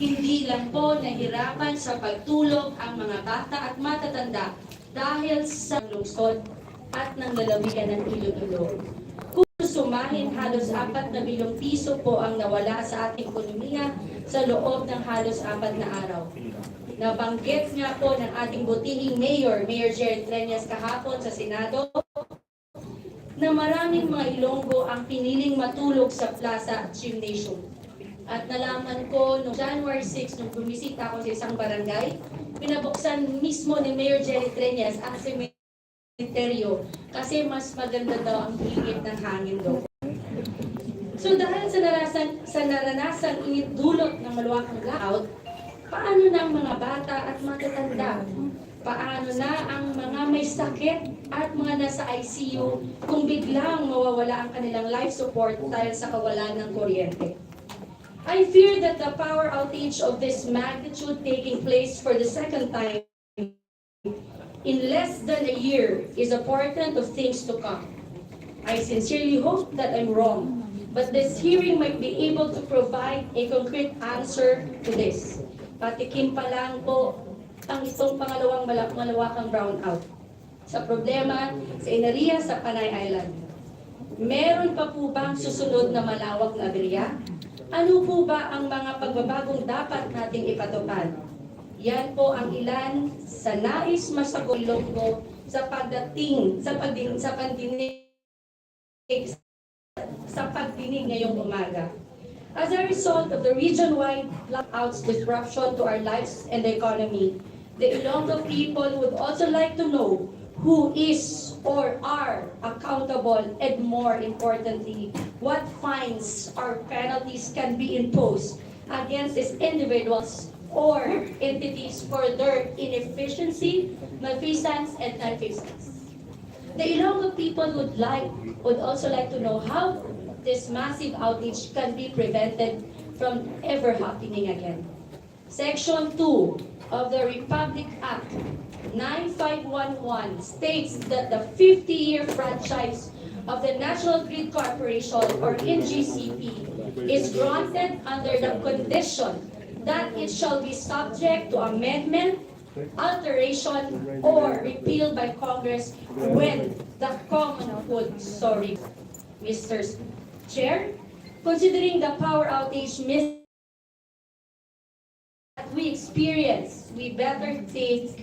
Hindi lang po nahirapan sa pagtulog ang mga bata at matatanda dahil sa lungsod at ng lalawigan ng Iloilo. Kung sumahin, halos 4 na bilyong piso po ang nawala sa ating ekonomiya sa loob ng halos 4 na araw. Nabanggit nga po ng ating butihing Mayor REGION6 kahapon sa Senado, na maraming mga Ilonggo ang piniling matulog sa plaza at gymnasium. At nalaman ko noong January 6, nung bumisita ako sa isang barangay, pinabuksan mismo ni Mayor REGION6 ang sementeryo kasi mas maganda daw ang higit ng hangin doon. So dahil sa naranasang init dulot ng malawakang blackout, paano na ang mga bata at matatanda? Paano na ang mga may sakit at mga nasa ICU kung biglang mawawala ang kanilang life support dahil sa kawalan ng kuryente? I fear that the power outage of this magnitude taking place for the second time in less than a year is a portent of things to come. I sincerely hope that I'm wrong, but this hearing might be able to provide a concrete answer to this. Patikim pa lang po ang itong pangalawang malawakang brownout sa problema sa enerhiya sa Panay Island. Meron pa po bang susunod na malawak na aberya? Ano po ba ang mga pagbabagong dapat nating ipatupad? Yan po ang ilan sa nais masagot ko sa pagdinig ngayong umaga. As a result of the region-wide blackouts disruption to our lives and the economy, the Ilonggo people would also like to know who is or are accountable, and more importantly, what fines or penalties can be imposed against these individuals or entities for their inefficiency, malfeasance, and malfeasance. The Ilonggo people would also like to know how this massive outage can be prevented from ever happening again. Section 2 of the Republic Act 9511 states that the 50-year franchise of the National Grid Corporation, or NGCP, is granted under the condition that it shall be subject to amendment, alteration, or repeal by Congress when the common good so requires. Mr. Chair, considering the power outage that we experience, we better think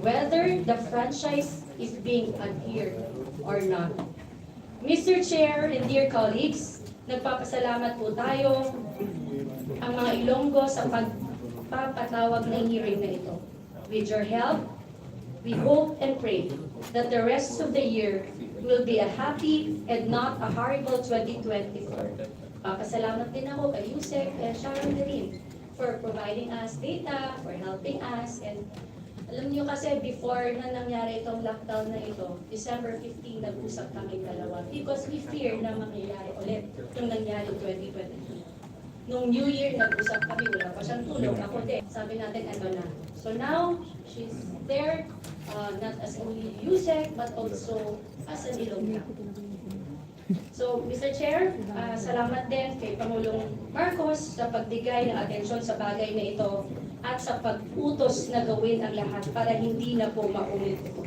whether the franchise is being adhered or not. Mr. Chair and dear colleagues, nagpapasalamat po tayo ang mga Ilonggo sa pagpapatawag ng hearing na ito. With your help, we hope and pray that the rest of the year will be a happy and not a horrible 2024. Papasalamat din ako kay Yusek and Sharon Darin for providing us data, for helping us, and alam niyo kasi before na nangyari itong lockdown na ito, December 15, nag-usap kami dalawa because we fear na mangyayari ulit yung nangyari 2022. Nung New Year, nag-usap kami, wala pa siyang tulog. Ako din, sabi natin ano na. So now, she's there, not as only Yusek, but also as an Ilonggo. So, Mr. Chair, salamat din kay Pangulong Marcos sa pagbigay ng atensyon sa bagay na ito at sa pag-utos na gawin ang lahat para hindi na po maulit ito.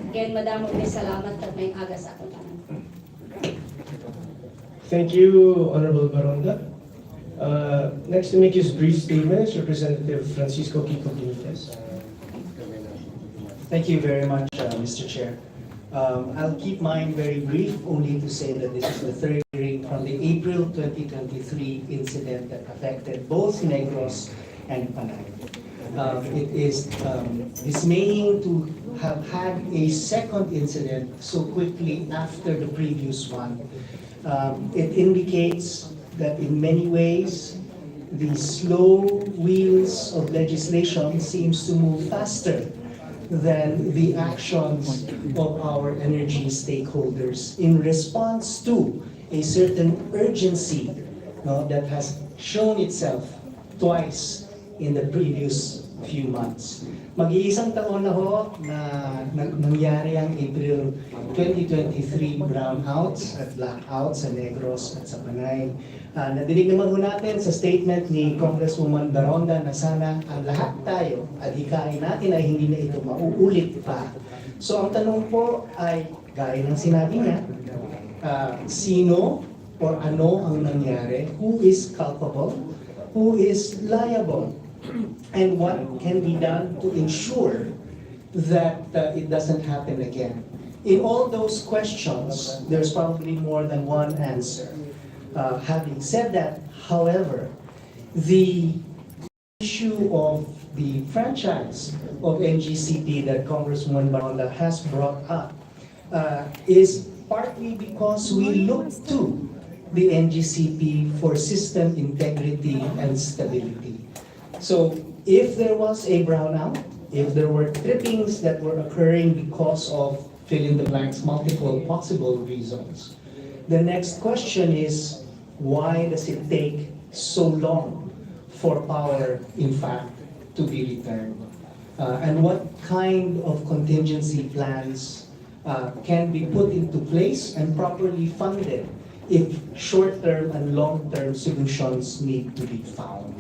Again, Madam, may salamat at may aga sa akin. Thank you, Honorable Baronda. Next to make his brief statement is Representative Francisco Kiko Benitez. Thank you very much, Mr. Chair. I'll keep mine very brief, only to say that this is the third hearing from the April 2023 incident that affected both Negros and Panay. It is dismaying to have had a second incident so quickly after the previous one. It indicates that in many ways, the slow wheels of legislation seems to move faster than the actions of our energy stakeholders in response to a certain urgency that has shown itself twice in the previous few months. Mag-iisang taon na ho na nangyari ang April 2023 brownouts at blackouts sa Negros at sa Panay. Nadinig naman ho natin sa statement ni Congresswoman Baronda na sana ang lahat tayo at hikain natin ay hindi na ito mauulit pa. So ang tanong po ay, gaya ng sinabi niya, sino or ano ang nangyari, who is culpable, who is liable, and what can be done to ensure that it doesn't happen again. In all those questions, there's probably more than one answer. Having said that, however, the issue of the franchise of NGCP that Congresswoman Baronda has brought up is partly because we look to the NGCP for system integrity and stability. So if there was a brownout, if there were trippings that were occurring because of fill in the blanks, multiple possible reasons, the next question is, why does it take so long for power, in fact, to be returned? And what kind of contingency plans can be put into place and properly funded if short-term and long-term solutions need to be found?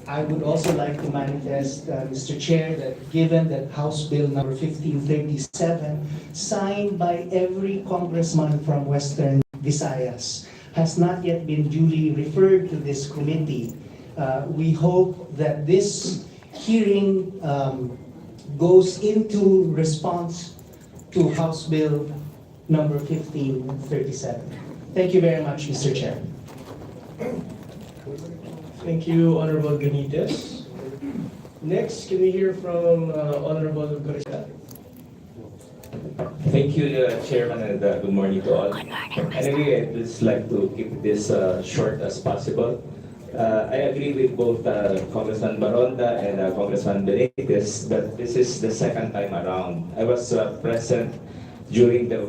I would also like to manifest, Mr. Chair, that given that House Bill number 1537, signed by every congressman from Western Visayas, has not yet been duly referred to this committee, we hope that this hearing goes into response to House Bill number 1537. Thank you very much, Mr. Chair. Thank you, Honorable Benitez. Next, can we hear from Honorable Garcia? Thank you, Chairman, and good morning to all. Anyway, I'd just like to keep this short as possible. I agree with both Congressman Baronda and Congressman Benitez that this is the second time around. I was present during the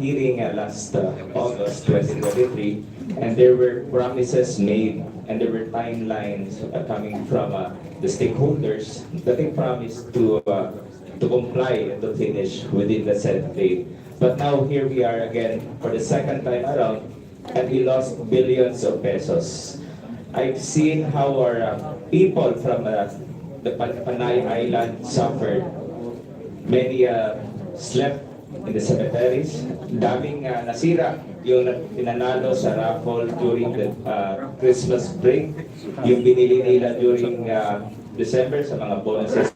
hearing last August 2023, and there were promises made and there were timelines coming from the stakeholders that they promised to comply and to finish within the said date. But now here we are again for the second time around, and we lost billions of pesos. I've seen how our people from the Panay Island suffered. Many slept in the cemeteries. Daming nasira yung pinanalo sa raffle during the Christmas break. Yung binili nila during December sa mga bonuses.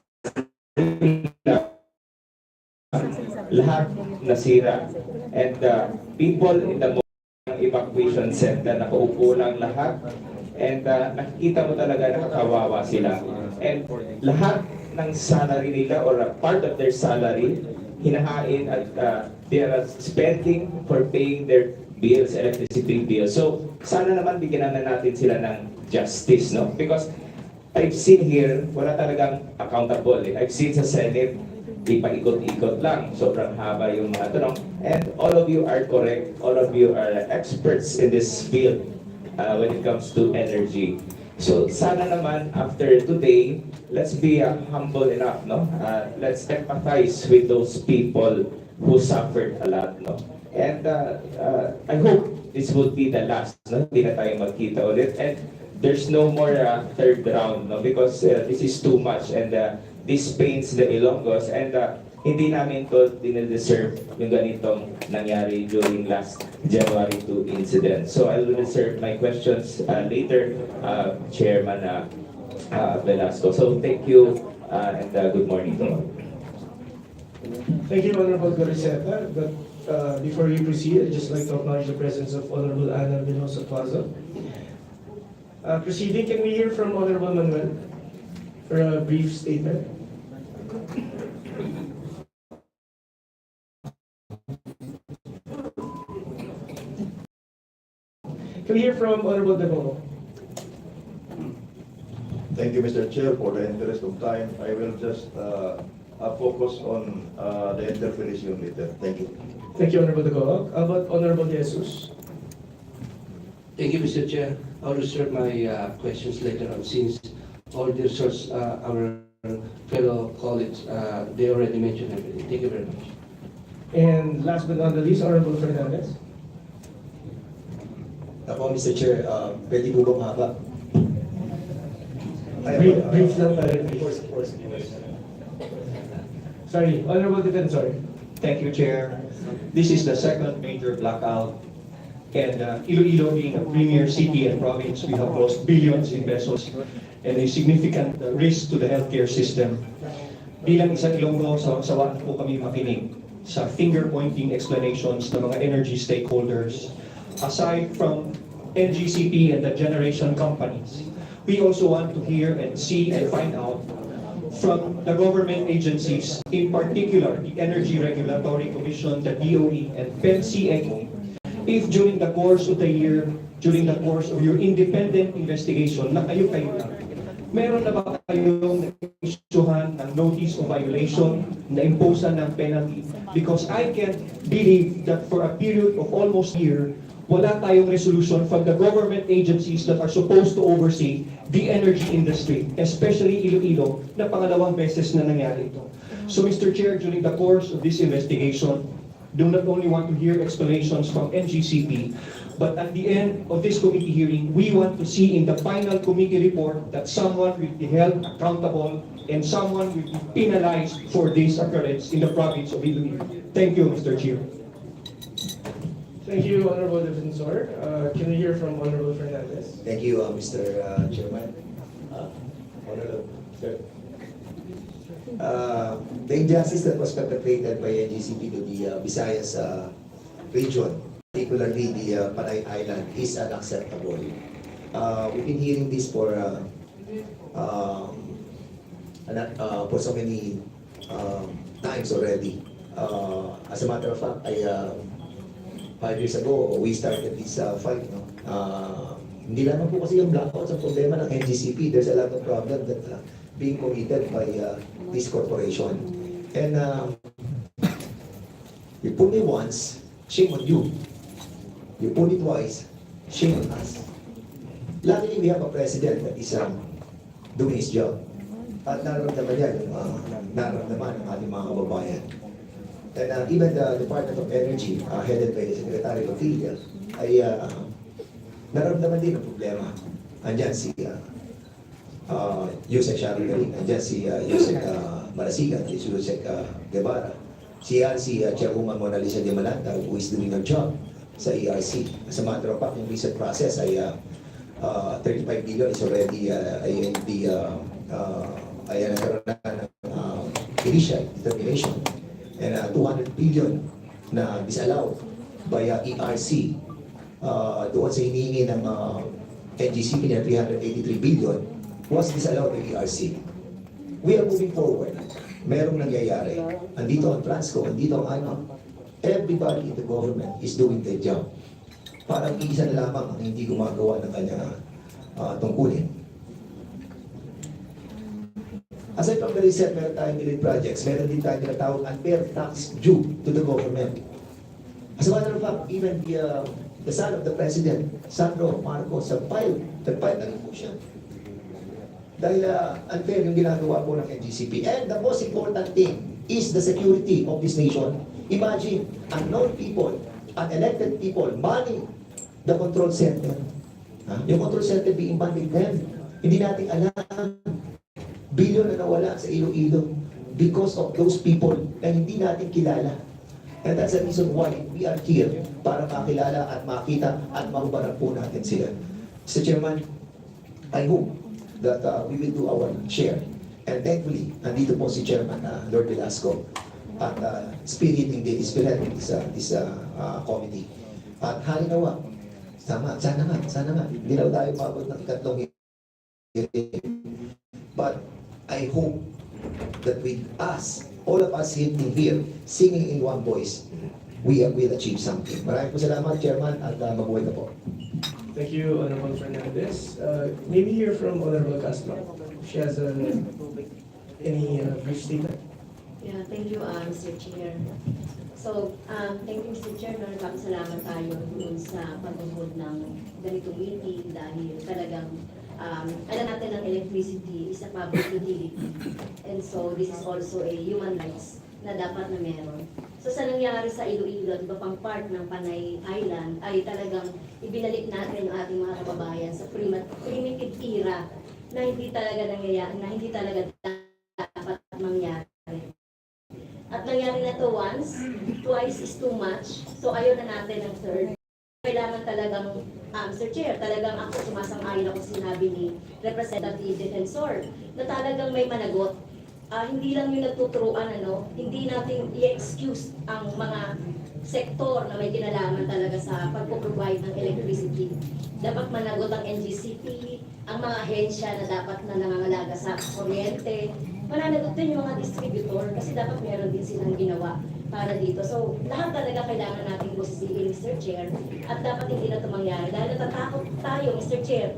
Lahat nasira. And people in the evacuation center, nakaupo lang lahat. And nakikita mo talaga nakakawawa sila. And lahat ng salary nila or a part of their salary, hinahain at they are spending for paying their bills, electricity bills. So, sana naman bigyan na natin sila ng justice, no? Because I've seen here, wala talagang accountable. I've seen sa Senate, di pa ikot-ikot lang. Sobrang haba yung mga tanong. And all of you are correct. All of you are experts in this field when it comes to energy. So, sana naman, after today, let's be humble enough, no? Let's empathize with those people who suffered a lot, no? And I hope this would be the last, no? Hindi na tayo magkita ulit. And there's no more third round, no? Because this is too much and this pains the Ilonggos and hindi namin to dine-deserve yung ganitong nangyari during last January 2 incident. So I will reserve my questions later, Chairman Velasco. So thank you and good morning to all. Thank you, Honorable Gariceta. But before we proceed, I'd just like to acknowledge the presence of Honorable Ana Minosa Plaza. Proceeding, can we hear from Honorable Manuel for a brief statement? Can we hear from Honorable Devo? Thank you, Mr. Chair. For the interest of time, I will just focus on the interpellation later. Thank you. Thank you, Honorable Devo. How about Honorable Jesus? Thank you, Mr. Chair. I'll reserve my questions later on since all the resource our fellow colleagues, they already mentioned everything. Thank you very much. And last but not the least, Honorable Fernandez. Ako, Mr. Chair, pwede po bang haba? Brief lang tayo, Of please. course. Sorry, Honorable Defensor. Thank you, Chair. This is the second major blackout. And Iloilo being a premier city and province, we have lost billions in pesos and a significant risk to the healthcare system. Bilang isang Ilonggo, sawang-sawa po kami makinig sa finger-pointing explanations ng mga energy stakeholders. Aside from NGCP and the generation companies, we also want to hear and see and find out from the government agencies, in particular the Energy Regulatory Commission, the DOE, and PEMCECO, if during the course of the year, during the course of your independent investigation, na kayo lang, meron na ba kayong na-issuehan ng notice of violation, na-imposean ng penalty? Because I can't believe that for a period of almost a year, wala tayong resolution from the government agencies that are supposed to oversee the energy industry, especially Iloilo, na pangalawang beses na nangyari ito. So Mr. Chair, during the course of this investigation, do not only want to hear explanations from NGCP, but at the end of this committee hearing, we want to see in the final committee report that someone will be held accountable and someone will be penalized for this occurrence in the province of Iloilo. Thank you, Mr. Chair. Thank you, Honorable Defensor. Can we hear from Honorable Fernandez? Thank you, Mr. Chairman. Honorable Sir. The injustice that was perpetrated by NGCP to the Visayas region, particularly the Panay Island, is unacceptable. We've been hearing this for so many times already. As a matter of fact, 5 years ago, we started this fight. No? Hindi lamang po kasi yung blackouts ang problema ng NGCP. There's a lot of problem that being committed by this corporation. And you pull me once, shame on you. You pull me twice, shame on us. Luckily, we have a president that is doing his job. At nararamdaman yan, nararamdaman ng ating mga kababayan. And even the Department of Energy, headed by Secretary Lotilia, ay naramdaman din ang problema. Andyan si Yusek Sharon, andyan si Yusek Marasigan, si Yusek Guevara, si Chairwoman Mona Lisa de Malanta, who is doing her job sa ERC. As a matter of fact, yung recent process ay 35 billion is already nagkaroon na ng initial determination. And 200 billion na disallowed by ERC doon sa hinihingi ng NGCP na 383 billion was disallowed by ERC. We are moving forward. Merong nangyayari. Andito ang Transco, andito ang everybody in the government is doing their job. Parang isa na lamang ang hindi gumagawa ng kanyang tungkulin. Aside from the reset, meron tayong million projects, meron din tayong tinatawag unfair tax due to the government. As a matter of fact, even the son of the president, Sandro Marcos, nag-file na rin po siya. Dahil unfair yung ginagawa po ng NGCP. And the most important thing is the security of this nation. Imagine, unknown people, unelected people, money, the control center. Yung control center being funded them. Hindi natin alam. Billion na nawala sa Iloilo because of those people na hindi natin kilala. And that's the reason why we are here, para makilala at makita at mahubaran po natin sila. Mr. Chairman, I hope that we will do our share. And thankfully, nandito po si Chairman Lord Velasco at spearheading this committee. At halinawa, sana nga, hindi na tayo mabot ng ikatlong hearing. But I hope that with us, all of us sitting here, singing in one voice, we will achieve something. Maraming po salamat, Chairman, at mabuhay na po. Thank you, Honorable Fernandez. Maybe hear from Honorable Castro. She has any brief statement. Yeah, thank you, Mr. Chair. So, thank you Mr. Chair, no, nagpapasalamat tayo dun sa pag-hold ng ganitong meeting dahil talagang alam natin ang electricity is a public utility. And so, this is also a human rights na dapat na meron. So, sa nangyari sa Iloilo at iba pang part ng Panay Island ay talagang ibinalik natin ang ating mga kababayan sa primitive era na hindi talaga nangyayari, na hindi talaga dapat mangyari. At nangyari na to once, twice is too much. So ayaw na natin ng third. Kailangan talagang, Sir Chair, talagang ako sumasang-ayon ako sinabi ni Representative Defensor na talagang may managot. Hindi lang yung nagtuturuan, hindi natin i-excuse ang mga sektor na may kinalaman talaga sa pagpo-provide ng electricity. Dapat managot ang NGCP, ang mga ahensya na dapat na nangangalaga sa kuryente. Mananagot din yung mga distributor kasi dapat meron din silang ginawa para dito. So, lahat talaga kailangan natin busisiin, Mr. Chair, at dapat hindi na ito mangyari. Dahil natatakot tayo, Mr. Chair,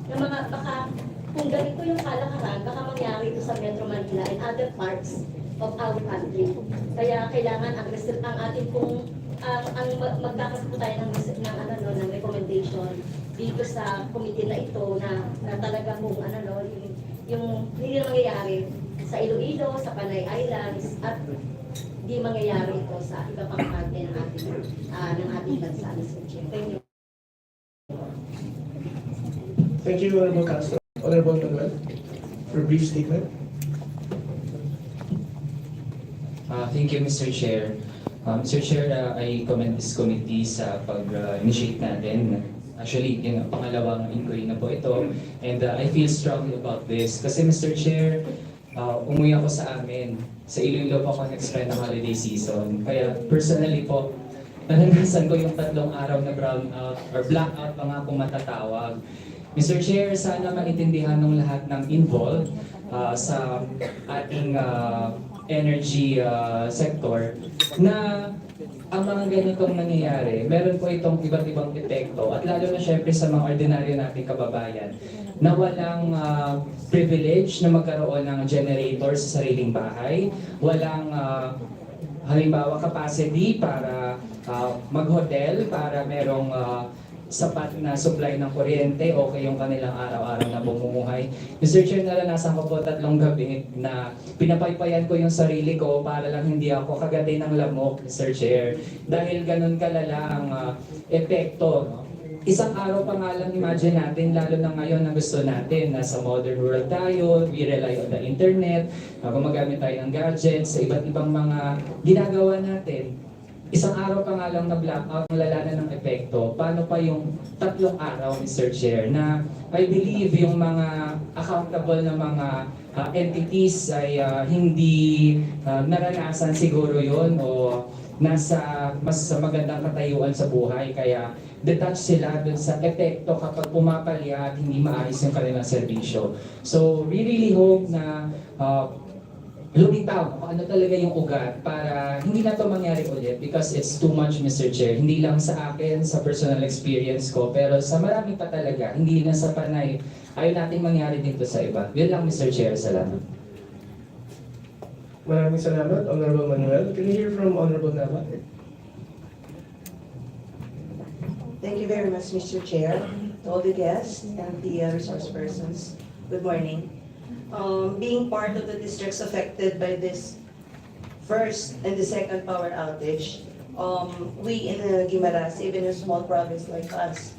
na mga baka, kung ganito yung kalakaran, baka mangyari ito sa Metro Manila and other parts of our country. Kaya kailangan ang ating pong magkakaroon po tayo ng recommendation dito sa committee na ito na talaga pong yung hindi na mangyayari sa Iloilo, sa Panay Islands, at di mangyayari ito sa iba pang parte ng ating bansa, Mr. Chair. Thank you. Thank you, Honorable Councilor. Honorable Manuel, for a brief statement. Thank you, Mr. Chair. Mr. Chair, I commend this committee sa pag-initiate natin. Actually, yun ang pangalawang inquiry na po ito. And I feel strongly about this. Kasi, Mr. Chair, umuwi ako sa amin. Sa Iloilo po ako nag-spend ng holiday season. Kaya, personally po, naranasan ko yung 3 araw na brownout or blackout pa nga kung matatawag. Mr. Chair, sana maintindihan ng lahat ng involved sa ating energy sector na ang mga ganitong nangyayari, meron po itong iba't ibang epekto at lalo na syempre sa mga ordinaryo nating kababayan na walang privilege na magkaroon ng generator sa sariling bahay, walang halimbawa capacity para mag-hotel, para merong sapat na supply ng kuryente, okay yung kanilang araw-araw na bumumuhay. Mr. Chair, naranasan ko po 3 gabi na pinapaypayan ko yung sarili ko para lang hindi ako kagati ng lamok, Mr. Chair. Dahil ganun kalala ang epekto. No? Isang araw pa nga lang, imagine natin, lalo na ngayon na gusto natin, nasa modern world tayo, we rely on the internet, gumagamit tayo ng gadgets, sa iba't ibang mga ginagawa natin. Isang araw pa nga lang na blackout, lala na ng epekto. Paano pa yung 3 araw, Mr. Chair, na I believe yung mga accountable na mga entities ay hindi naranasan siguro yon o nasa mas magandang katayuan sa buhay. Kaya detach sila dun sa epekto kapag pumapalya at hindi maayos yung kanilang serbisyo. So we really hope na lumitaw kung ano talaga yung ugat para hindi na to mangyari ulit because it's too much, Mr. Chair. Hindi lang sa akin, sa personal experience ko, pero sa marami pa talaga, hindi na sa Panay. Ayaw natin mangyari dito sa iba. Yun lang, Mr. Chair. Salamat. Maraming salamat, Honorable Manuel. Can you hear from Honorable Nava? Thank you very much, Mr. Chair, to all the guests and the resource persons. Good morning. Being part of the districts affected by this first and the second power outage, we in Guimaras, even a small province like us,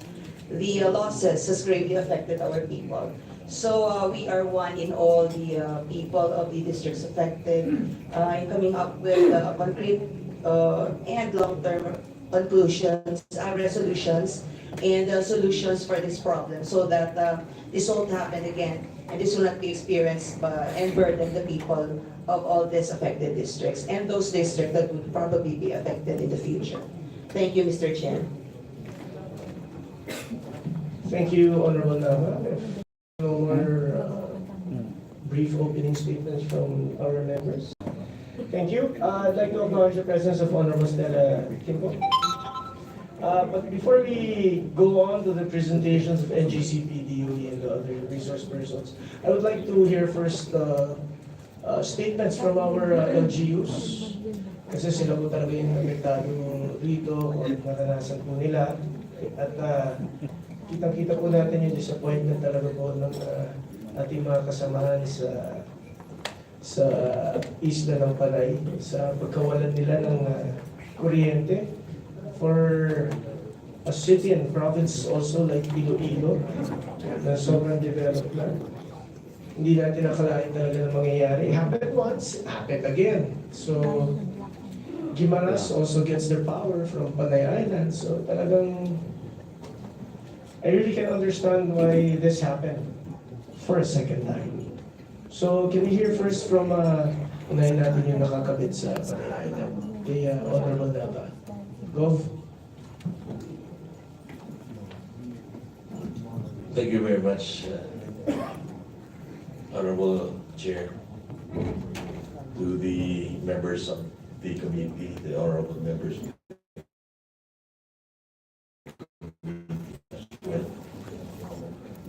the losses has greatly affected our people. So we are one in all the people of the districts affected in coming up with concrete and long-term conclusions, resolutions, and solutions for this problem so that this won't happen again and this will not be experienced and burden the people of all these affected districts and those districts that would probably be affected in the future. Thank you, Mr. Chair. Thank you, Honorable Nava. If no more brief opening statements from our members. Thank you. I'd like to acknowledge the presence of Honorable Stella Kimpo. But before we go on to the presentations of NGCP, DOE, and the other resource persons, I would like to hear first statements from our LGUs. Kasi sila po talaga yung apektado rito o naranasan po nila. At kitang-kita po natin yung disappointment talaga po ng ating mga kasamahan sa isla ng Panay sa pagkawalan nila ng kuryente for a city and province also like Iloilo na sobrang developed na. Hindi natin nakalain talaga na mangyayari. It happened once, it happened again. So, Guimaras also gets their power from Panay Island. So talagang, I really can understand why this happened for a second time. So can we hear first from, unahin natin yung nakakabit sa Panay Island, kay Honorable Nava. Gov. Thank you very much, Honorable Chair, to the members of the committee, the honorable members.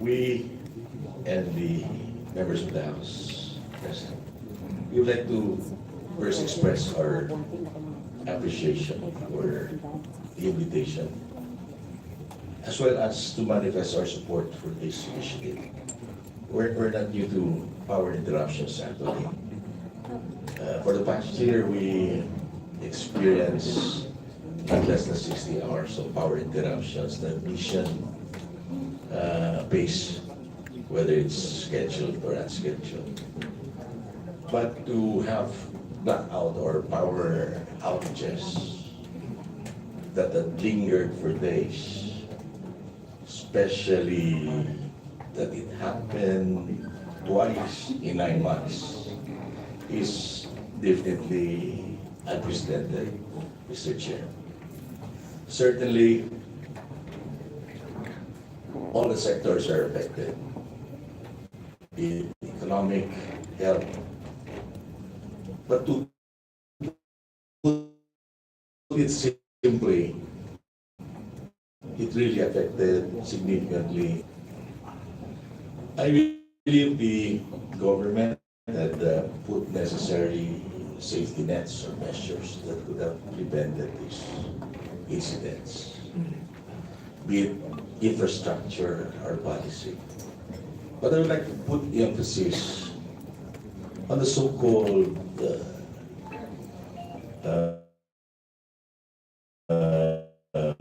We and the members of the House present, we would like to first express our appreciation for the invitation, as well as to manifest our support for this initiative. We're not new to power interruptions, actually. For the past year, we experienced not less than 60 hours of power interruptions, the mission base, whether it's scheduled or unscheduled. But to have blackout or power outages that had lingered for days, especially that it happened twice in 9 months, is definitely unprecedented, Mr. Chair. Certainly, all the sectors are affected. The economic, health, but to put it simply, it really affected significantly. I believe the government had put necessary safety nets or measures that could have prevented these incidents, be it infrastructure or policy. But I would like to put the emphasis on the so-called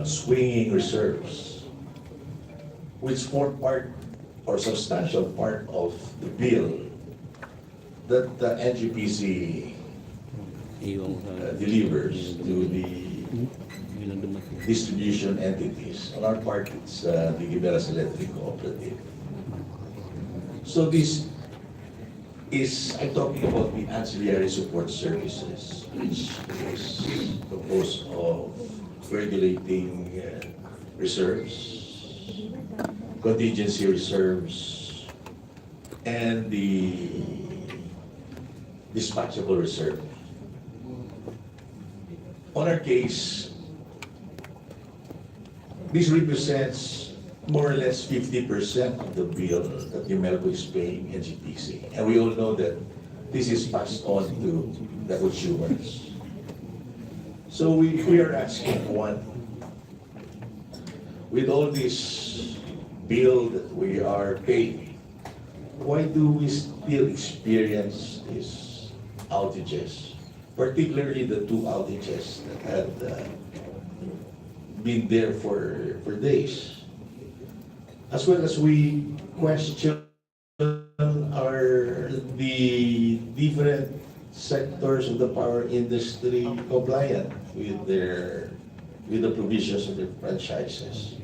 swinging reserves, which form part or substantial part of the bill that the NGPC delivers to the distribution entities. On our part, it's the Giberas Electric Cooperative. So this is, I'm talking about the ancillary support services, which is composed of regulating reserves, contingency reserves, and the dispatchable reserve. On our case, this represents more or less 50% of the bill that Yumelco is paying NGPC. And we all know that this is passed on to the consumers. So we are asking, one, with all this bill that we are paying, why do we still experience these outages, particularly the two outages that had been there for days? As well as we question the different sectors of the power industry compliant with the provisions of the franchises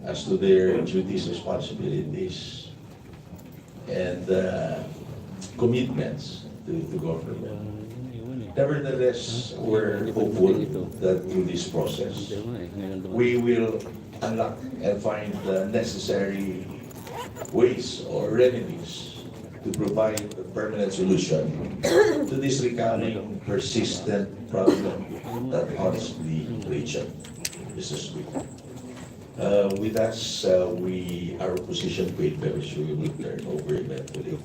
as to their duties, responsibilities, and commitments to government. Nevertheless, we're hopeful that through this process, we will unlock and find the necessary ways or remedies to provide a permanent solution to this recurring, persistent problem that haunts the region. Mr. Speaker. With us, our position papers we will turn over eventually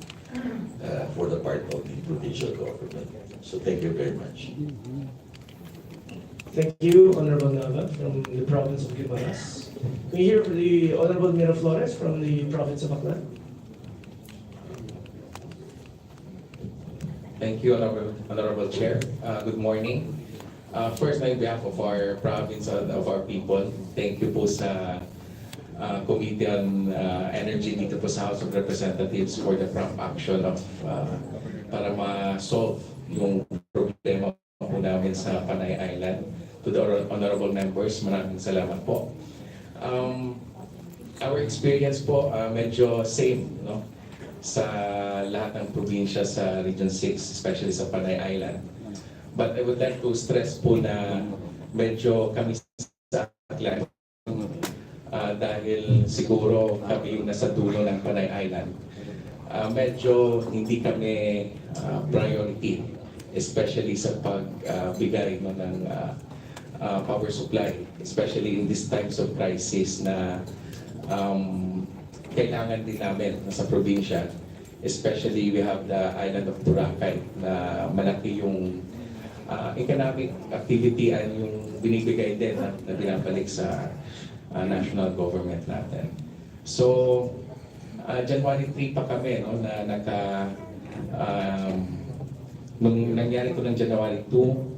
for the part of the provincial government. So thank you very much. Thank you, Honorable Nava from the province of Guimaras. Can we hear the Honorable Miraflores from the province of Aklan? Thank you, Honorable Chair. Good morning. First, on behalf of our province and of our people, thank you po sa Committee on Energy dito po sa House of Representatives for the prompt action of para ma-solve yung problema po namin sa Panay Island. To the honorable members, maraming salamat po. Our experience po medyo same, no? Sa lahat ng probinsya sa Region 6, especially sa Panay Island. But I would like to stress po na medyo kami sa Aklan, dahil siguro kami yung nasa dulo ng Panay Island, medyo hindi kami priority, especially sa pagbigay ng power supply, especially in these times of crisis na kailangan din namin sa probinsya. Especially we have the island of Boracay na malaki yung economic activity and yung binibigay din na binabalik sa national government natin. So, January 3 pa kami, no, na nung nangyari ko ng January 2,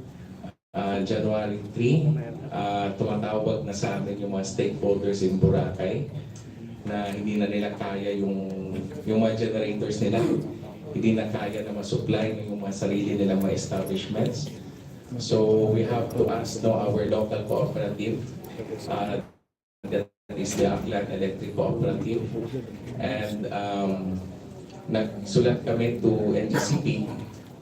January 3, tumatawag na sa amin yung mga stakeholders in Boracay na hindi na nila kaya yung mga generators nila, hindi na kaya na ma-supply yung mga sarili nilang mga establishments. So we have to ask our local cooperative, that is the Aklan Electric Cooperative, and nagsulat kami to NGCP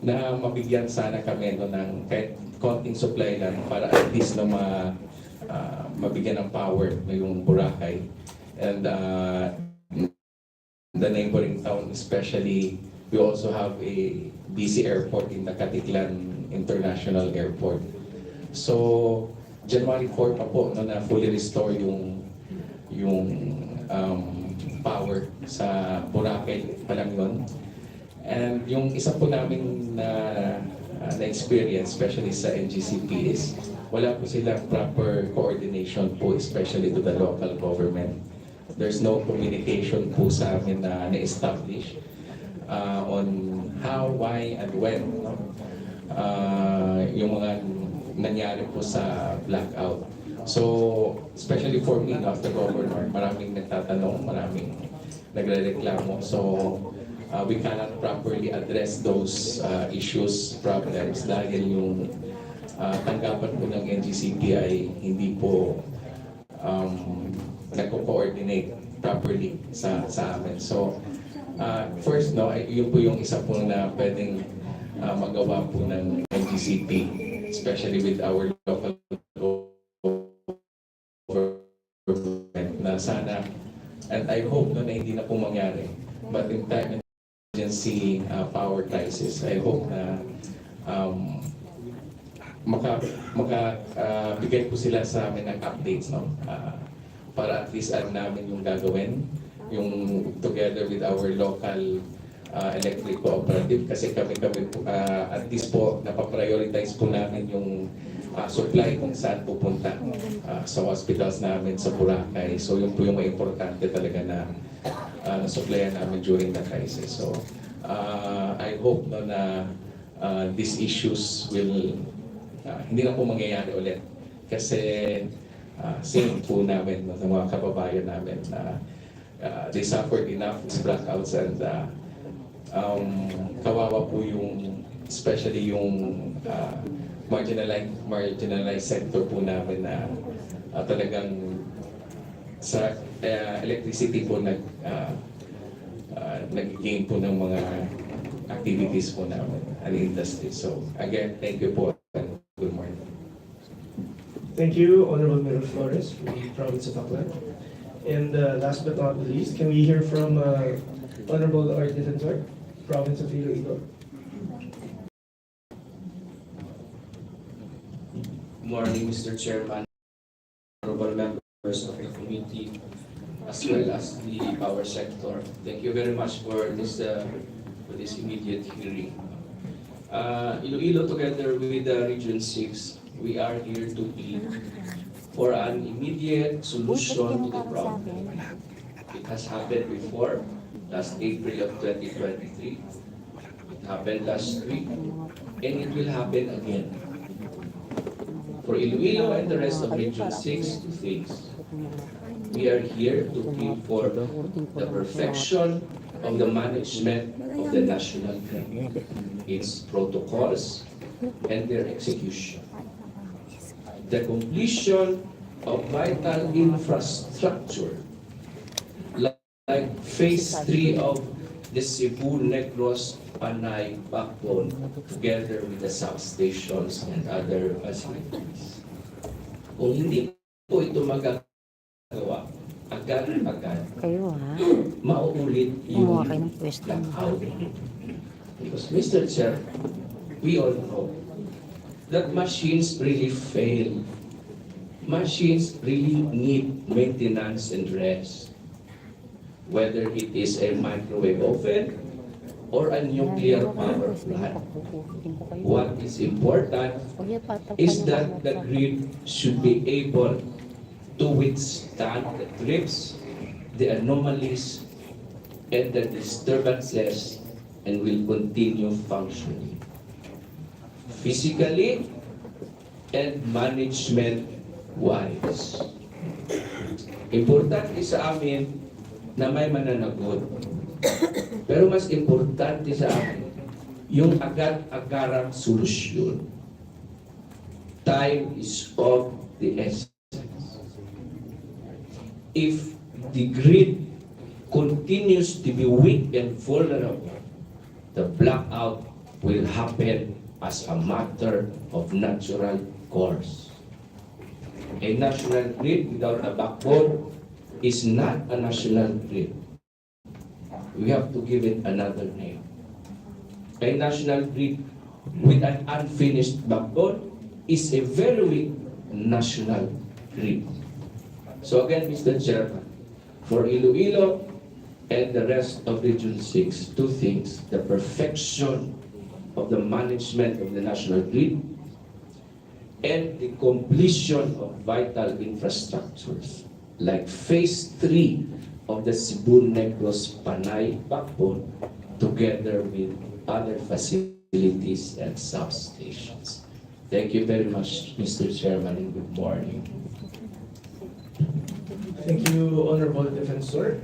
na mabigyan sana kami ng kahit konting supply lang para at least na mabigyan ng power yung Boracay. And the neighboring town, especially, we also have a busy airport in the Caticlan International Airport. So, January 4 pa po na fully restore yung power sa Boracay pa lang yun. And yung isa po namin na-experience, especially sa NGCP, is wala po silang proper coordination po, especially to the local government. There's no communication po sa amin na na-establish on how, why, and when, no? Yung mga nangyari po sa blackout. So, especially for me, after governor, maraming nagtatanong, maraming nagre-reklamo. So, we cannot properly address those issues, problems, dahil yung tanggapan po ng NGCP ay hindi po nagko-coordinate properly sa amin. So, first, no, yun po yung isa po na pwedeng magawa po ng NGCP, especially with our local government, na sana, and I hope na hindi na po mangyari. But in time emergency power crisis, I hope na bigay po sila sa amin ng updates, no? Para at least alam namin yung gagawin, yung together with our local electric cooperative, kasi kami po, at least po napaprioritize po namin yung supply kung saan pupunta sa hospitals namin sa Boracay. So yun po yung may importante talaga na na-supplyan namin during the crisis. So I hope no, na these issues will hindi na po mangyayari ulit. Kasi same po namin no, sa mga kababayan namin na they suffered enough blackouts, and kawawa po yung especially yung marginalized sector po namin na talagang sa electricity po nag-gain po ng mga activities po namin at industry. So again, thank you po and good morning. Thank you, Honorable Mayor Flores from the province of Aklan. And last but not least, can we hear from Honorable Artisan Sir, province of Iloilo? Good morning, Mr. Chairman, honorable members of the committee, as well as the power sector. Thank you very much for this immediate hearing. Iloilo, together with the Region 6, we are here to plead for an immediate solution to the problem. It has happened before, last April of 2023. It happened last week, and it will happen again. For Iloilo and the rest of Region 6, two things. We are here to plead for the perfection of the management of the national grid, its protocols, and their execution. The completion of vital infrastructure like Phase 3 of the Cebu-Negros Panay backbone together with the substations and other facilities. Kung hindi po ito magagawa, agad-agad, mauulit yung blackout. Because Mr. Chair, we all know that machines really fail. Machines really need maintenance and rest. Whether it is a microwave oven or a nuclear power plant. What is important is that the grid should be able to withstand the trips, the anomalies, and the disturbances, and will continue functioning physically and management-wise. Importante sa amin na may mananagot. Pero mas importante sa akin, yung agad-agarang solusyon. Time is of the essence. If the grid continues to be weak and vulnerable, the blackout will happen as a matter of natural course. A national grid without a backbone is not a national grid. We have to give it another name. A national grid with an unfinished backbone is a very weak national grid. So again, Mr. Chairman, for Iloilo and the rest of Region 6, two things: the perfection of the management of the national grid and the completion of vital infrastructures like Phase 3 of the Cebu-Negros Panay backbone together with other facilities and substations. Thank you very much, Mr. Chairman, and good morning. Thank you, Honorable Defensor.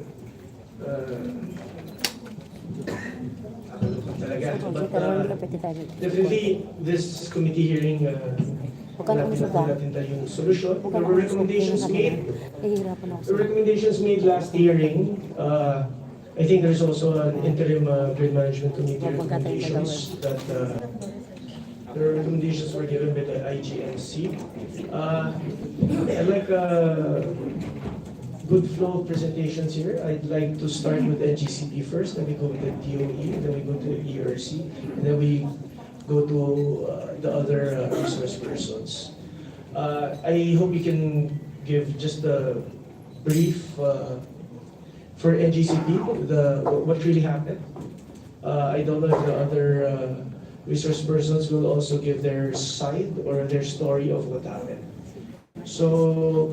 Definitely, this committee hearing natin yung solution. There were recommendations made. The recommendations made last hearing. I think there's also an interim grid management committee recommendations that the recommendations were given by the IGNC. I'd like good flow of presentations here. I'd like to start with NGCP first, then we go to the DOE, then we go to ERC, and then we go to the other resource persons. I hope you can give just a brief for NGCP, what really happened. I don't know if the other resource persons will also give their side or their story of what happened. So,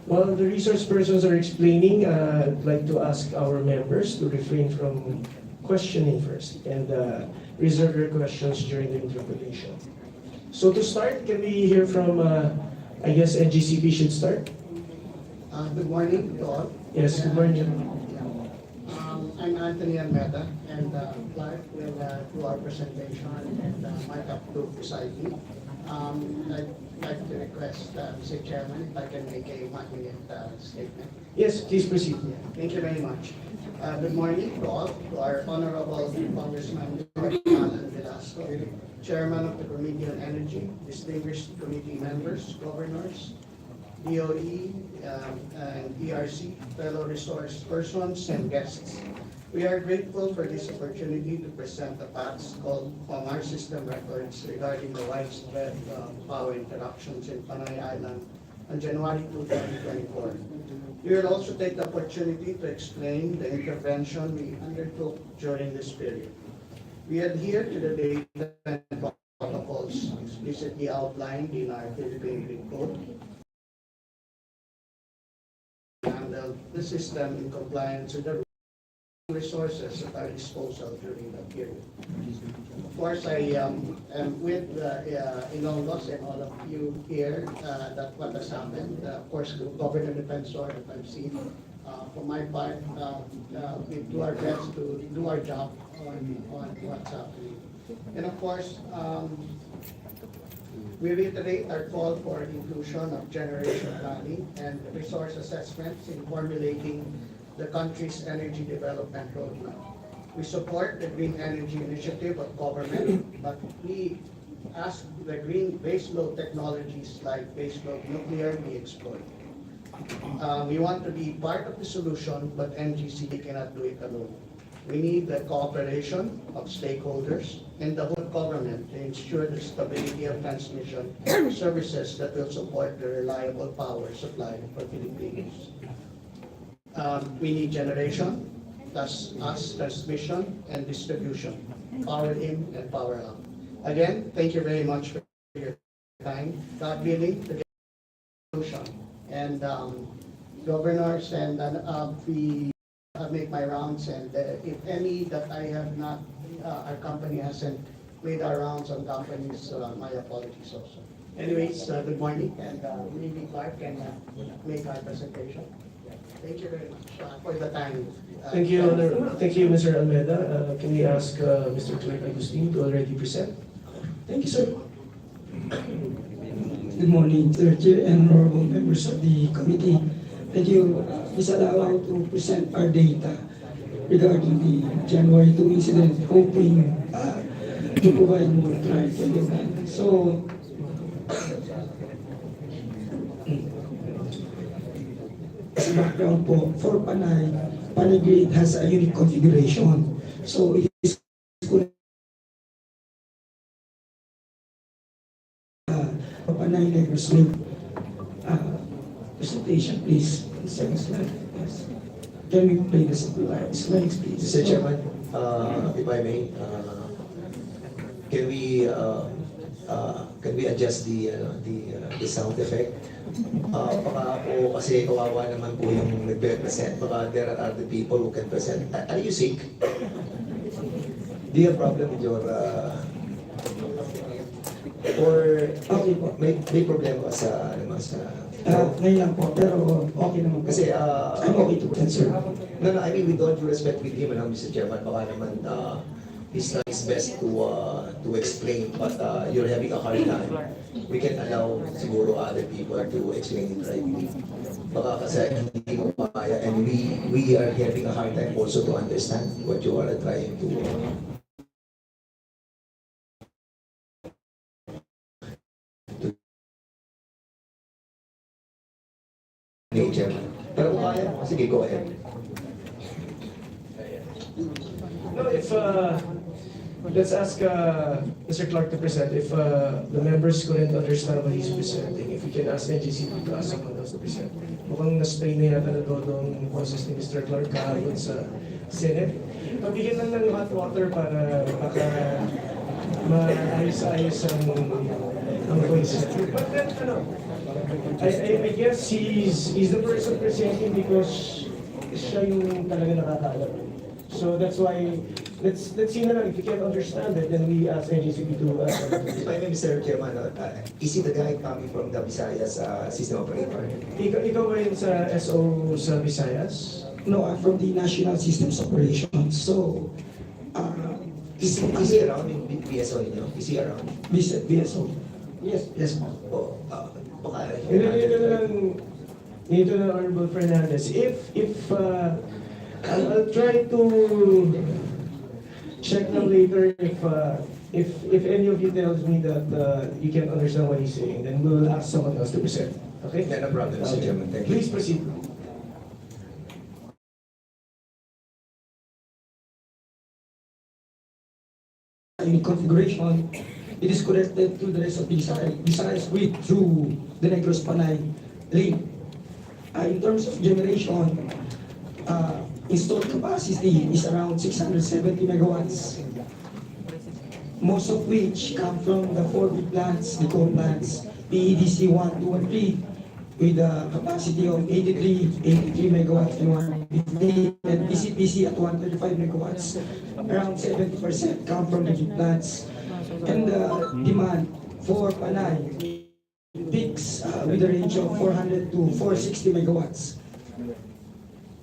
while the resource persons are explaining, I'd like to ask our members to refrain from questioning first and reserve your questions during the interpellation. So to start, can we hear from, I guess NGCP should start? Good morning to all. Yes, good morning. I'm Anthony Almeda, and Clark will do our presentation, and Mike up to beside me. I'd like to request, Mr. Chairman, if I can make a 1-minute statement. Yes, please proceed. Thank you very much. Good morning to all, to our Honorable Congressman Alan Velasco, Chairman of the Committee on Energy, distinguished committee members, governors, DOE, and ERC, fellow resource persons, and guests. We are grateful for this opportunity to present the facts called from our system records regarding the widespread power interruptions in Panay Island on January 2, 2024. We will also take the opportunity to explain the intervention we undertook during this period. We adhere to the data and protocols explicitly outlined in our Philippine Green Code. Handle the system in compliance with the resources at our disposal during that period. Of course, I am with Ilongos and all of you here that what has happened. Of course, Governor Defensor that I've seen. For my part, we do our best to do our job on what's happening. And of course, we reiterate our call for inclusion of generation planning and resource assessments in formulating the country's energy development roadmap. We support the green energy initiative of government, but we ask the green baseload technologies like baseload nuclear be explored. We want to be part of the solution, but NGCD cannot do it alone. We need the cooperation of stakeholders and the whole government to ensure the stability of transmission services that will support the reliable power supply for Filipinos. We need generation, plus us transmission and distribution, power in and power out. Again, thank you very much for your time. God willing, to get a solution. And governors and we make my rounds, and if any that I have not, our company hasn't made our rounds on companies, my apologies also. Anyways, good morning, and maybe Clark can make our presentation. Thank you very much for the time. Thank you, Mr. Almeida. Can we ask Mr. Clark Agustin to already present? Thank you, sir. Good morning, Sir Chair and honorable members of the committee. Thank you, Ms. Alawang, to present our data regarding the January 2 incident, hoping to provide more clarity on that. So, as background po, for Panay, Panay grid has a unique configuration. So, it is Panay Negros link. Presentation, please. Second slide. Yes. Can we play the slides, please? Mr. Chairman, if I may, can we adjust the sound effect? Baka po kasi kawawa naman po yung nagpe-present. Baka there are other people who can present. Are you sick? Do you have problem with your or Okay po. may problema ka sa Ngayon lang po, pero okay naman po. kasi I'm okay to present, sir. No, I mean, with all due respect with him, Mr. Chairman, baka naman he's trying his best to explain, but you're having a hard time. We can allow siguro other people to explain it right. Baka kasi hindi mo kaya, and we are having a hard time also to understand what you are trying to nature. Pero kung kaya, sige, go ahead. No, if let's ask Mr. Clark to present. If the members couldn't understand what he's presenting, if we can ask NGCP to ask someone else to present. Mukhang na-strain na yata na doon ang boses ni Mr. Clark kahapon sa Senate. Pabigyan lang ng hot water para baka maayos-ayos ang voice. But then, I guess he's the person presenting because siya yung talaga nakakaalam. So that's why, let's see na lang, if you can't understand it, then we ask NGCP to If I may, Mr. Chairman, is he the guy coming from the Visayas system operator? Ikaw ba yun sa SO sa Visayas? No, I'm from the National Systems Operations. So, Is he around in BSO ninyo? Is he around? BSO. Yes, ma'am. Oh, baka Dito na Honorable Fernandez. If I'll try to check them later if any of you tells me that you can't understand what he's saying, then we'll ask someone else to present. Okay? no problem, Mr. Chairman. Thank you. Please proceed. In configuration, it is connected to the rest of the Visayas grid through the Negros Panay link. In terms of generation, installed capacity is around 670 megawatts. most of which come from the 4 big plants, the coal plants, PEDC 1, 2, and 3, with a capacity of 83 megawatts and 150, and PCPC at 135 megawatts. Around 70% come from the big plants. And the demand for Panay peaks with a range of 400 to 460 megawatts.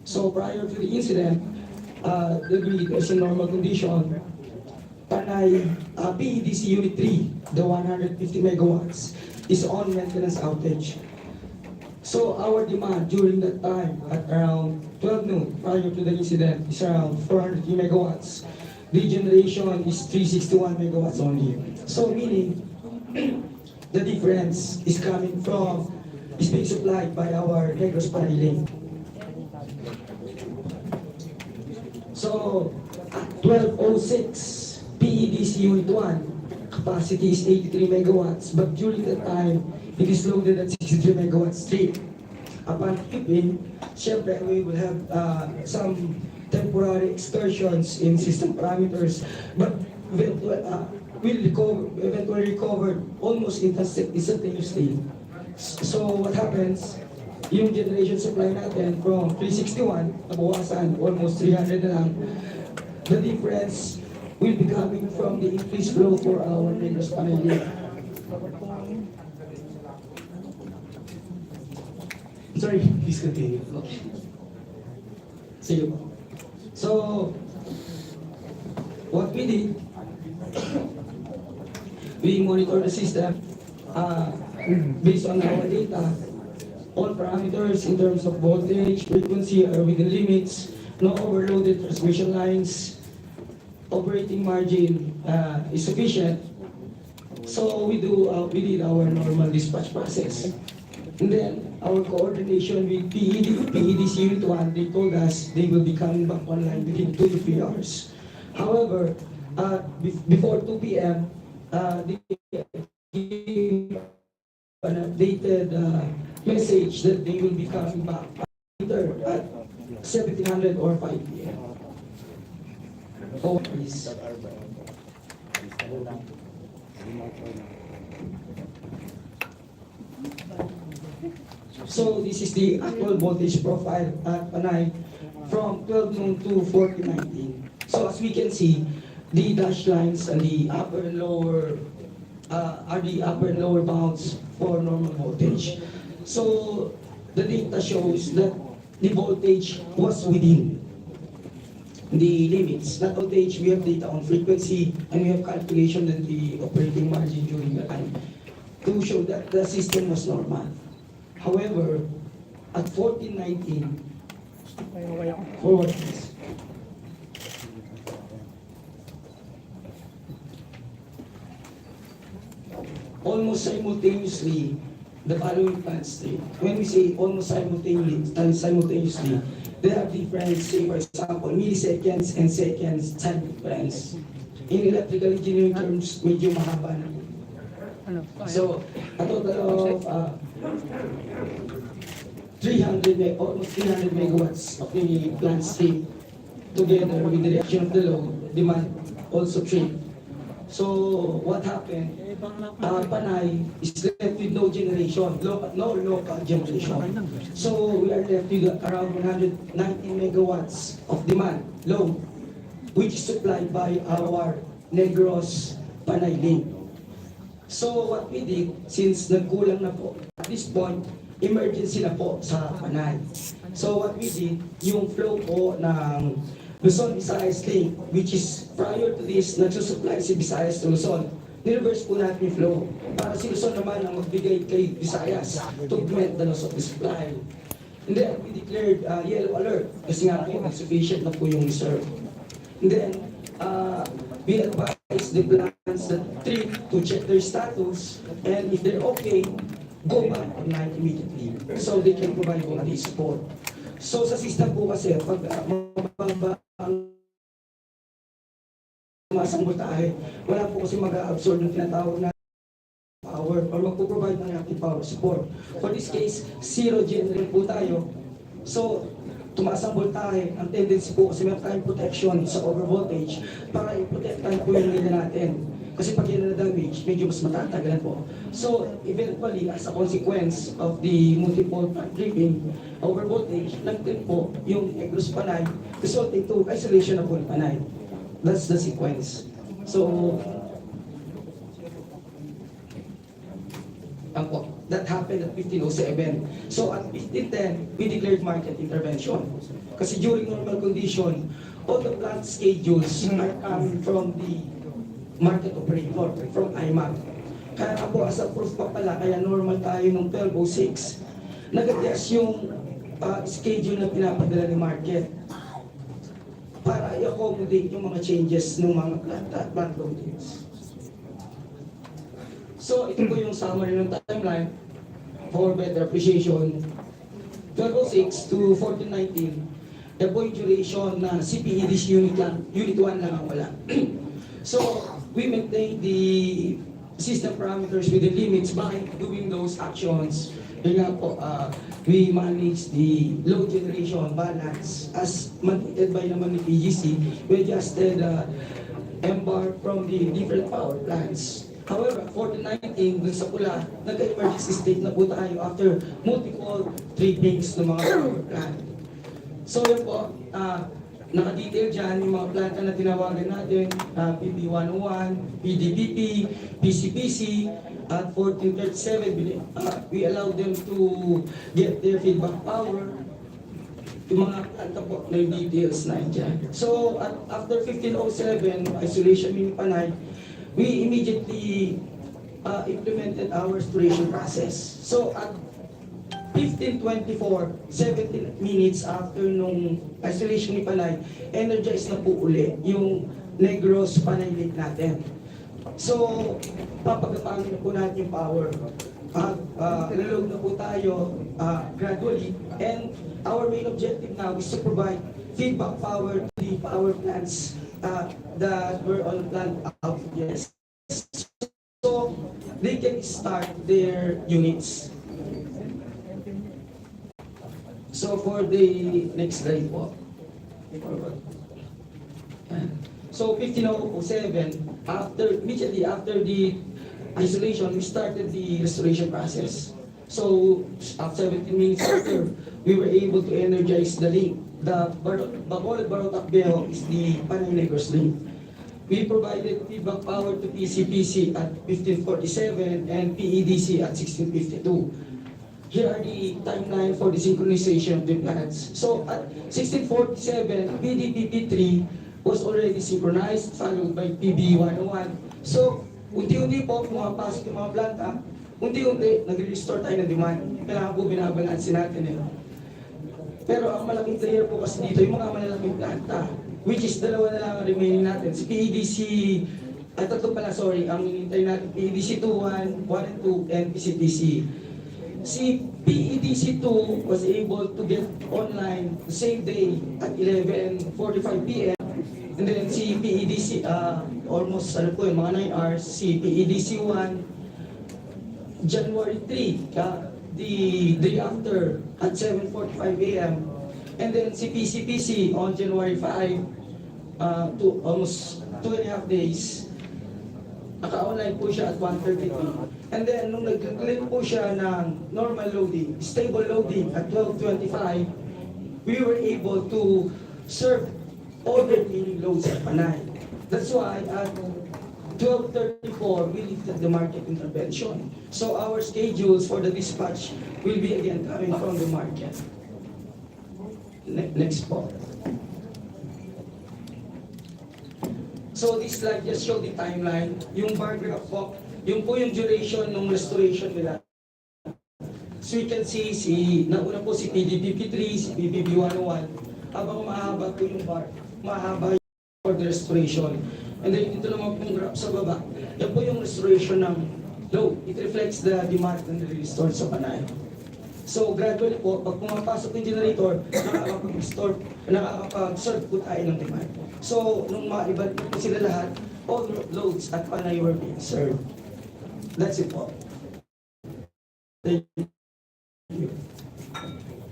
So prior to the incident, the grid is in normal condition. Panay PEDC Unit 3, the 150 megawatts, is on maintenance outage. So our demand during that time at around 12 noon prior to the incident is around 403 megawatts. The generation is 361 megawatts only. So meaning the difference is coming from, is being supplied by our Negros Panay link. So at 12:06 PEDC Unit 1 capacity is 83 megawatts, but during that time it is loaded at 63 megawatts straight. Upon tipping, syempre we will have some temporary excursions in system parameters, but will eventually recover almost instantaneously. So what happens, yung generation supply natin from 361, nabawasan almost 300 na lang. The difference will be coming from the increased flow for our Negros Panay link. Sorry, please continue. Sige po. So, what we did, we monitor the system based on our data. All parameters in terms of voltage, frequency are within limits, no overloaded transmission lines, operating margin is sufficient. So we did our normal dispatch process. And then our coordination with PEDC Unit 1, they told us they will be coming back online within 2 to 3 hours. However, before 2 p.m., they gave an updated message that they will be coming back either at 1700 or 5 p.m. Oh, please. So this is the actual voltage profile at Panay from 12 noon to 14:19. So as we can see, the dash lines and the upper and lower are the upper and lower bounds for normal voltage. So the data shows that the voltage was within the limits. Not voltage, we have data on frequency, and we have calculation that the operating margin during the time to show that the system was normal. However, at 14:19, forward please. Almost simultaneously, the following plants state. When we say almost simultaneously, there are different, say for example, milliseconds and seconds time difference. In electrical engineering terms, medyo mahaba na. So, a total of almost 300 megawatts of the plant state together with the reaction of the load, demand also tripped. So, what happened? Panay is left with no generation, no local generation. So, we are left with around 190 megawatts of demand, load, which is supplied by our Negros Panay link. So, what we did, since nagkulang na po, at this point, emergency na po sa Panay. So, what we did, yung flow po ng Luzon Visayas link, which is prior to this, nagsusupply si Visayas to Luzon. Nireverse po natin yung flow para si Luzon naman ang magbigay kay Visayas to augment the loss of the supply. And then we declared yellow alert kasi nga po insufficient na po yung reserve. And then we advised the plants that trip to check their status, and if they're okay, go back online immediately so they can provide all the support. So sa system po kasi, pag mababa ang masang voltahe, wala po kasi mag-absorb ng tinatawag na power or magpo-provide ng active power support. For this case, zero generate po tayo. So, tumaas ang voltahe, ang tendency po kasi meron tayong protection sa overvoltage para i-protectan po yung linya natin. Kasi pag yun na-damage, medyo mas matatagalan po. So, eventually, as a consequence of the multiple tripping overvoltage, nag-trip po yung Negros Panay, resulting to isolation of whole Panay. That's the sequence. So, that happened at 15:07. So at 15:10, we declared market intervention. Kasi during normal condition, all the plant schedules are coming from the market operator, from IMAC. Kaya po, as a proof pa pala, kaya normal tayo nung 12:06, nag-adjust yung schedule na pinapadala ni market para i-accommodate yung mga changes ng mga plant loadings. So, ito po yung summary ng timeline for better appreciation. 12:06 to 14:19, the point duration na CPED's unit 1 lang ang wala. So, we maintain the system parameters with the limits by doing those actions. Yun nga po, we manage the load generation balance as mandated by naman ni PGC. We adjusted MBAR from the different power plants. However, 1419, dun sa pula, nagka-emergency state na po tayo after multiple trippings ng mga power plant. So yun po, naka-detail dyan yung mga planta na tinawagan natin, PB101, PDPP, PCPC, at 1437, we allowed them to get their feedback power. Yung mga planta po, may details na dyan. So, after 1507, isolation in Panay, we immediately implemented our restoration process. So at 15:24, 17 minutes after nung isolation ni Panay, energized na po uli yung Negros Panay Lake natin. So, papagapangin na po natin yung power. Reload na po tayo gradually, and our main objective now is to provide feedback power to the power plants that were on plant outages, so they can start their units. So for the next slide po. So 1507, immediately after the isolation, we started the restoration process. So after 17 minutes after, we were able to energize the link. The Bacolod Barotac-Beho is the Panay Negros link. We provided feedback power to PCPC at 1547 and PEDC at 1652. Here are the timeline for the synchronization of the plants. So at 1647, PDPP3 was already synchronized, followed by PB101. So, unti-unti po pumapasok yung mga planta, unti-unti nag-restore tayo ng demand. Kailangan po binabalansin natin eh. Pero ang malaking player po kasi dito, yung mga malalaking planta, which is dalawa na lang ang remaining natin. Si PEDC, tatlo pala, sorry, ang hinintay natin, PEDC 2, 1 and 2, and PCTC. Si PEDC 2 was able to get online the same day at 11:45 p.m. And then si PEDC, almost yung mga 9 hours, si PEDC 1, January 3, the day after at 7:45 a.m. And then si PCPC on January 5, almost 2.5 days, naka-online po siya at 1:33. And then nung nag-claim po siya ng normal loading, stable loading at 12:25, we were able to serve all the remaining loads at Panay. That's why at 12:34, we lifted the market intervention. So our schedules for the dispatch will be again coming from the market. Next po. So this slide just show the timeline. Yung bar graph po, yung po yung duration ng restoration nila. So you can see, nauna po si PDPP3, si PBB101, habang mahaba po yung bar, mahaba yung for the restoration. And then dito naman pong graph sa baba, yan po yung restoration ng load. It reflects the demand and the restore sa Panay. So gradually po, pag pumapasok yung generator, nakakapag-serve po tayo ng demand. So nung maibalik po sila lahat, all loads at Panay were being served. That's it po. Thank you.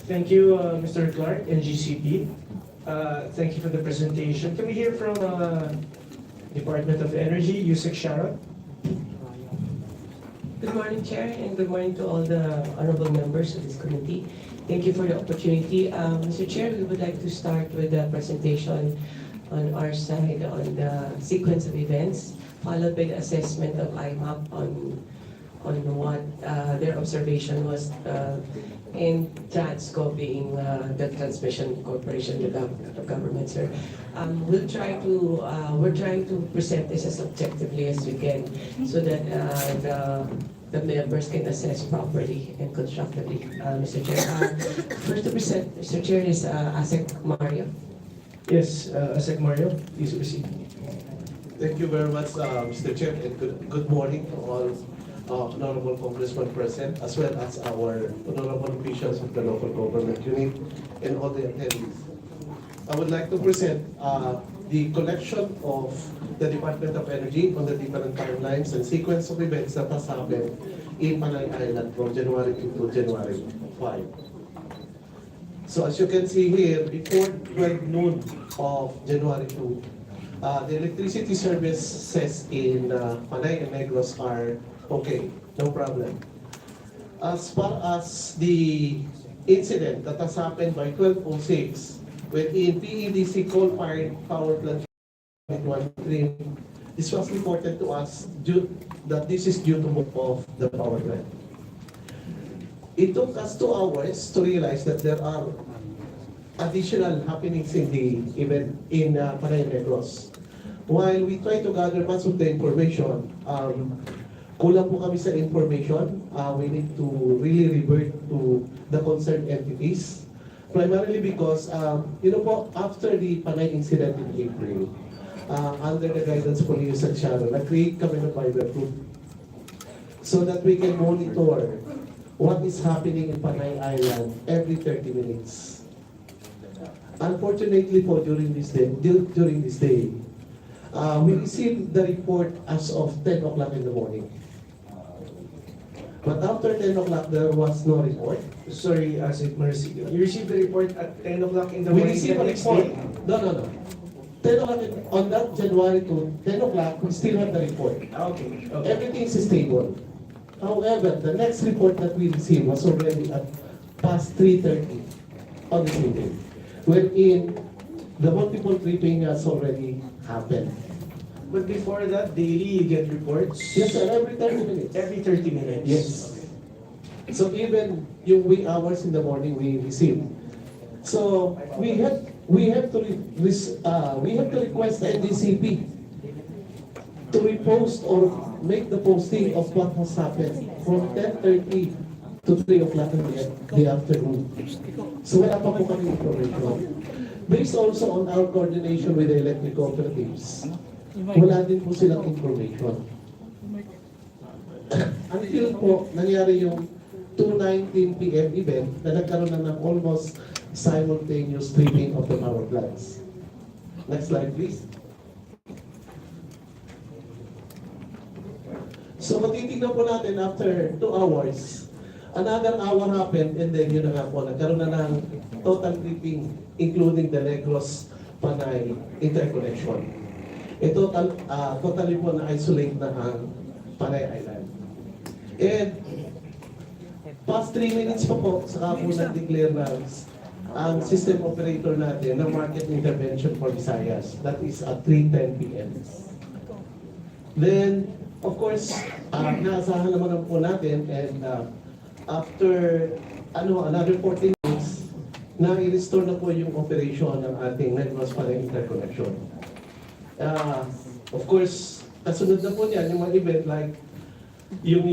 Thank you, Mr. Clark, NGCP. Thank you for the presentation. Can we hear from Department of Energy, Yusek Sharon? Good morning, Chair, and good morning to all the honorable members of this committee. Thank you for the opportunity. Mr. Chair, we would like to start with the presentation on our side on the sequence of events, followed by the assessment of IMAP on what their observation was, and TRANSCO being the transmission corporation, the government, sir. We're trying to present this as objectively as we can, so that the members can assess properly and constructively, Mr. Chair. First to present, Mr. Chair, is ASEC Mario. Yes, Asek Mario, please proceed. Thank you very much, Mr. Chair, and good morning to all honorable congressmen present, as well as our honorable officials of the local government unit and all the attendees. I would like to present the collection of the Department of Energy on the different timelines and sequence of events that has happened in Panay Island from January 2 to January 5. So as you can see here, before 12 noon of January 2, the electricity services in Panay and Negros are okay, no problem. As far as the incident that has happened by 12:06, when in PEDC coal-fired power plant 113, this was reported to us that this is due to move of the power plant. It took us 2 hours to realize that there are additional happenings in the event in Panay Negros. While we try to gather much of the information, kulang po kami sa information. We need to really revert to the concerned entities. Primarily because, after the Panay incident in April, under the guidance po ni Yusek Sharon, nag-create kami ng Viber group so that we can monitor what is happening in Panay Island every 30 minutes. Unfortunately po, during this day, we received the report as of 10 o'clock in the morning. But after 10 o'clock, there was no report. Sorry, Asek Mercy. You received the report at 10 o'clock in the morning? We received a report. No. 10 o'clock on that January to 10 o'clock, we still have the report. Okay. Everything is stable. However, the next report that we received was already at past 3:30 on the same day, wherein the multiple tripping has already happened. But before that, daily you get reports? Yes, sir, every 30 minutes. Every 30 minutes? Yes. So even yung wee hours in the morning we receive. So we have to request the NDCP to repost or make the posting of what has happened from 10:30 to 3 o'clock in the afternoon. So wala pa po kami information. Based also on our coordination with the electric cooperatives, wala din po silang information. Until po nangyari yung 2:19 p.m. event na nagkaroon na ng almost simultaneous tripping of the power plants. Next slide, please. So matitignan po natin after 2 hours, another hour happened, and then yun na nga po, nagkaroon na ng total tripping, including the Negros Panay interconnection. Totally po na-isolate na ang Panay Island. And past 3 minutes pa po, saka po nag-declare na ang system operator natin ng market intervention for Visayas. That is at 3:10 p.m. Then, of course, naasahan naman po natin, and after another 14 minutes, na-restore na po yung operation ng ating Negros Panay interconnection. Of course, kasunod na po niyan yung mga event like yung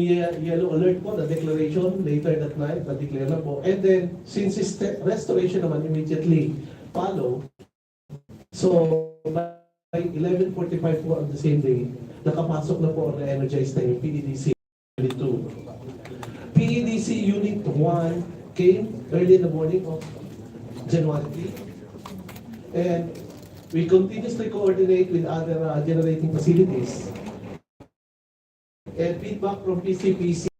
yellow alert po, the declaration later that night, na-declare na po. And then, since restoration naman immediately follow, so by 11:45 po on the same day, nakapasok na po na energized na yung PEDC Unit 2. PEDC Unit 1 came early in the morning of January 3. And we continuously coordinate with other generating facilities. And feedback from PCPC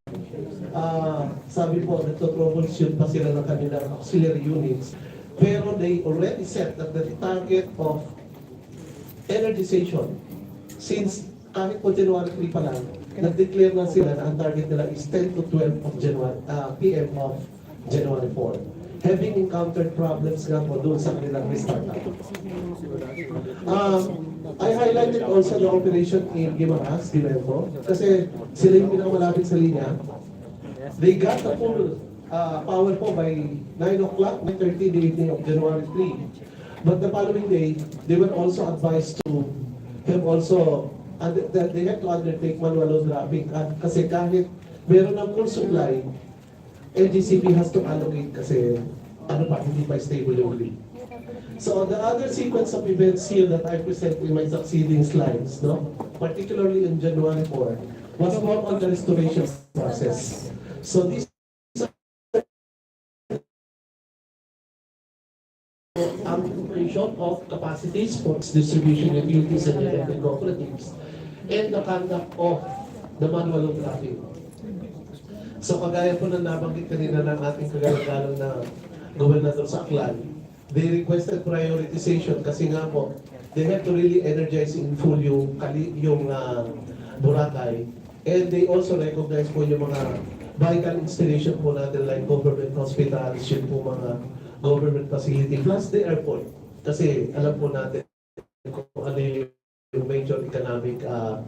sabi po, nagto-troubleshoot pa sila ng kanilang auxiliary units. Pero they already set that the target of energization, since kahit po January 3 pa lang, nag-declare na sila na ang target nila is 10 to 12 of January, PM of January 4. Having encountered problems nga po doon sa kanilang restart. I highlighted also the operation in Guimaras, Iloilo, kasi sila yung pinakamalapit sa linya. They got the full power po by 9 o'clock, 9:30 the evening of January 3. But the following day, they were also advised to have also, they had to undertake manual load dropping kasi kahit meron ng full supply, LGCP has to allocate kasi hindi pa stable yung lead. So the other sequence of events here that I present in my succeeding slides, particularly in January 4, was more on the restoration process. So this operation of capacities for distribution utilities and electric cooperatives, and the conduct of the manual load dropping. So kagaya po na nabanggit kanina ng ating kagalagang na gobernador sa Aklan, they requested prioritization kasi nga po, they have to really energize in full yung Boracay. And they also recognize po yung mga vital installation po natin like government hospitals, yung po mga government facility, plus the airport. Kasi alam po natin kung ano yung major economic na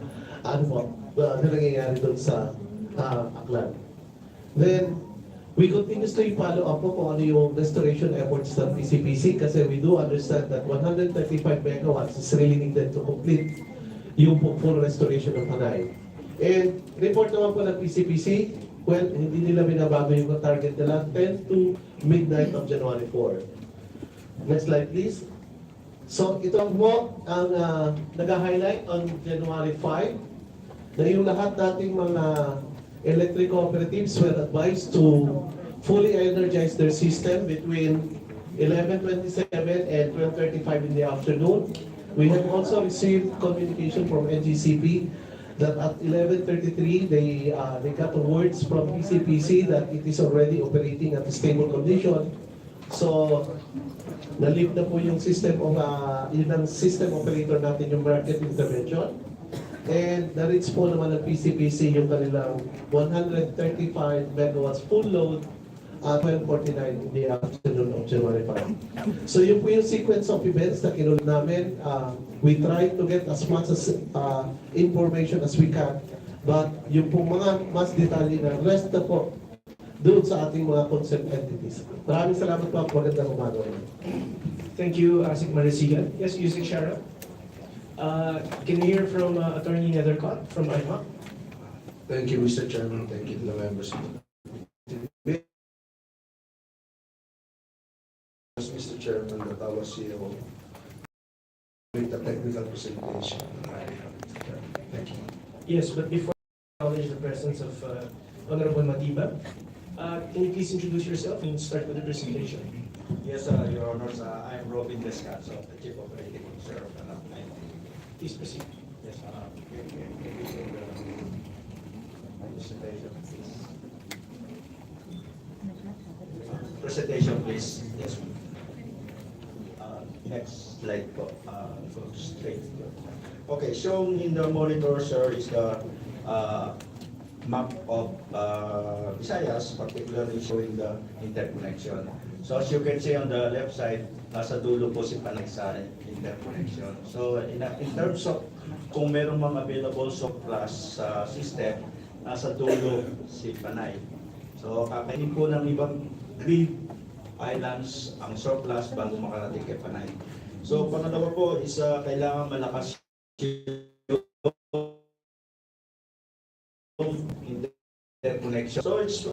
nangyayari doon sa Aklan. Then, we continuously follow up po kung ano yung restoration efforts ng PCPC kasi we do understand that 135 megawatts is really needed to complete yung full restoration ng Panay. And report naman po ng PCPC, well, hindi nila binabago yung target nila 10 to midnight of January 4. Next slide please. So ito mo ang nag-highlight on January 5 na yung lahat nating mga electric cooperatives were advised to fully energize their system between 11:27 and 12:35 in the afternoon. We have also received communication from NGCP that at 11:33 they got words from PCPC that it is already operating at a stable condition. So na-lift na po yung system of yun ang system operator natin yung market intervention. And na-reach po naman ng PCPC yung kanilang 135 megawatts full load at 12:49 in the afternoon of January 5. So yun po yung sequence of events na kinulit namin. We tried to get as much as information as we can. But yung po mga mas detalye na rest na po doon sa ating mga concerned entities. Maraming salamat po. Magandang umaga. Thank you, Asik Marisigan. Yes, Yusik Shara. Can we hear from Attorney Nethercott from IMAC? Thank you, Mr. Chairman. Thank you to the members of the committee. Mr. Chairman, that I was here with the technical presentation. Thank you. Yes, but before I acknowledge the presence of Honorable Matiba, can you please introduce yourself and start with the presentation? Yes, Your Honors, I'm Robin Descanso, the Chief Operating Officer of the Please proceed. Yes, presentation, please. Yes. Next slide po. Go straight. Okay, shown in the monitor, sir, is the map of Visayas, particularly showing the interconnection. So as you can see on the left side, nasa dulo po si Panay sa interconnection. So in terms of kung meron mga available surplus sa system, nasa dulo si Panay. So kakainin po ng ibang grid islands ang surplus bago makarating kay Panay. So pangalawa po is kailangan malakas yung interconnection. So it's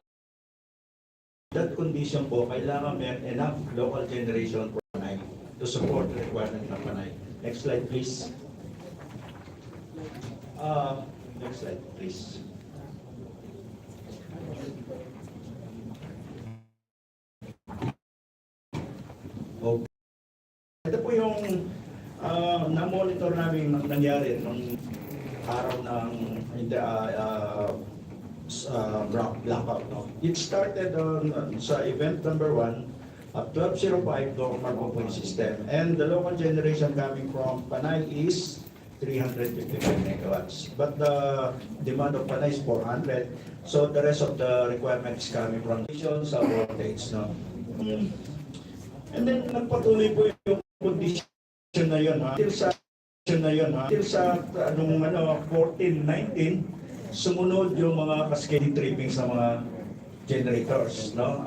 that condition po, kailangan may enough local generation for Panay to support the requirement ng Panay. Next slide, please. Next slide, please. Okay. Ito po yung na-monitor namin nangyari nung araw ng blackout. No? It started on sa event number 1 at 12:05 normal point system, and the local generation coming from Panay is 355 megawatts. But the demand of Panay is 400, so the rest of the requirements coming from sa voltage. No? And then nagpatuloy po yung condition na yun. Till sa 14-19, sumunod yung mga cascade trippings ng mga generators. No?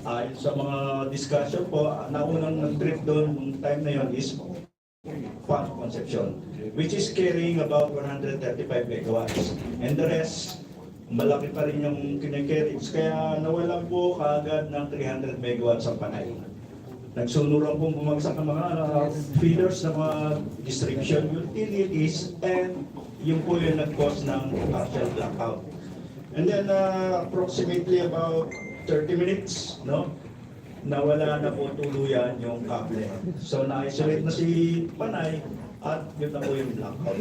Ayon sa mga discussion po, naunang nag-trip doon nung time na yun is Pan Concepcion, which is carrying about 135 megawatts. And the rest, malaki pa rin yung kinikerry. Kaya nawalan po kaagad ng 300 megawatts ang Panay. Nagsunuran pong bumagsak ng mga feeders ng mga distribution utilities, and yung po yung nag-cause ng partial blackout. And then approximately about 30 minutes, no, nawala na po tuluyan yung kable. So na-isolate na si Panay at yun na po yung blackout.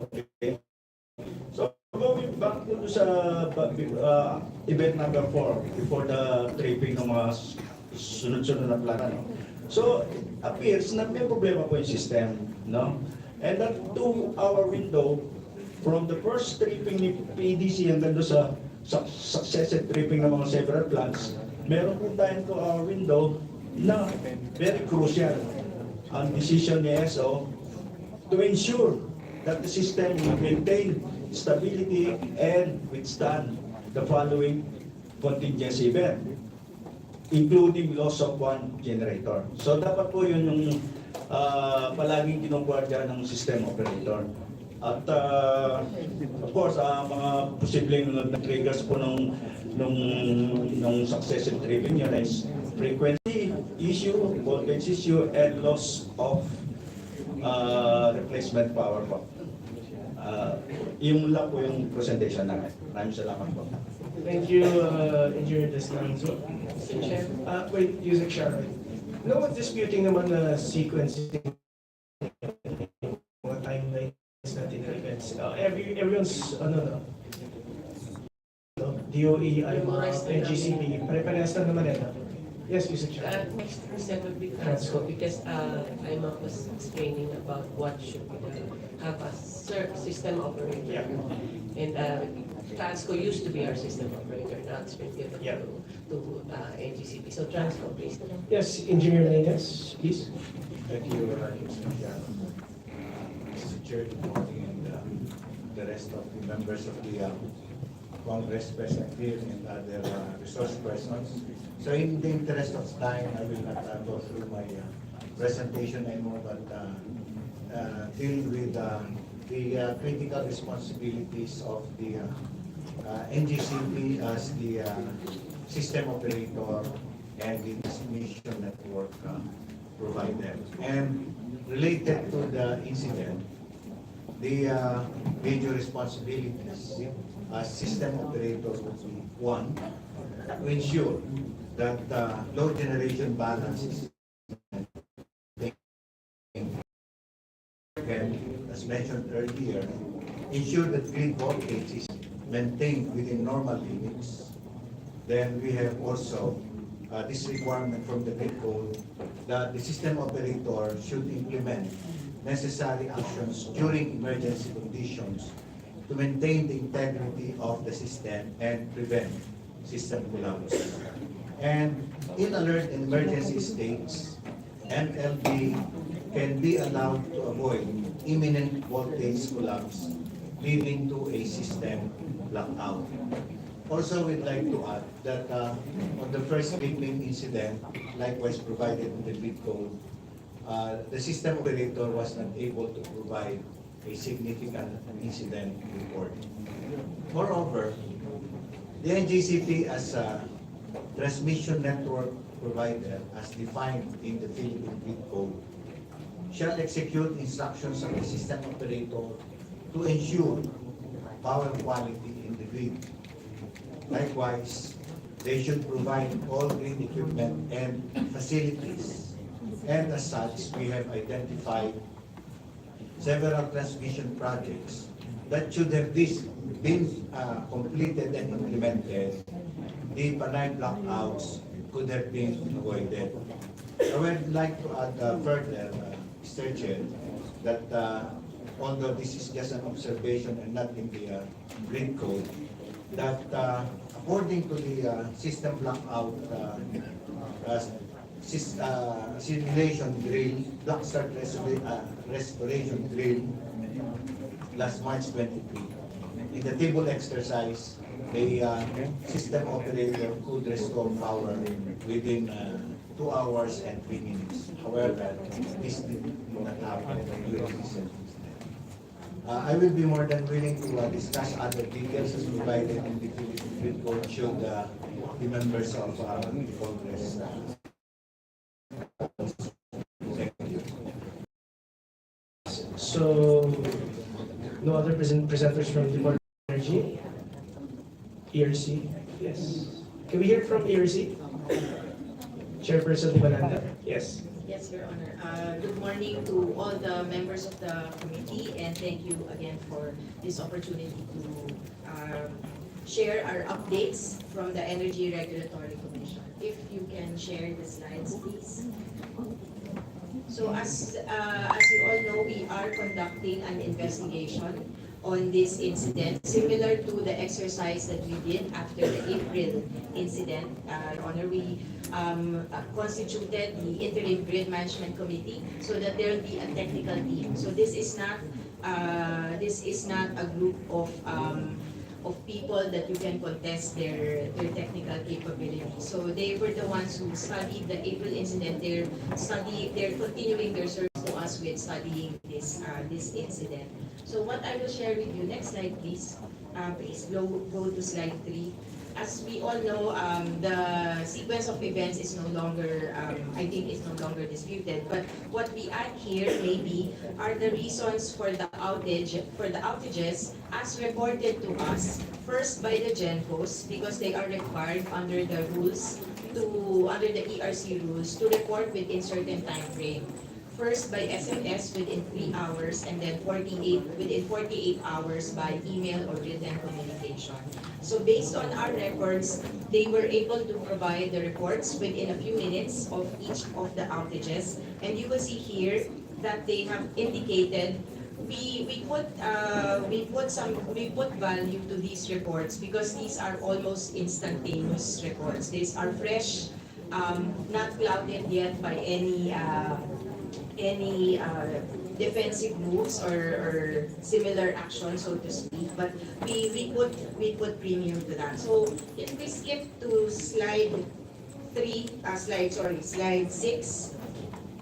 Okay. So going back to sa event number 4, before the tripping ng mga sunod-sunod na plano. So, appears na may problema po yung system, no? And that 2-hour window, from the first tripping ni PDC hanggang doon sa successive tripping ng mga several plants, meron po tayong 2-hour window na very crucial. Ang decision ni SO to ensure that the system will maintain stability and withstand the following contingency event, including loss of one generator. So dapat po yun yung palaging kinukuha ng system operator. At of course, mga posibleng triggers po nung successive tripping yun is frequency issue, voltage issue, and loss of replacement power po. Yung lang po yung presentation namin. Maraming salamat po. Thank you, Engineer Descanso. Wait, Yusek Sharon. No one's disputing naman na sequencing mga timelines natin na events. Everyone's, DOE, IMA, NGCP, pare-parehas lang naman yan. Yes, Yusek Sharon. Next step would be Transco, because IMA was explaining about what should be have a system operator. Yeah. And Transco used to be our system operator, now it's been given to NGCP. So Transco, please. Yes, Engineer Lenas, please. Thank you, Mr. Chair, good morning, and the rest of the members of the Congress present here and other resource persons. So in the interest of time, I will not go through my presentation anymore, but deal with the critical responsibilities of the NGCP as the system operator and the transmission network provider. And related to the incident, the major responsibilities as system operator would be, one, to ensure that load generation balance is and, as mentioned earlier, ensure that grid voltage is maintained within normal limits. Then we have also this requirement from the grid code that the system operator should implement necessary actions during emergency conditions to maintain the integrity of the system and prevent system collapse. And in alert and emergency states, MLB can be allowed to avoid imminent voltage collapse, leading to a system blackout. Also, we'd like to add that on the first tripping incident, likewise provided in the grid code, the system operator was not able to provide a significant incident report. Moreover, the NGCP as a transmission network provider, as defined in the Philippine Grid Code, shall execute instructions of the system operator to ensure power quality in the grid. Likewise, they should provide all grid equipment and facilities. And as such, we have identified several transmission projects that should have this been completed and implemented, the Panay blackouts could have been avoided. I would like to add further, Mr. Chair, that although this is just an observation and not in the grid code, that according to the system blackout simulation drill, black start restoration drill last March 23, in the table exercise, the system operator could restore power within 2 hours and 3 minutes. However, this did not happen during this circumstance. I will be more than willing to discuss other details as provided in the Philippine Grid Code should the members of the Congress. Thank you. So, no other presenters from the Department of Energy? ERC? Yes. Can we hear from ERC? Chairperson Balanda? Yes. Yes, Your Honor. Good morning to all the members of the committee, and thank you again for this opportunity to share our updates from the Energy Regulatory Commission. If you can share the slides, please. So as you all know, we are conducting an investigation on this incident, similar to the exercise that we did after the April incident. Your Honor, we constituted the Interim Grid Management Committee so that there will be a technical team. So this is not a group of people that you can contest their technical capability. So they were the ones who studied the April incident. They're continuing their service to us with studying this incident. So what I will share with you, next slide please. Please go to slide 3. As we all know, the sequence of events is no longer, I think, is no longer disputed. But what we add here maybe are the reasons for the outages as reported to us. First by the GENCOs, because they are required under the rules under the ERC rules to report within certain time frame. First by SMS within 3 hours, and then within 48 hours by email or written communication. So based on our records, they were able to provide the reports within a few minutes of each of the outages. And you will see here that they have indicated we put value to these reports because these are almost instantaneous reports. These are fresh, not clouded yet by any defensive moves or similar action, so to speak. But we put premium to that. So if we skip to slide 6,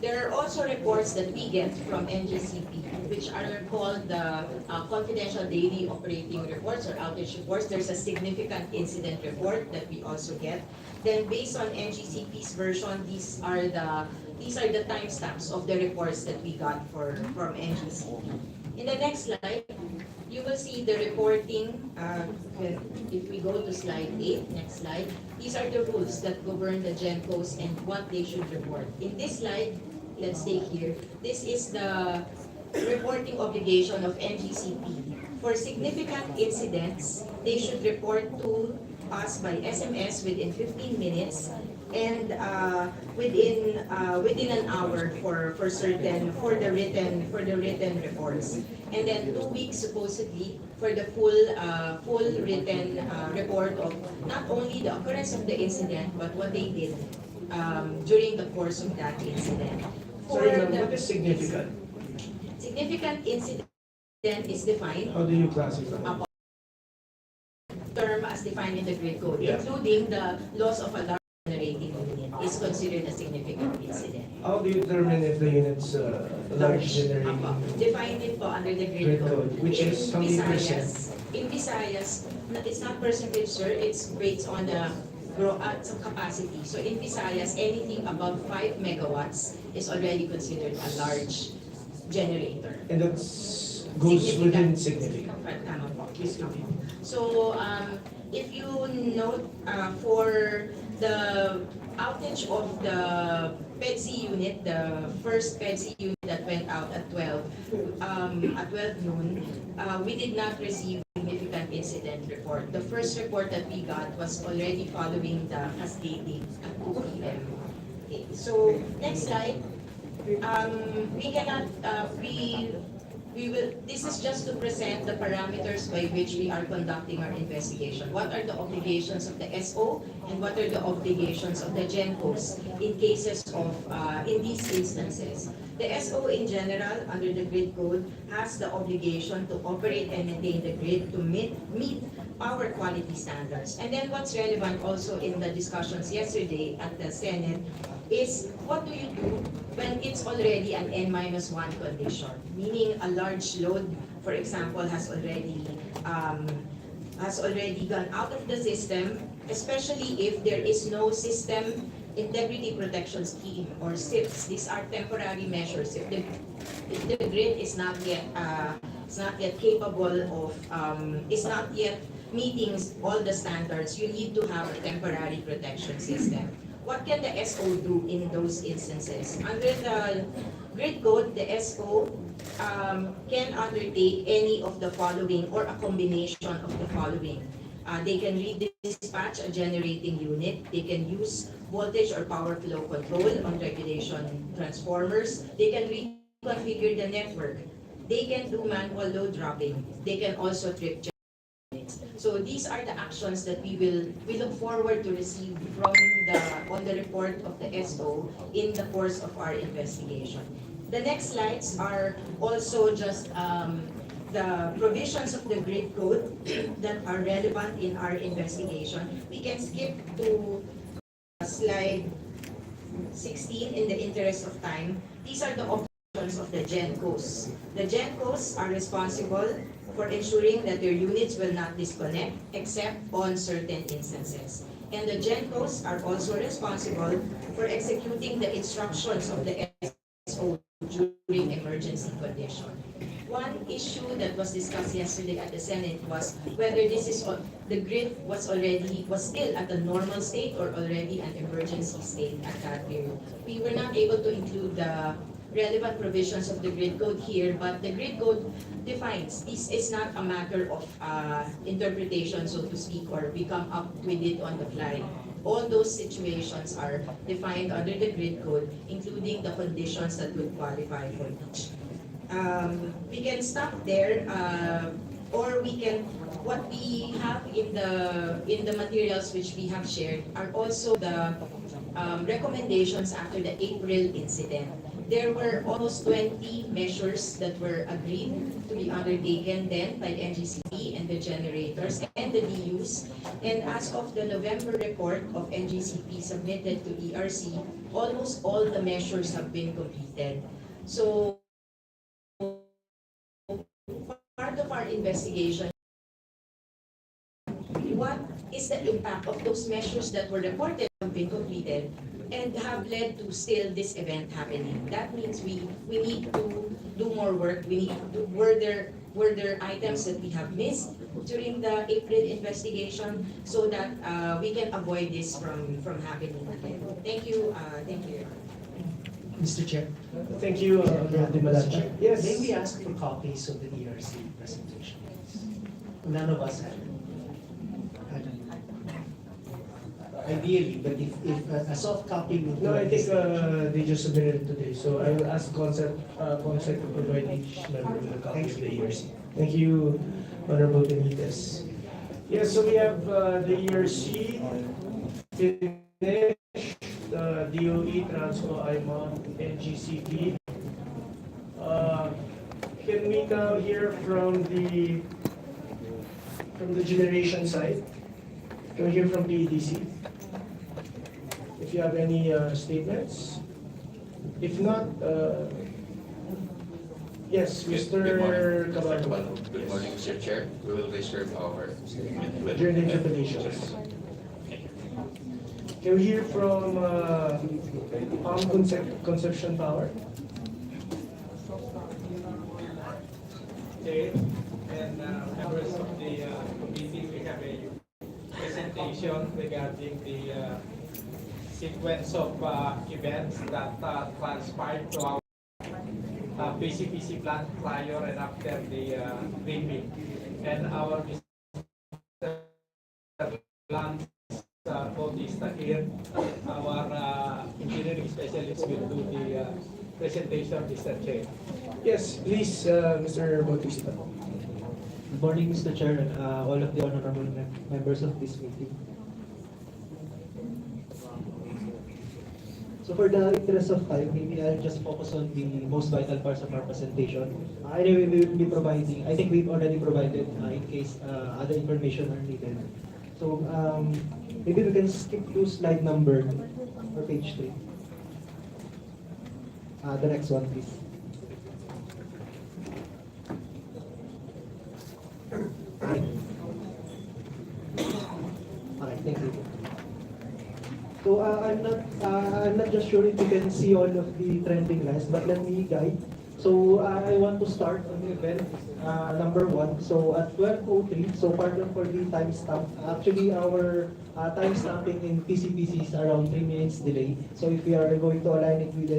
there are also reports that we get from NGCP, which are called the confidential daily operating reports or outage reports. There's a significant incident report that we also get. Then based on NGCP's version, these are the timestamps of the reports that we got from NGCP. In the next slide, you will see the reporting. If we go to slide 8, next slide, these are the rules that govern the GENCOs and what they should report. In this slide, let's stay here. This is the reporting obligation of NGCP. For significant incidents, they should report to us by SMS within 15 minutes and within an hour for the written reports, and then 2 weeks supposedly for the full written report of not only the occurrence of the incident but what they did during the course of that incident. Sorry, ma'am, what is significant? Significant incident is defined. How do you classify? Term as defined in the grid code, Yeah. including the loss of a large generating unit, is considered a significant incident. How do you determine if the unit's large generating? Defined it po under the grid code, which is how many percent? In Visayas, it's not percentage, sir. It's based on the some capacity. So in Visayas, anything above 5 megawatts is already considered a large generator. And that goes within significant. Tama po. So if you note for the outage of the PEDC unit, the first PEDC unit that went out at 12 noon, we did not receive significant incident report. The first report that we got was already following the cascading at 2 p.m. Okay, so next slide. This is just to present the parameters by which we are conducting our investigation. What are the obligations of the SO and what are the obligations of the GENCOs in cases of, in these instances? The SO in general, under the grid code, has the obligation to operate and maintain the grid to meet power quality standards. And then what's relevant also in the discussions yesterday at the Senate is what do you do when it's already an N-1 condition, meaning a large load, for example, has already gone out of the system, especially if there is no system integrity protection scheme or SIPs. These are temporary measures. If the grid is not yet capable of, is not yet meeting all the standards, you need to have a temporary protection system. What can the SO do in those instances? Under the grid code, the SO can undertake any of the following or a combination of the following. They can redispatch a generating unit. They can use voltage or power flow control on regulation transformers. They can reconfigure the network. They can do manual load dropping. They can also trip units. So these are the actions that we look forward to receive on the report of the SO in the course of our investigation. The next slides are also just the provisions of the grid code that are relevant in our investigation. We can skip to slide 16 in the interest of time. These are the operations of the GENCOs. The GENCOs are responsible for ensuring that their units will not disconnect except on certain instances. And the GENCOs are also responsible for executing the instructions of the SO during emergency condition. One issue that was discussed yesterday at the Senate was whether the grid was still at a normal state or already an emergency state at that period. We were not able to include the relevant provisions of the grid code here, but the grid code defines this is not a matter of interpretation, so to speak, or we come up with it on the fly. All those situations are defined under the grid code, including the conditions that would qualify for each. We can stop there, or what we have in the materials which we have shared are also the recommendations after the April incident. There were almost 20 measures that were agreed to be undertaken then by NGCP and the generators and the DUs. And as of the November report of NGCP submitted to ERC, almost all the measures have been completed. So part of our investigation, what is the impact of those measures that were reported have been completed and have led to still this event happening? That means we need to do more work. We need to, were there items that we have missed during the April investigation so that we can avoid this from happening again? Thank you. Thank you. Mr. Chair. Thank you, Mr. Chair. Yes. May we ask for copies of the ERC presentation? None of us have. Ideally, but if a soft copy would... No, I think they just submitted it today, so I will ask Concept to provide each member with a copy of the ERC. Thank you, Honorable Benitez. Yes, so we have the ERC finished, the DOE, Transco, IMA, NGCP. Can we now hear from the generation side? Can we hear from PEDC? If you have any statements. If not, yes, Mr. Caballo. Good morning, Mr. Chair. We will reserve our statement During the interpellations. Can we hear from Palm Conception Power? Okay, and members of the committee, we have a presentation regarding the sequence of events that transpired to our PCPC plant prior and after the briefing. And our Lance Bautista here, our engineering specialist will do the presentation, Mr. Chair. Yes, please, Mr. Bautista. Good morning, Mr. Chair, and all of the honorable members of this meeting. So for the interest of time, maybe I'll just focus on the most vital parts of our presentation. Anyway, we will be providing, I think we've already provided in case other information are needed. So maybe we can skip to slide number 2 or page 3. The next one, please. Okay, thank you. So I'm not just sure if you can see all of the trending lines, but let me guide. So I want to start on the event number 1. So at 12:03, so pardon for the timestamp. Actually, our timestamping in PCPC is around 3 minutes delay. So if we are going to align it with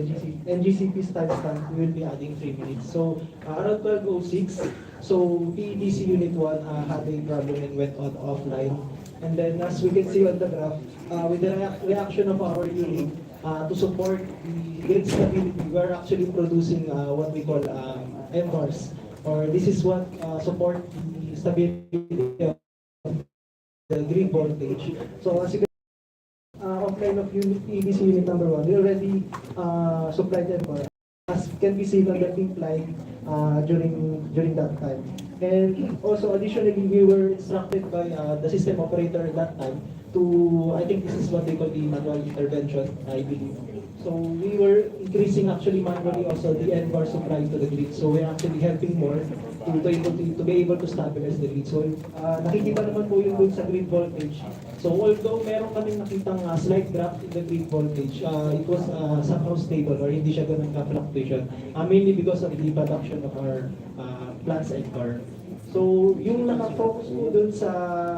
NGCP's timestamp, we will be adding 3 minutes. So around 12:06, so PEDC Unit 1 had a problem and went offline. And then as we can see on the graph, with the reaction of our unit to support the grid stability, we are actually producing what we call MBARs, or this is what support the stability of the grid voltage. So as you can see, offline of unit, EDC unit number 1, we already supplied MBAR, as can be seen on the pink line during that time. And also additionally, we were instructed by the system operator at that time to, I think this is what they call the manual intervention, I believe. So we were increasing actually manually also the NBAR supply to the grid. So we're actually helping more to be able to stabilize the grid. So nakikita naman po yung dun sa grid voltage. So although meron kaming nakitang slight drop in the grid voltage, it was somehow stable or hindi siya ganun ka-fluctuation, mainly because of the production of our plants NBAR. So yung naka-focus po dun sa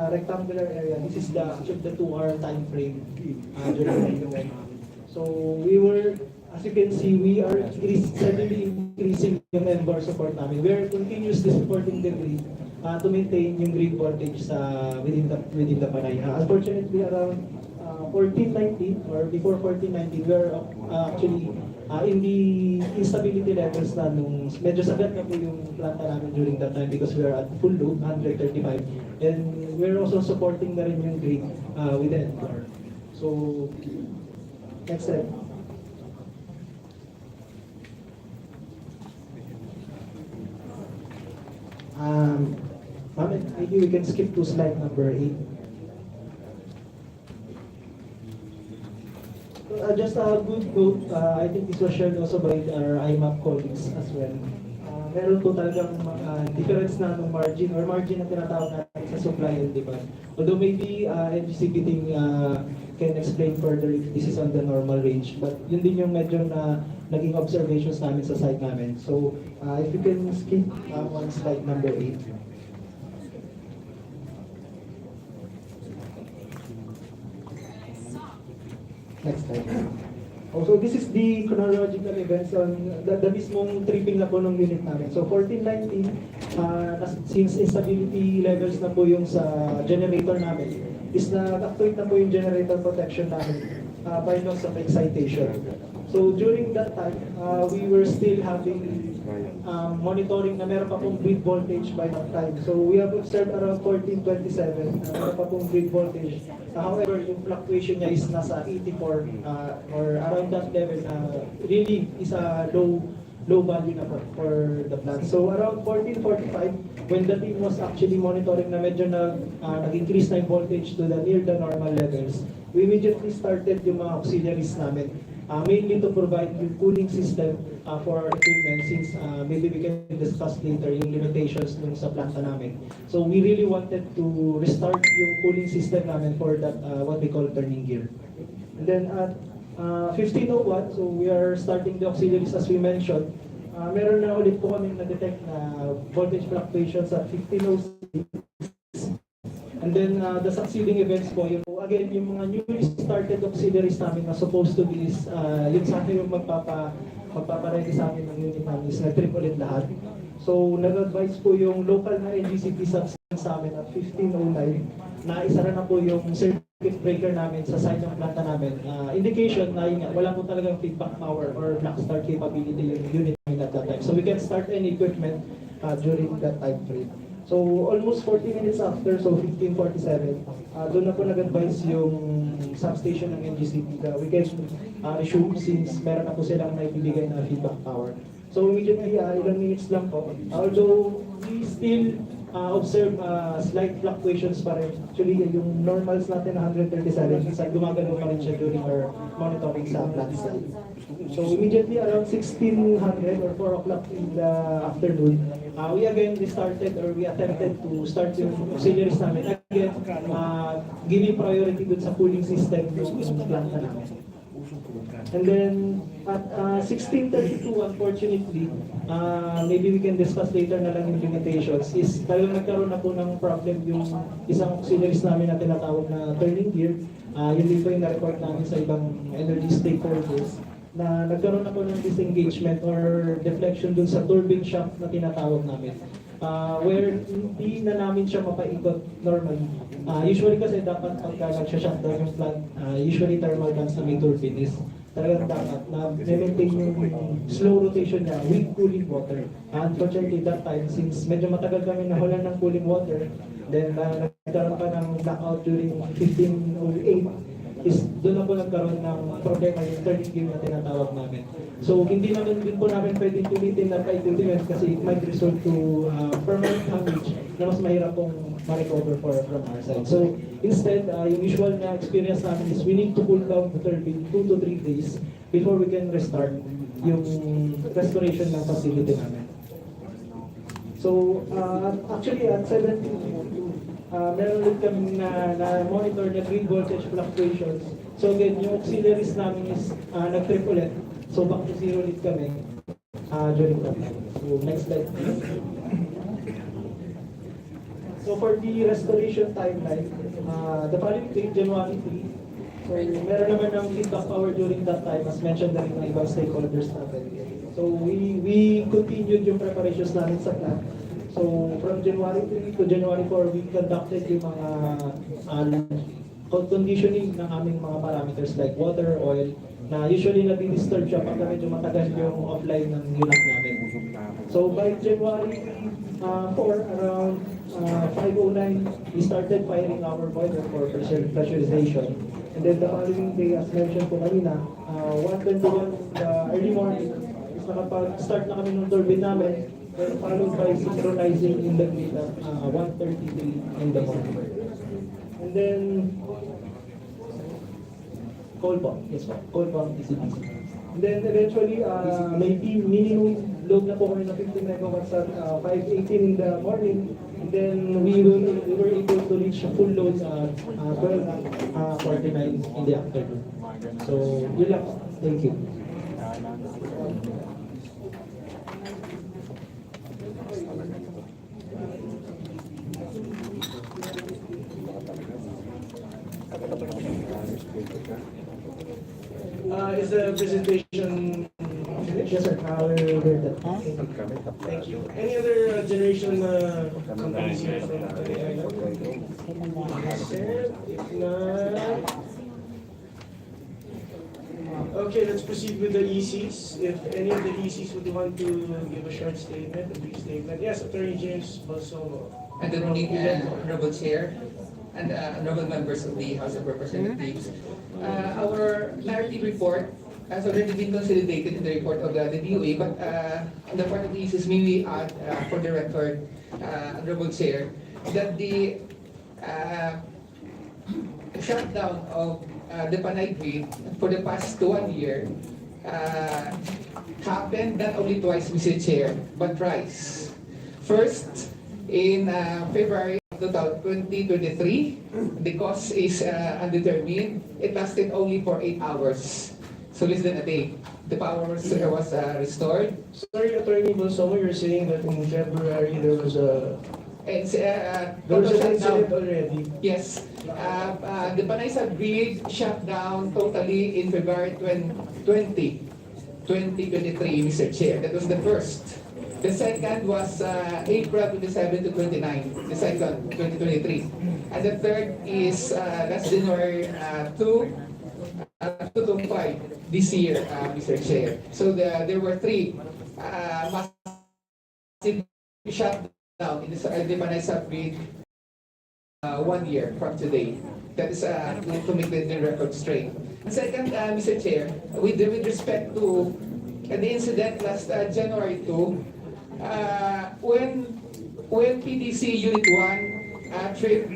rectangular area, this is the 2-hour time frame during the event. So we were, as you can see, we are steadily increasing yung NBAR support namin. We are continuously supporting the grid to maintain yung grid voltage within the Panay. Unfortunately, around 1419 or before 1419, we are actually in the instability levels na nung medyo sagat na po yung planta namin during that time because we are at full load, 135, and we're also supporting na rin yung grid with the NBAR. So, next slide. Maybe we can skip to slide number 8. Just a good note, I think this was shared also by our IMAP colleagues as well. Meron po talagang difference na ng margin or margin na tinatawag natin sa supply and demand. Although maybe NGCP team can explain further if this is on the normal range. But yun din yung medyo na naging observations namin sa site namin. So if you can skip on slide number 8. Next slide. Also, this is the chronological events on the mismong tripping na po ng unit namin. So 1419, since instability levels na po yung sa generator namin, is na-activate na po yung generator protection namin by loss of excitation. So during that time, we were still having monitoring na meron pa pong grid voltage by that time. So we have observed around 1427, meron pa pong grid voltage. However, yung fluctuation niya is nasa 84 or around that level, really is a low value na po for the plant. So around 1445, when the team was actually monitoring na medyo nag-increase na yung voltage to the near the normal levels, we immediately started yung mga auxiliaries namin. Mainly to provide yung cooling system for our equipment since maybe we can discuss later yung limitations nung sa planta namin. So we really wanted to restart yung cooling system namin for that what we call turning gear. And then at 1501, so we are starting the auxiliaries as we mentioned. Meron na ulit po kami na-detect na voltage fluctuations at 1506. And then the succeeding events po, yung again, again, yung mga newly started auxiliaries namin na supposed to be is, yun sa akin yung magpapaready sa amin ng unit namin is nag-trip ulit lahat. So, nag-advise po yung local na NGCP subs sa amin at 1509 na isara na po yung circuit breaker namin sa side ng planta namin. Indication na yun, wala po talagang feedback power or black start capability yung unit namin at that time. So, we can start any equipment during that time frame. So, almost 40 minutes after, so 15:47, doon na po nag-advise yung substation ng NGCP na we can resume since meron na po silang naibibigay na feedback power. So, immediately, ilang minutes lang po. Although, we still observe slight fluctuations pa rin. Actually, yung normals natin na 137, minsan gumagano pa rin siya during our monitoring sa plant side. So immediately around 1600 or 4 o'clock in the afternoon, we again restarted or we attempted to start yung auxiliaries namin. Again, giving priority dun sa cooling system yung planta namin. And then at 16:32, unfortunately, maybe we can discuss later na lang yung limitations, is talagang nagkaroon na po ng problem yung isang auxiliaries namin na tinatawag na turning gear. Yun din po yung na-report namin sa ibang energy stakeholders na nagkaroon na po ng disengagement or deflection dun sa turbine shaft na tinatawag namin. Where hindi na namin siya mapaikot normally. Usually kasi dapat pagka nagsha-shutdown yung plant, usually thermal guns na may turbine is talagang dapat na maintain yung slow rotation niya with cooling water. Unfortunately that time, since medyo matagal kami nahulan ng cooling water, then nagkaroon pa ng blackout during 15:08, is doon na po nagkaroon ng problema yung turning gear na tinatawag namin. So hindi naman din po namin pwedeng tulitin na pa-implement kasi it might result to permanent damage na mas mahirap pong ma-recover from our side. So instead, yung usual na experience namin is we need to cool down the turbine 2 to 3 days before we can restart yung restoration ng facility namin. So actually at 17:52, meron ulit kami na monitor na grid voltage fluctuations. So again, yung auxiliaries namin is nag-trip ulit. So back to zero ulit kami during that time. So next slide please. So for the restoration timeline, the following day, January 3, so meron naman ng feedback power during that time as mentioned na rin ng ibang stakeholders natin. So we continued yung preparations namin sa plant. So from January 3 to January 4, we conducted yung mga conditioning ng aming mga parameters like water, oil, na usually nadi-disturb siya pag medyo matagal yung offline ng unit namin. So by January 4, around 5:09, we started firing our boiler for pressurization. And then the following day, as mentioned po kanina, 1:21 early morning, is nakapag-start na kami ng turbine namin, followed by synchronizing in the grid at 1:33 in the morning. And then, cold pump, yes po, cold pump DCDC. And then eventually, may minimum load na po kami na 50 megawatts at 5:18 in the morning. And then we were able to reach a full load at 12:49 in the afternoon. So, yun lang po. Thank you. Is the presentation finished? Yes, sir. We're done. Thank you. Any other generation companies here from Panay? If not, okay, let's proceed with the ECs. If any of the ECs would want to give a short statement, a brief statement. Yes, Attorney James Balsomo. Good morning, Honorable Chair and honorable members of the House of Representatives. Our narrative report has already been consolidated in the report of the DOA, but on the part of the ECs, may we add for the record, Honorable Chair, that the shutdown of the Panay grid for the past 1 year happened not only twice, Mr. Chair, but thrice. First, in February 2023, the cause is undetermined. It lasted only for 8 hours, so less than a day. The power was restored. Sorry, Attorney Balsomo, you're saying that in February there was a And There was total an shutdown. incident already. Yes. The Panay subgrid shut down totally in February 2023, Mr. Chair. That was the first. The second was April 27 to 29, the second, 2023. And the third is last January 2 to 5 this year, Mr. Chair. So there were three massive shutdown in the Panay subgrid 1 year from today. That is to make the record straight. And second, Mr. Chair, with respect to the incident last January 2, when PDC Unit 1 trip,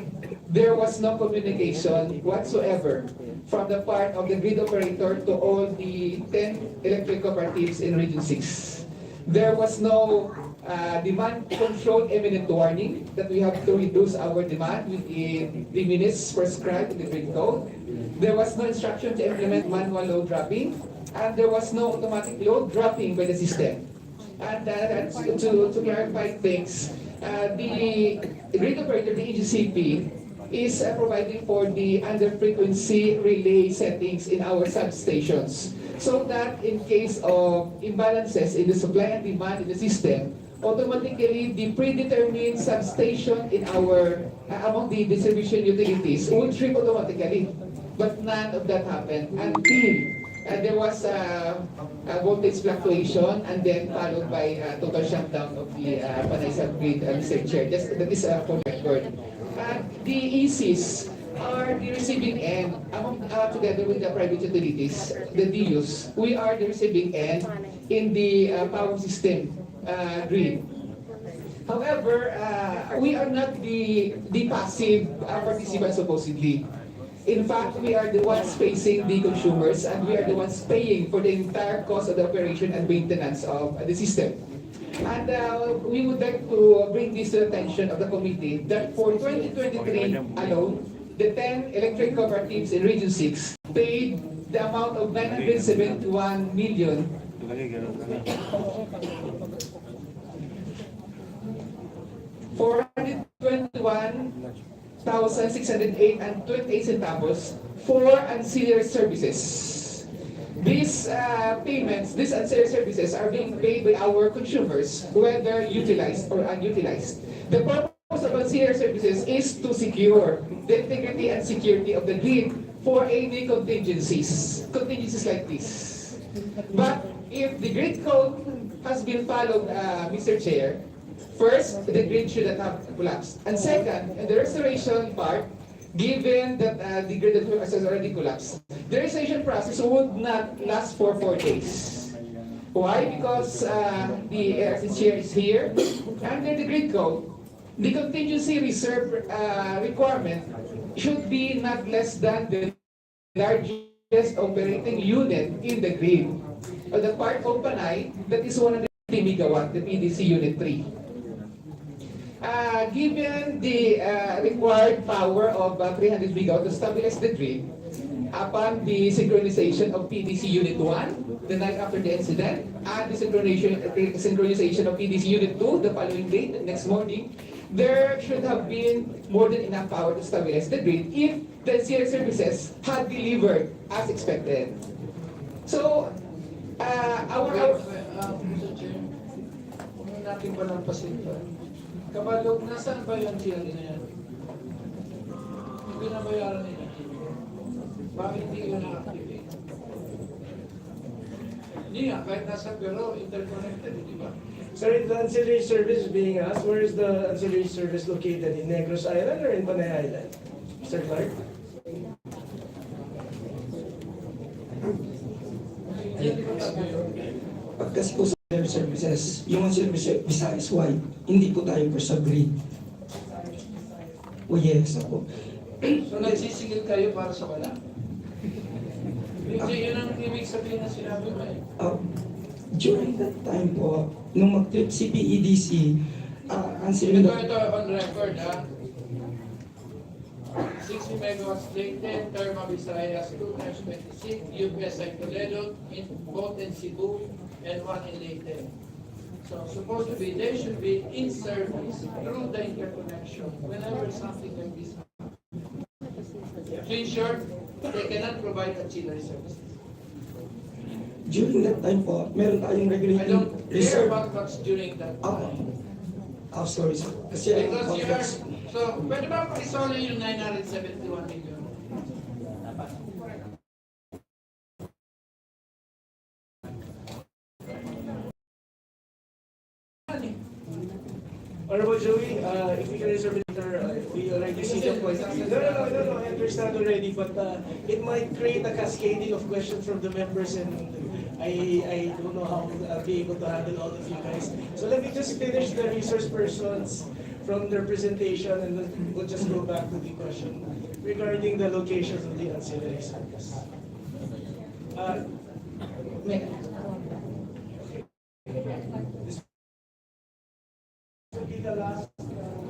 there was no communication whatsoever from the part of the grid operator to all the 10 electric cooperatives in Region 6. There was no demand control imminent warning that we have to reduce our demand within 3 minutes prescribed in the grid code. There was no instruction to implement manual load dropping, and there was no automatic load dropping by the system. And to clarify things, the grid operator, the EGCP, is providing for the under-frequency relay settings in our substations, so that in case of imbalances in the supply and demand in the system, automatically the predetermined substation in our among the distribution utilities would trip automatically. But none of that happened until there was a voltage fluctuation, and then followed by total shutdown of the Panay subgrid, Mr. Chair. That is for record. The ECs are the receiving end, together with the private utilities, the DUs. We are the receiving end in the power system grid. However, we are not the passive participants supposedly. In fact, we are the ones facing the consumers, and we are the ones paying for the entire cost of the operation and maintenance of the system. And we would like to bring this to the attention of the committee that for 2023 alone, the 10 electric cooperatives in Region 6 paid the amount of 971 million 421,608 and 28 centavos for ancillary services. These payments, these ancillary services are being paid by our consumers, whether utilized or unutilized. The purpose of ancillary services is to secure the integrity and security of the grid for any contingencies like this. But if the grid code has been followed, Mr. Chair, first, the grid should not have collapsed. And second, in the restoration part, given that the grid has already collapsed, the restoration process would not last for 4 days. Why? Because the chair is here. Under the grid code, the contingency reserve requirement should be not less than the largest operating unit in the grid. The part of Panay, that is 150 megawatt, the PDC Unit 3. Given the required power of 300 megawatt to stabilize the grid, upon the synchronization of PDC Unit 1, the night after the incident, and the synchronization of PDC Unit 2, the following day, the next morning, there should have been more than enough power to stabilize the grid if the ancillary services had delivered as expected. So, Mr. Chair, huwag natin palampasin ito. Kabalog, nasaan ba yung CL na yan? Yung binabayaran nila. Bakit hindi yun na-activate? Hindi nga, kahit nasa pero interconnected, di ba? Sorry, the ancillary service is being asked. Where is the ancillary service located? In Negros Island or in Panay Island? Mr. Clark? Pagkas po sa services, yung service Visayas wide, hindi po tayo per subgrid. O yes, ako. So nagsisingil kayo para sa wala? Hindi, yun ang ibig sabihin na sinabi mo eh. During that time po, nung mag-trip si PEDC, ancillary... Ito on record ha. 60 megawatts Leyte, Therma Visayas 2 times 26, UPS Iloilo, both in Cebu and one in Leyte. So supposed to be, they should be in service through the interconnection whenever something like this happens. In short, they cannot provide auxiliary services. During that time po, meron tayong I regulating don't care reserve. about what's during that time. Sorry, sir. Kasi ang Because you are, context. so pwede ba pakisolo yung 971 million? Honorable Joey, if we can reserve it later, if we already see the point. No, I understand already, but it might create a cascading of questions from the members, and I don't know how I'll be able to handle all of you guys. So let me just finish the resource persons from their presentation, and then we'll just go back to the question regarding the locations of the ancillary service.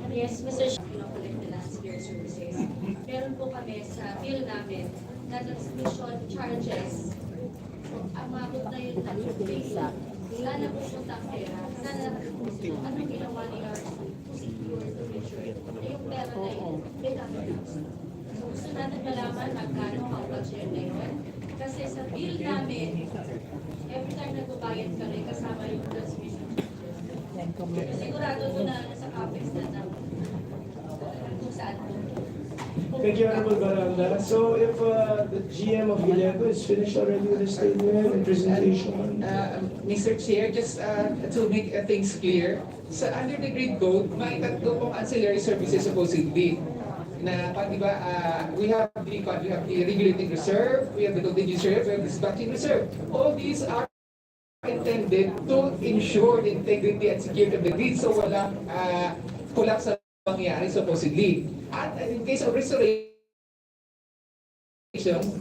Yes, Mr. Collect the ancillary services. Meron po kami sa bill namin na transmission charges. Ang mabot na yun na sana pupunta ang pera, sana anong ginawa ni RC to secure, to make sure na yung pera na yun, may namin. So gusto natin malaman magkano ang budget na yun. Kasi sa bill namin, every time nagbabayad kami, kasama yung transmission charges. Sigurado mo na nasa capex na kung saan po. Thank you, Honorable Baranda. So if the GM of Iloilo is finished already with his statement and presentation. Mr. Chair, just to make things clear, under the grid code, may tatlo pong ancillary services supposedly. Na, di ba, we have the regulating reserve, we have the contingency reserve, we have the dispatching reserve. All these are intended to ensure the integrity and security of the grid, so walang collapse na mangyari supposedly. And in case of restoration,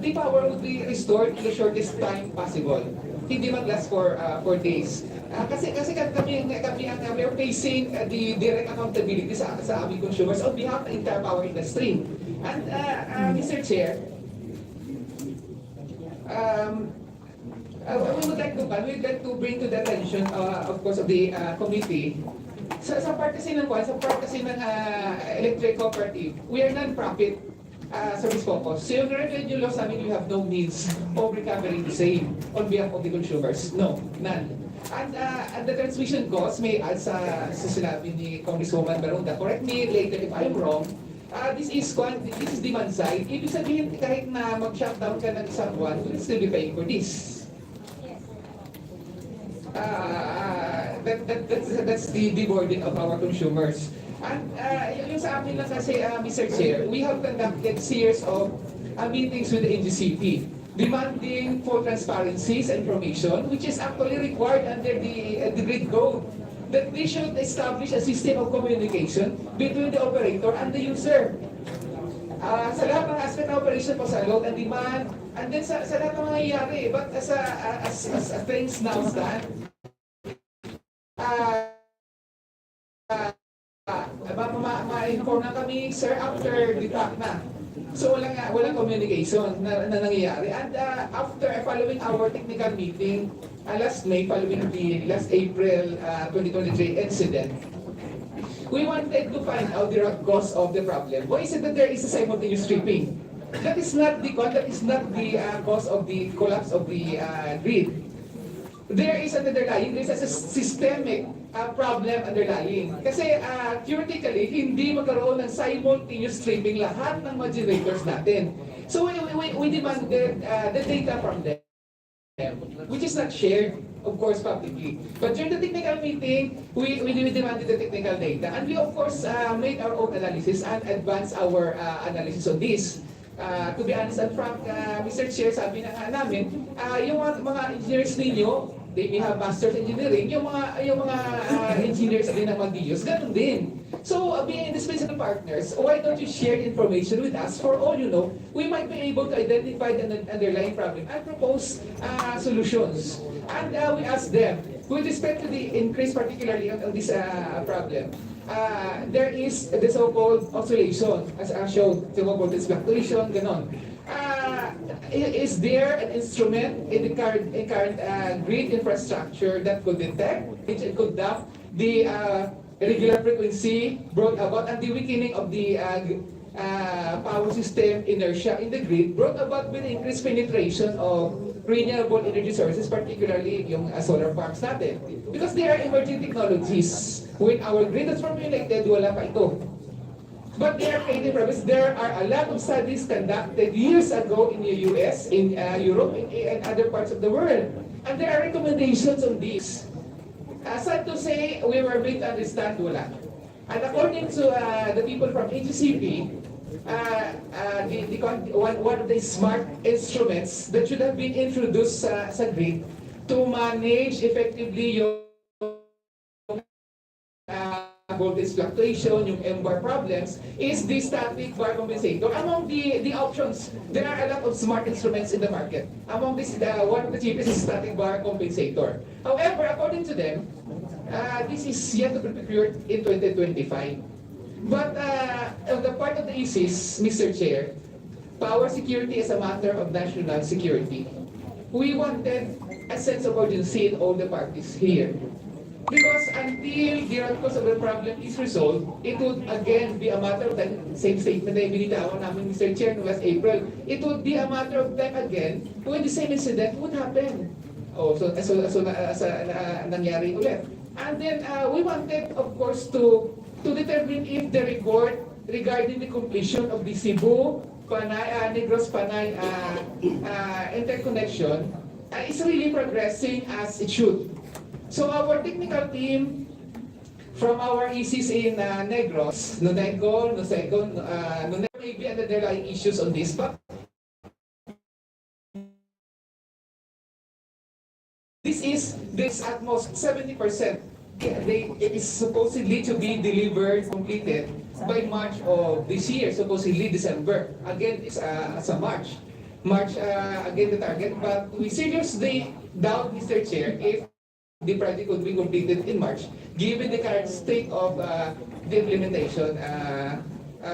the power would be restored in the shortest time possible. Hindi mag-last for 4 days. Kasi kami we are facing the direct accountability sa aming consumers on behalf of the entire power industry. And Mr. Chair, we would like to bring to the attention, of course, of the committee. Sa part kasi ng electric cooperative, we are non-profit service focus. So yung revenue loss namin, we have no means of recovering the same on behalf of the consumers. No, none. And the transmission cost may add sa sinabi ni Congresswoman Barunda. Correct me later if I'm wrong. This is demand side. Ibig sabihin, kahit na mag-shutdown ka ng isang buwan, we'll still be paying for this. That's the burden of our consumers. And yung sa amin lang kasi, Mr. Chair, we have conducted series of meetings with the NGCP demanding for transparencies and information, which is actually required under the grid code, that they should establish a system of communication between the operator and the user. Sa lahat ng aspect ng operation po, sa load and demand, and then sa lahat ng nangyayari. But as things now stand, ma-inform na kami, sir, after the fact na. So walang communication na nangyayari. And after following our technical meeting, last May, following the last April 2023 incident, we wanted to find out the root cause of the problem. Why is it that there is a simultaneous tripping? That is not the cause of the collapse of the grid. There is an underlying, there is a systemic problem underlying. Kasi theoretically, hindi magkaroon ng simultaneous tripping lahat ng mga generators natin. So we demanded the data from them, which is not shared, of course, publicly. But during the technical meeting, we demanded the technical data. And we, of course, made our own analysis and advanced our analysis on this. To be honest and frank, Mr. Chair, sabi na namin, yung mga engineers ninyo, they may have master's engineering, yung mga engineers din ng Magdios, ganun din. So, being indispensable partners, why don't you share information with us? For all you know, we might be able to identify the underlying problem and propose solutions. And we ask them, with respect to the increase particularly on this problem, there is the so-called oscillation, as I showed, the voltage fluctuation, ganon. is there an instrument in the current grid infrastructure that could detect, which could dump the irregular frequency brought about and the weakening of the power system inertia in the grid brought about with increased penetration of renewable energy sources, particularly yung solar farms natin. Because they are emerging technologies. When our grid is formulated, wala pa ito. But they are creating problems. There are a lot of studies conducted years ago in the US, in Europe, and other parts of the world. And there are recommendations on this. Sad to say, we were made to understand wala. And according to the people from AGCP, one of the smart instruments that should have been introduced sa grid to manage effectively yung voltage fluctuation, yung M-bar problems, is the static bar compensator. Among the options, there are a lot of smart instruments in the market. Among this, one of the cheapest is static bar compensator. However, according to them, this is yet to be procured in 2025. But on the part of the ISIS, Mr. Chair, power security is a matter of national security. We wanted a sense of urgency in all the parties here. Because until the root cause of the problem is resolved, it would again be a matter of time, same statement na ibinitawan namin Mr. Chair no last April, it would be a matter of time again when the same incident would happen. Oh, so nangyari ulit. And then we wanted, of course, to determine if the report regarding the completion of the Cebu, Panay, Negros Panay interconnection is really progressing as it should. So our technical team from our ECs in Negros, Nuneco, may be underlying issues on this, but this at most 70%. It is supposedly to be delivered, completed by March of this year, supposedly December. Again, it's as a March. Again the target, but we seriously doubt, Mr. Chair, if the project could be completed in March, given the current state of the implementation,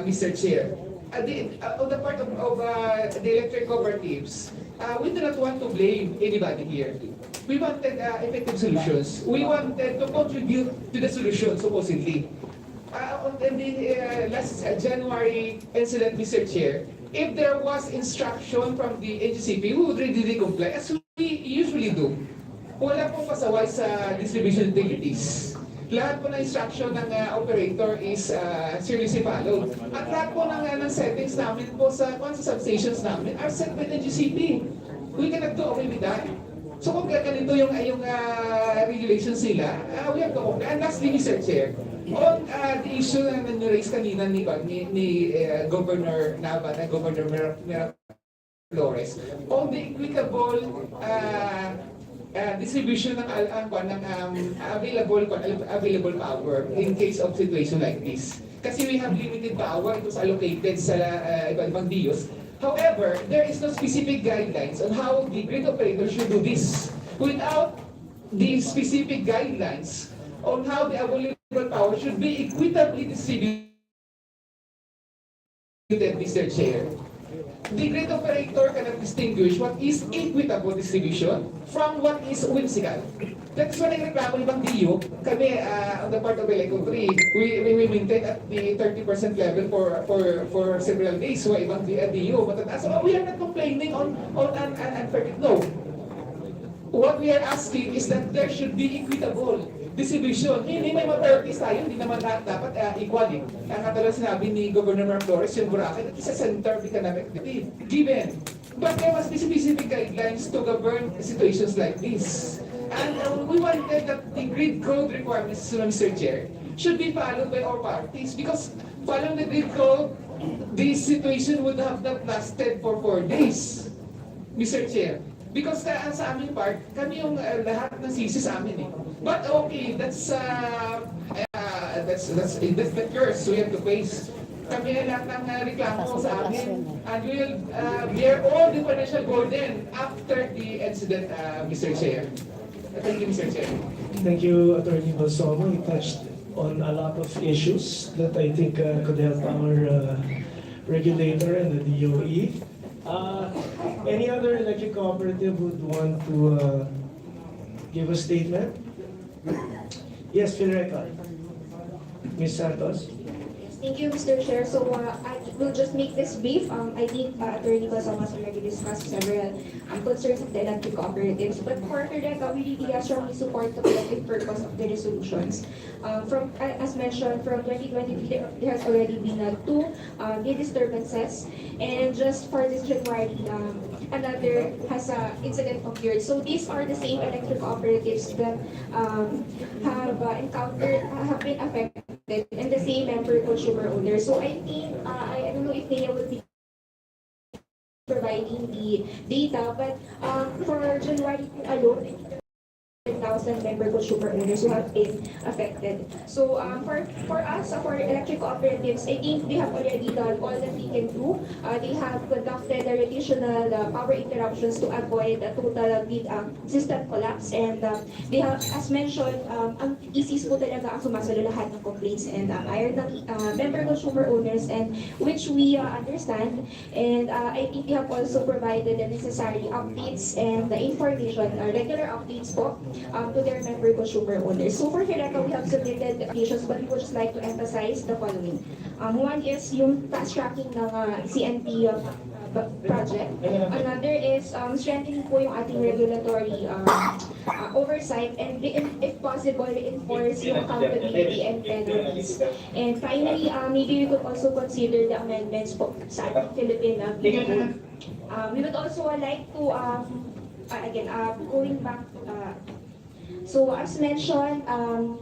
Mr. Chair. On the part of the electric cooperatives, we do not want to blame anybody here. We wanted effective solutions. We wanted to contribute to the solution, supposedly. On the last January incident, Mr. Chair, if there was instruction from the AGCP, we would readily comply, as we usually do. Wala pong pasaway sa distribution utilities. Lahat po ng instruction ng operator is seriously followed. At lahat po ng settings namin po sa substations namin are set by the GCP. We cannot do away with that. So kung ganito yung regulations nila, we have to comply. And lastly, Mr. Chair, on the issue na nag-raise kanina ni Governor Nabat at Governor Flores, on the equitable distribution ng available power in case of situation like this. Kasi we have limited power, it was allocated sa iba-ibang DIOs. However, there is no specific guidelines on how the grid operator should do this. Without the specific guidelines on how the available power should be equitably distributed, Mr. Chair, the grid operator cannot distinguish what is equitable distribution from what is whimsical. That's why nagreklamo ibang DIO. Kami, on the part of Electro 3, we maintain at the 30% level for several days. So ibang DIO, matataas. So we are not complaining on an perfect. No. What we are asking is that there should be equitable distribution. Hindi may ma-priorities tayo, hindi naman lahat dapat equally. Ang katulad sinabi ni Governor Flores, yung Boracay, at isa center of economic activity. Given. But there must be specific guidelines to govern situations like this. And we wanted that the grid code requirements, Mr. Chair, should be followed by all parties. Because following the grid code, this situation would have not lasted for 4 days, Mr. Chair. Because sa aming part, kami yung lahat ng sisi sa amin eh. But okay, that's the curse we have to face. Kami ay lahat ng reklamo sa amin, and we will bear all the financial burden after the incident, Mr. Chair. Thank you, Mr. Chair. Thank you, Attorney Balsomo. You touched on a lot of issues that I think could help our regulator and the DOE. Any other electric cooperative would want to give a statement? Yes, Finreca. Ms. Santos. Thank you, Mr. Chair. So I will just make this brief. I think Attorney Basamas already discussed several concerns of the electric cooperatives. But for Reca, we really strongly support the collective purpose of the resolutions. As mentioned, from 2023, there has already been two grid disturbances. And just for this January, another has an incident occurred. So these are the same electric cooperatives that have been affected, and the same member consumer owners. So I think, I don't know if they would be providing the data, but for January alone, 1,000 member consumer owners who have been affected. So for us, for electric cooperatives, I think they have already done all that they can do. They have conducted the rotational power interruptions to avoid a total grid system collapse. And they have, as mentioned, ang ECs po talaga ang sumasalo lahat ng complaints and iron ng member consumer owners, and which we understand. And I think they have also provided the necessary updates and the information, regular updates po, to their member consumer owners. So for Reca, we have submitted applications, but we would just like to emphasize the following. One is yung fast tracking ng CNP project. Another is strengthening po yung ating regulatory oversight, and if possible, enforce yung accountability and penalties. And finally, maybe we could also consider the amendments po sa ating Philippine Code. We would also like to, again, going back, so as mentioned,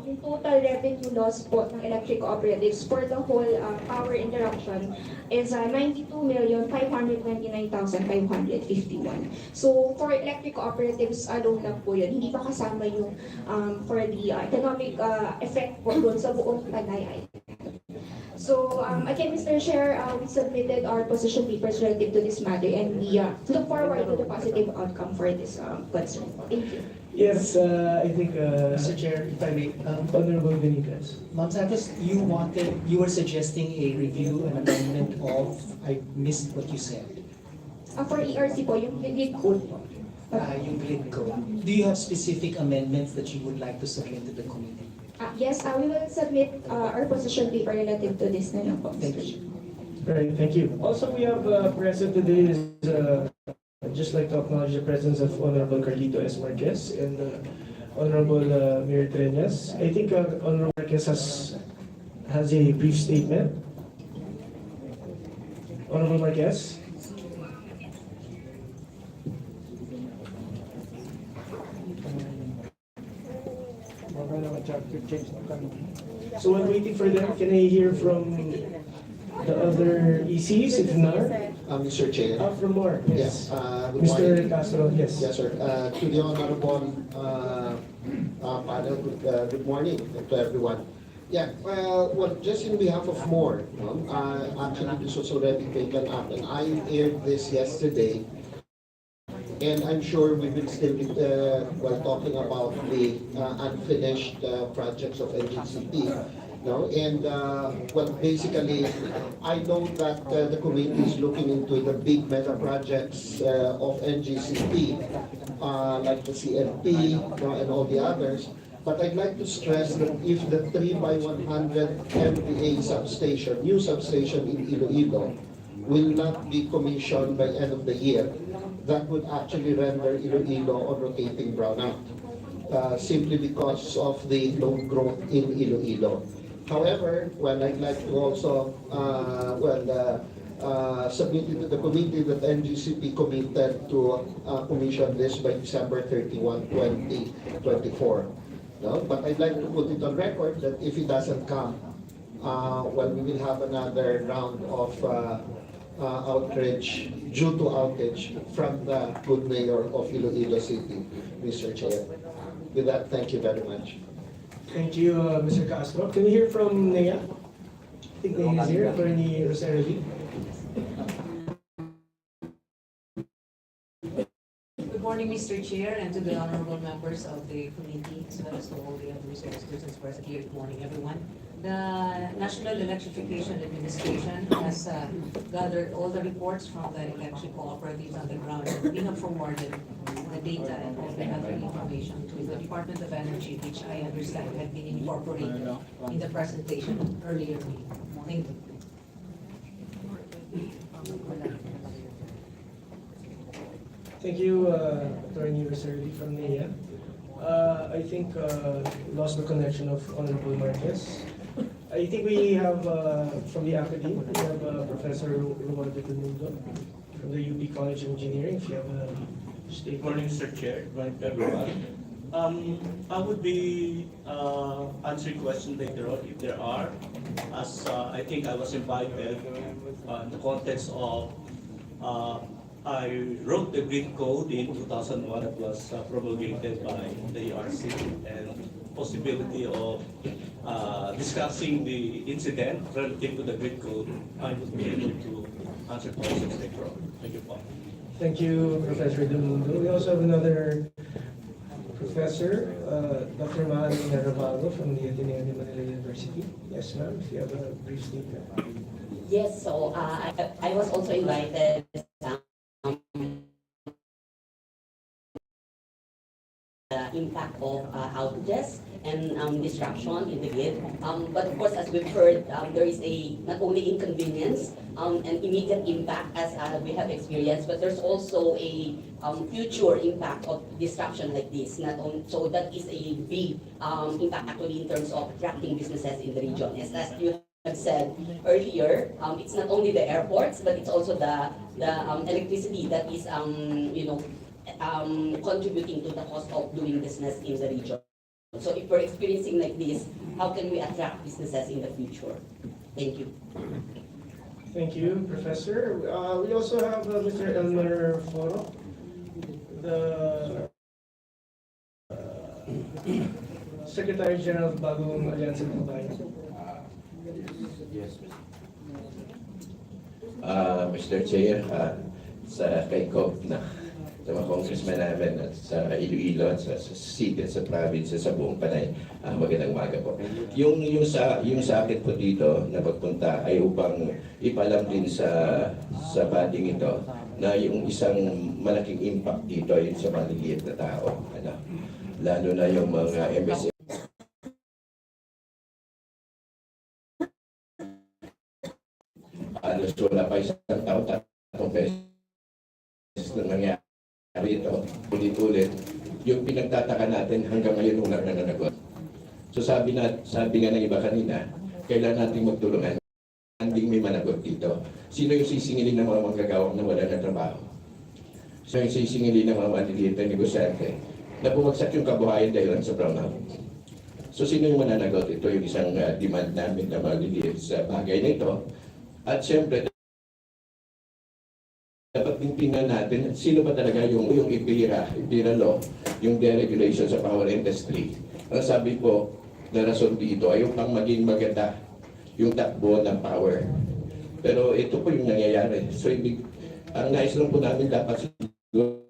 yung total revenue loss po ng electric cooperatives for the whole power interruption is 92,529,551. So for electric cooperatives alone lang po yun, hindi pa kasama yung for the economic effect po doon sa buong Panay. So again, Mr. Chair, we submitted our position papers relative to this matter, and we look forward to the positive outcome for this concern. Thank you. Yes, I think, Mr. Chair, if I may, Honorable Benitez. Ma'am Santos, you were suggesting a review and amendment of, I missed what you said. For ERC po, yung grid code po. Yung grid code. Do you have specific amendments that you would like to submit to the committee? Yes, we will submit our position paper relative to this na lang po. Thank you. Right, thank you. Also, we have present today is I'd just like to acknowledge the presence of Honorable Carlito S. Marquez and Honorable Mayor Treñas. I think Honorable Marquez has a brief statement. Honorable Marquez. So while waiting for them, can I hear from the other ECs, if not? Mr. Chair. From more, yes. Good Mr. morning. Castro, yes. Yes, sir. To the honorable panel, good morning to everyone. Yeah, well, just in behalf of more, actually this was already taken up, and I aired this yesterday, and I'm sure we will still be while talking about the unfinished projects of NGCP. No? And well, basically, I know that the committee is looking into the big mega projects of NGCP, like the CNP, and all the others. But I'd like to stress that if the 3x100 MVA substation, new substation in Iloilo, will not be commissioned by end of the year, that would actually render Iloilo a rotating brownout, simply because of the load growth in Iloilo. However, I'd like to also submit it to the committee that NGCP committed to commission this by December 31, 2024. No? But I'd like to put it on record that if it doesn't come, we will have another round of outrage due to outage from the good mayor of Iloilo City, Mr. Chair. With that, thank you very much. Thank you, Mr. Castro. Can we hear from Nea? I think Nea is here, Attorney Rosarelli. Good morning. morning, Mr. Chair, and to the honorable members of the committee, as well as to all the other resource persons present here. Good morning, everyone. The National Electrification Administration has gathered all the reports from the electric cooperatives on the ground. And we have forwarded the data and all the other information to the Department of Energy, which I understand had been incorporated in the presentation earlier. Thank you. Thank you, Attorney Reservi from NEA. I think lost the connection of Honorable Marquez. I think we have from the academy, we have Professor Romualdo Mundo from the UP College of Engineering. If you have a statement. Good morning, Mr. Chair. Good morning, everyone. I would be answering questions later on if there are, as I think I was invited in the context of I wrote the grid code in 2001. It was promulgated by the ERC, and possibility of discussing the incident relative to the grid code. I would be able to answer questions later on. Thank you, Paul. Thank you, Professor Del Mundo. We also have another professor, Dr. Manny Narabago from the Ateneo de Manila University. Yes, ma'am, if you have a brief statement. Yes, so I was also invited the impact of outages and disruption in the grid. But of course, as we've heard, there is a not only inconvenience and immediate impact as we have experienced, but there's also a future impact of disruption like this. Not only, so that is a big impact actually in terms of attracting businesses in the region. As you have said earlier, it's not only the airports, but it's also the electricity that is contributing to the cost of doing business in the region. So if we're experiencing like this, how can we attract businesses in the future? Thank you. Thank you, Professor. We also have Mr. Elmer Foro, the Secretary General of Bagong Alyansa ng Bayan. Yes, Mr. Chair, sa kay Cobb na sa mga congressman namin at sa Iloilo at sa city at sa province sa buong Panay, magandang umaga po. Yung sa akin po dito na pagpunta ay upang ipalam din sa banding ito na yung isang malaking impact dito ay sa maliliit na tao, lalo na yung mga MSME. Alos wala pa isang taon, 3 beses na nangyari ito, ulit-ulit. Yung pinagtataka natin hanggang ngayon wala na nanagot. So sabi nga ng iba kanina, kailangan natin magtulungan. Hindi may managot dito. Sino yung sisingilin ng mga manggagawang na wala na trabaho? Sino yung sisingilin ng mga maliliit na negosyante na bumagsak yung kabuhayan dahil sa brownout? So sino yung mananagot? Ito yung isang demand namin na maliliit sa bagay na ito. At siyempre, dapat tingnan natin sino ba talaga yung IPIRA law, yung deregulation sa power industry. Ang sabi ko na rason dito ay yung pang maging maganda yung takbo ng power. Pero ito po yung nangyayari. So, ang nais lang po namin dapat siguro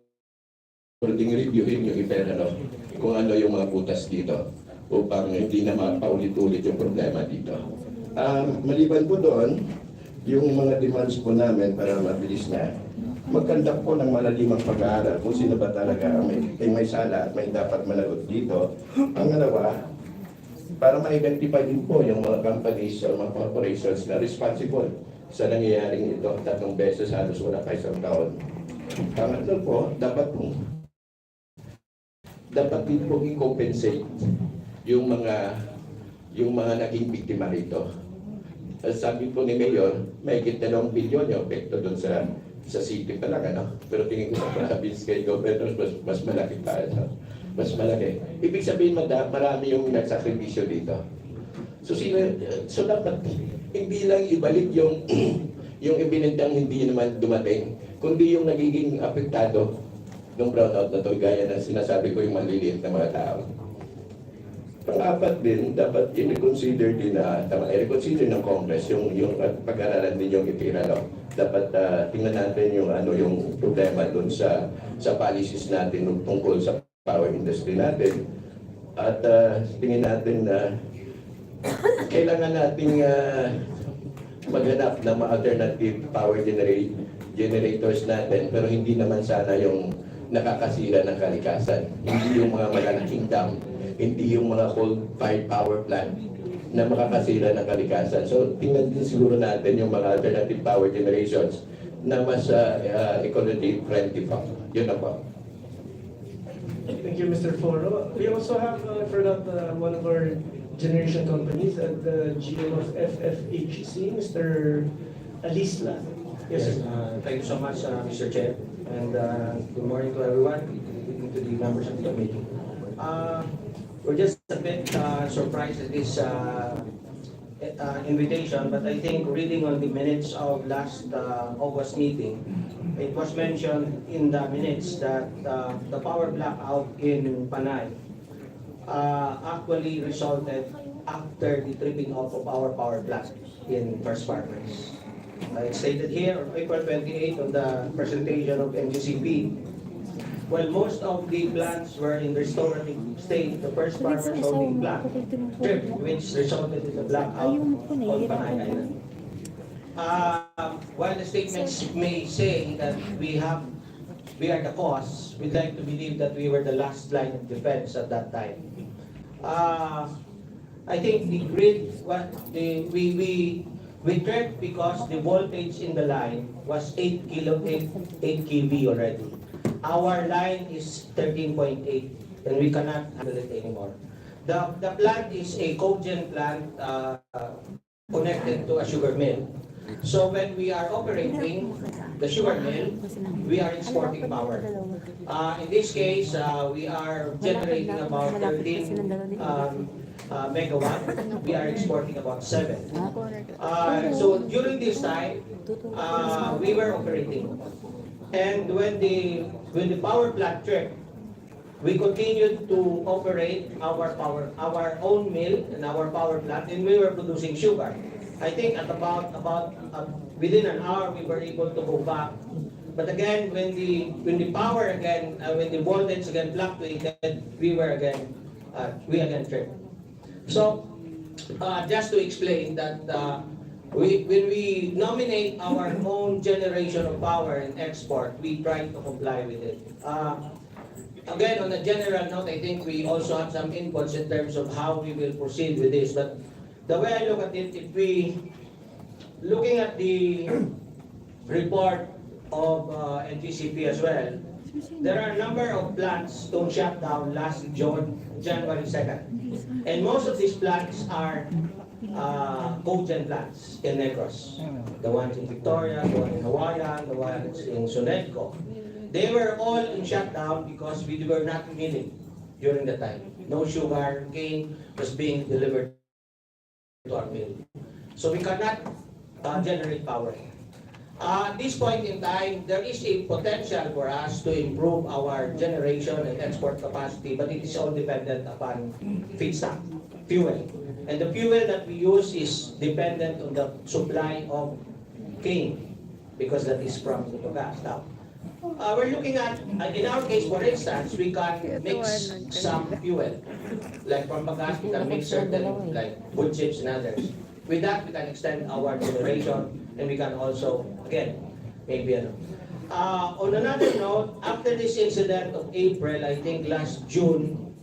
ding reviewin yung IPIRA law, kung ano yung mga butas dito upang hindi na mapaulit-ulit yung problema dito. Maliban po doon, yung mga demands po namin para mabilis na magkandak po ng malalimang pag-aaral kung sino ba talaga may sala at may dapat managot dito. Ang dalawa, para ma-identify din po yung mga companies o mga corporations na responsible sa nangyayaring ito 3 beses halos wala pa isang taon. Pangatlo po, dapat din po i-compensate yung mga naging biktima rito. Sabi po ni Mayor, may 2 bilyon yung epekto doon sa city pa lang, pero tingin ko sa province kay governors mas malaki pa, mas malaki. Ibig sabihin marami yung nagsakripisyo dito. So dapat hindi lang ibalik yung ibinintang hindi naman dumating, kundi yung nagiging apektado ng brownout na to, gaya ng sinasabi ko yung maliliit na mga tao. Pang-apat din, dapat i-reconsider din i-reconsider ng Congress yung pag-aralan din yung itira, no? Dapat tingnan natin yung yung problema doon sa policies natin tungkol sa power industry natin. At tingin natin na kailangan nating maghanap ng mga alternative power generators natin, pero hindi naman sana yung nakakasira ng kalikasan. Hindi yung mga malalaking dam, hindi yung mga coal-fired power plant na makakasira ng kalikasan. So tingnan din siguro natin yung mga alternative power generations na mas ecology friendly pa. Yun na po. Thank you, Mr. Foro. We also have, I forgot, one of our generation companies at the GM of FFHC, Mr. Alisla. Yes, sir. Thank you so much, Mr. Chair, and good morning to everyone, to the members of the committee. We're just a bit surprised at this invitation, but I think reading on the minutes of last August meeting, it was mentioned in the minutes that the power blackout in Panay actually resulted after the tripping off of our power plant in First Farmers. It's stated here on April 28 on the presentation of NGCP. While most of the plants were in restorative state, the First Farmers holding plant tripped, which resulted in the blackout on Panay Island. While the statements may say that we are the cause, we'd like to believe that we were the last line of defense at that time. I think the grid, we tripped because the voltage in the line was 8 kV already. Our line is 13.8 and we cannot handle it anymore. The plant is a cogen plant connected to a sugar mill. So when we are operating the sugar mill, we are exporting power. In this case, we are generating about 13 megawatt. We are exporting about 7. So during this time, we were operating. And when the power plant tripped, we continued to operate our own mill and our power plant, and we were producing sugar. I think at about within an hour we were able to go back. But again, when the power again, when the voltage again fluctuated, we again tripped. So just to explain that when we nominate our own generation of power and export, we try to comply with it. Again, on a general note, I think we also have some inputs in terms of how we will proceed with this. But the way I look at it, if we, looking at the report of NGCP as well, there are a number of plants to shut down last January 2nd. And most of these plants are cogen plants in Negros. The ones in Victoria, the one in Hawaiian, the ones in Sunedco. They were all in shutdown because we were not milling during the time. No sugar cane was being delivered to our mill. So we cannot generate power. At this point in time, there is a potential for us to improve our generation and export capacity, but it is all dependent upon feedstock, fuel. And the fuel that we use is dependent on the supply of cane, because that is from the gas. Now, we're looking at, in our case, for instance, we can mix some fuel. Like from gas, we can mix certain, like wood chips and others. With that, we can extend our generation, and we can also, again, maybe on another note, after this incident of April, I think last June,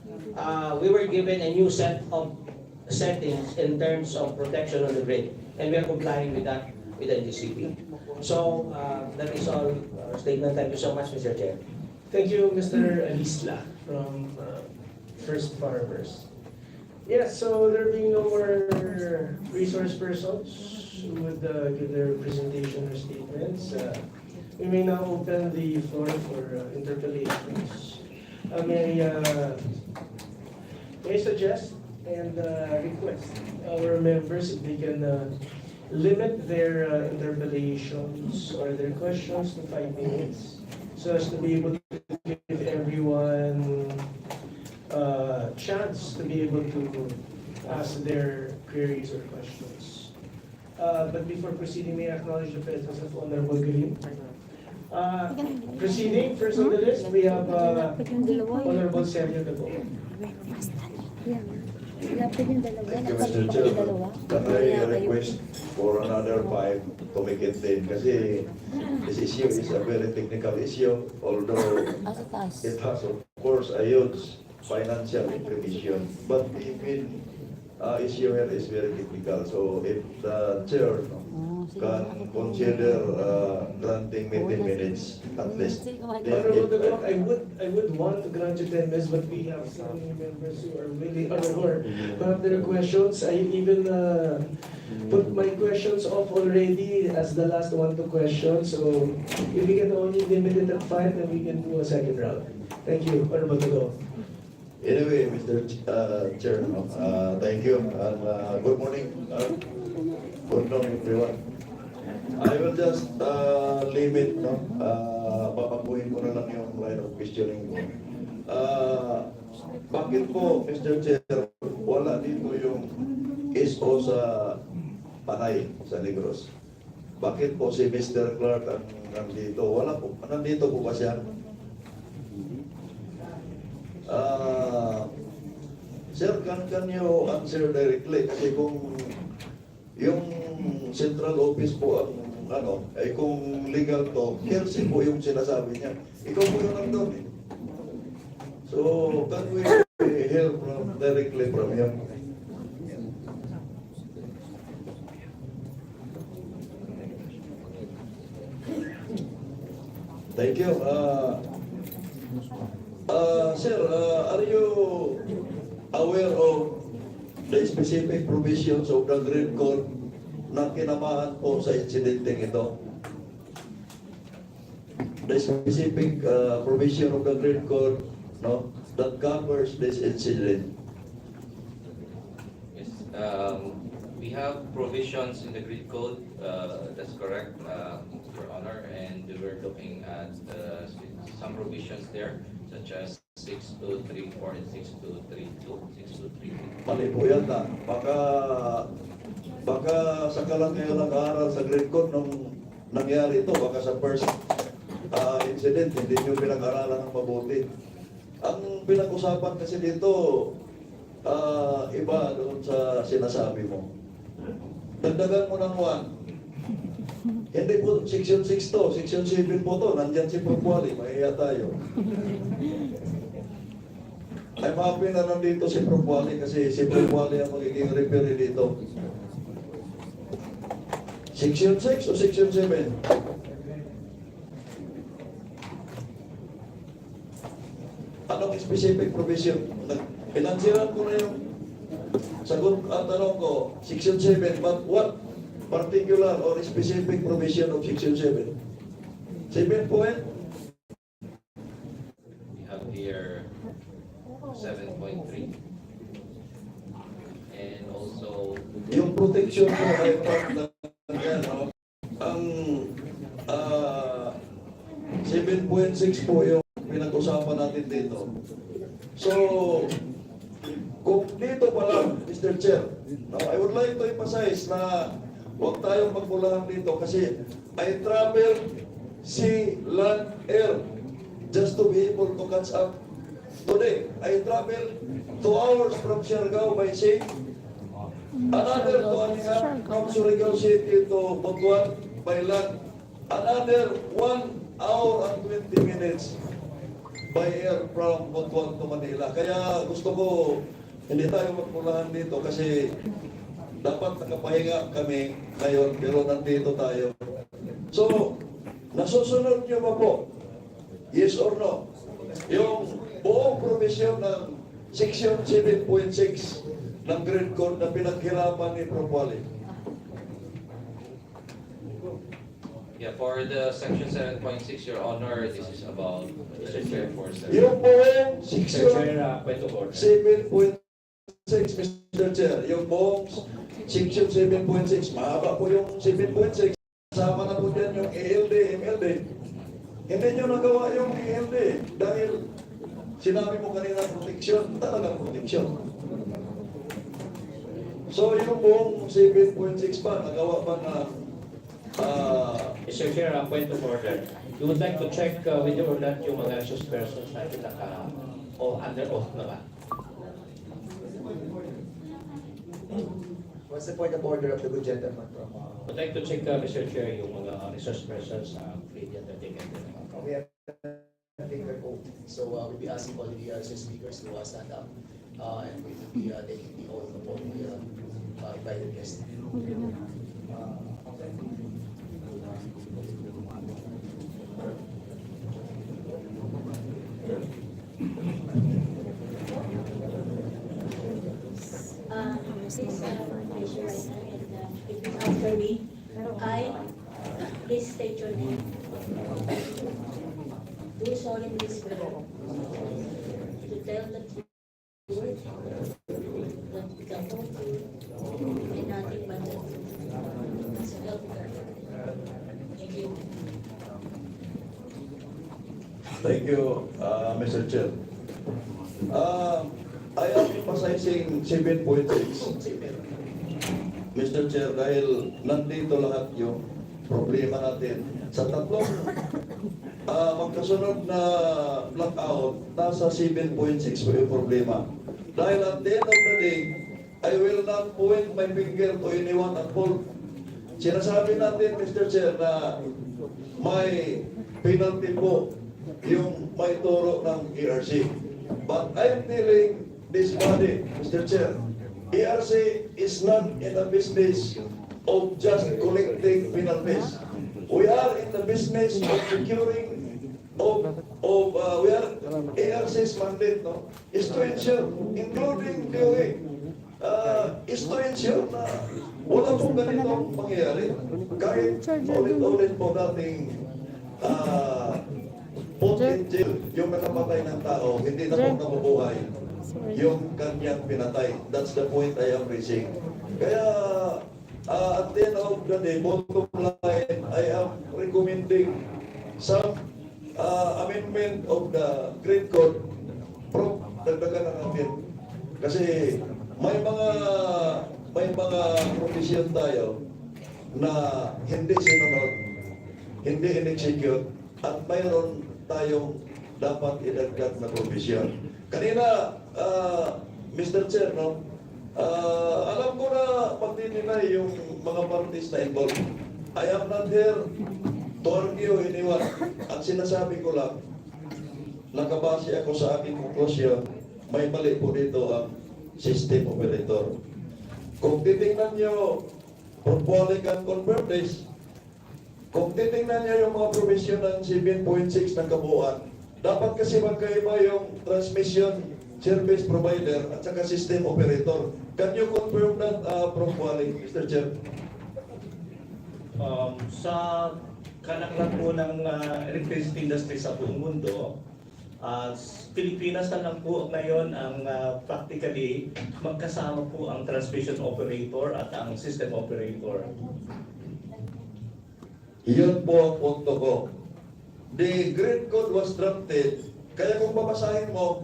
we were given a new set of settings in terms of protection on the grid, and we are complying with that with NGCP. So that is all our statement. Thank you so much, Mr. Chair. Thank you, Mr. Alisla from First Farmers. Yes, so there being no more resource persons who would give their presentation or statements, we may now open the floor for interpellations. May I suggest and request our members if they can limit their interpellations or their questions to 5 minutes, so as to be able to give everyone a chance chance to be able to ask their queries or questions. But before proceeding, may I acknowledge the presence of Honorable Green. Proceeding, first on the list, we have Honorable Sergio Dago. Thank you, Mr. Chair. Can I request for another 5 to make it 10? Kasi this issue is a very technical issue, although it has, of course, a huge financial implication. But the main issue here is very technical. So if the chair can consider granting me 10 minutes at least. I would want to grant you 10 minutes, but we have so many members who are really unsure about their questions. I even put my questions off already as the last one to question. So if we can only limit it at 5, then we can do a second round. Thank you. Honorable Dago. Anyway, Mr. Chair, thank you and good morning. Good morning, everyone. I will just limit, papabuhin ko na lang yung line of questioning ko. Bakit po, Mr. Chair, wala dito yung SO sa Panay, sa Negros? Bakit po si Mr. Clark ang nandito? Wala po, nandito po ba siya? Sir, can you answer directly? Kasi kung yung central office po ang ay kung legal to, hearsay po yung sinasabi niya. Ikaw po yung nandun eh. So, can we hear directly from him? Thank you. Sir, are you aware of the specific provisions of the Green Code na kinamahan po sa insidenteng ito? The specific provision of the Green Code that covers this incident. Yes, we have provisions in the grid code, that's correct, Your Honor, and we were looking at some provisions there, such as 6234 and 6232, 6232. Mali po yata. Baka sa lang kayo nag-aaral sa grade code nung nangyari ito, baka sa first incident, hindi nyo pinag-aralan ng mabuti. Ang pinag-usapan kasi dito, iba doon sa sinasabi mo. Dagdagan mo ng 1. Hindi po, section 6 to, section 7 po to, nandyan si Propuali, mahiya tayo. I'm happy na nandito si Propuali kasi si Propuali ang magiging referee dito. Section 6 o section 7? Anong specific provision? Pinansiran ko na yung sagot at tanong ko, section 7, but what particular or specific provision of section 7? 7 point? We have here 7.3. And also, yung protection ko ay ang 7.6 po yung pinag-usapan natin dito. So, kung dito pa lang, Mr. Chair, I would like to emphasize na huwag tayong magmulahan dito kasi I travel sea, land, air just to be able to catch up. Today, I travel 2 hours from Siargao by sea, another 2.5 from Surigao City to Butuan by land, another 1 hour and 20 minutes by air from Butuan to Manila. Kaya gusto ko, hindi tayo magmulahan dito kasi dapat nakapahinga kami ngayon pero nandito tayo. So, nasusunod niyo ba po? Yes or no? Yung buong provision ng section 7.6 ng Green Code na pinaghirapan ni Propuali. yeah, for the section 7.6, Your Honor, this is about Mr. Chair for Yung buong section point of order. 7.6, Mr. Chair, yung buong section 7.6, mahaba po yung 7.6. Kasama na po dyan yung ALD, MLD. Hindi nyo nagawa yung ALD dahil Sinabi mo kanina proteksyon, talagang proteksyon. So yung buong 7.6 pa, nagawa pa na Mr. Chair, point of order. You would like to check whether or not yung mga resource persons natin under oath na ba? What's the point of order of the good gentleman from? Would like to check, Mr. Chair, yung mga resource persons free undertaken. We have taken oath, so we'll be asking all the RSS speakers to stand up, and we will be taking the oath of all the invited guests. After me, I, please state your name. Do solemnly swear to tell the truth, the whole truth, and nothing but the truth. So help me God. Thank you. Thank you, Mr. Chair. I am emphasizing 7.6. Mr. Chair, dahil nandito lahat yung problema natin. Sa tatlong magkasunod na blackout, nasa 7.6 po yung problema. Dahil at the end of the day, I will not point my finger to anyone at all. Sinasabi natin, Mr. Chair, na may penalty po yung may turo ng ERC. But I'm telling this body, Mr. Chair, ERC is not in the business of just collecting penalties. We are in the business of securing, we are, ERC's mandate, no, is to ensure, including DOE, is to ensure na wala pong ganitong mangyayari. Kahit ulit-ulit po nating put in jail yung nakamatay ng tao, hindi na po nabubuhay yung kanyang pinatay. That's the point I am raising. Kaya, at the end of the day, bottom line, I am recommending some amendment of the grade code. Dagdagan na natin. Kasi may mga provision tayo na hindi sinunod, hindi in-execute, at mayroon tayong dapat idagdag na provision. Kanina, Mr. Chair, no, alam ko na magdidinay yung mga parties na involved. I am not here to argue anyone. Ang sinasabi ko lang, nakabase ako sa aking konklusyon, may mali po dito ang system operator. Kung titingnan nyo, Portfolio can confirm this. Kung titingnan nyo yung mga provision ng 7.6 ng kabuuan, dapat kasi magkaiba yung transmission service provider at saka system operator. Can you confirm that, Prof. Wally, Mr. Chair? Sa kalaklan po ng electricity industry sa buong mundo, Pilipinas na lang po ngayon ang practically magkasama po ang transmission operator at ang system operator. Iyon po ang punto ko. The grid code was drafted, kaya kung babasahin mo,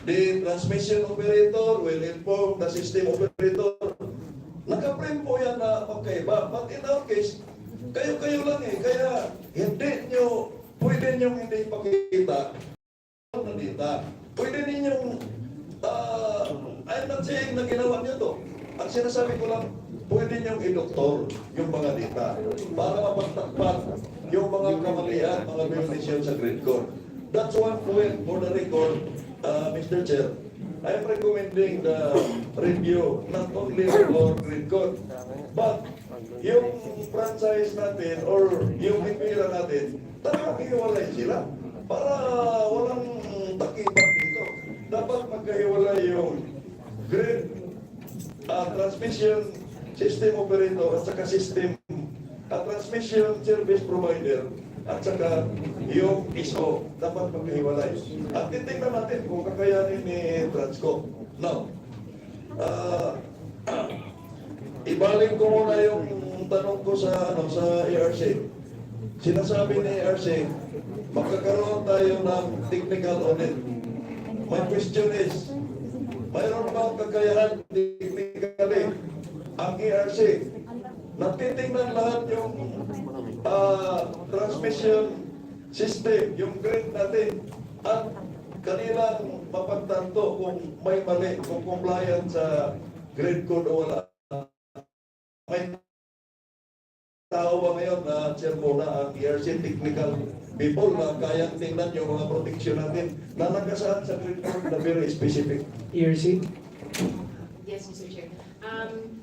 the transmission operator will inform the system operator. Naka-frame po yan na magkaiba. But in our case, kayo-kayo lang eh. Kaya pwede nyo hindi pakita na data. Pwede ninyong, I'm not saying na ginawa nyo to. Ang sinasabi ko lang, pwede niyong i-doktor yung mga data para mapagtakpan yung mga kamalian, mga violation sa grid code. That's one point for the record, Mr. Chair. I am recommending the review not only for grid code, but yung franchise natin or yung ipira natin, talagang iiwalay sila para walang takipan dito. Dapat magkahiwalay yung grid transmission system operator at saka system transmission service provider at saka yung ISO dapat magkahiwalay. At titingnan natin kung kakayanin ni Transco. Now, ibalik ko muna yung tanong ko sa ERC. Sinasabi ni ERC, magkakaroon tayo ng technical audit. my question is, mayroon bang kakayahan technically ang ERC na titingnan lahat yung transmission system, yung grid natin, at kanilang mapagtanto kung may mali, kung compliant sa grid code o wala. May tao ba ngayon na chair muna ang ERC technical people na kayang tingnan yung mga protection natin na nagkasaan sa grid code na very specific? ERC? Yes, Mr. Chair.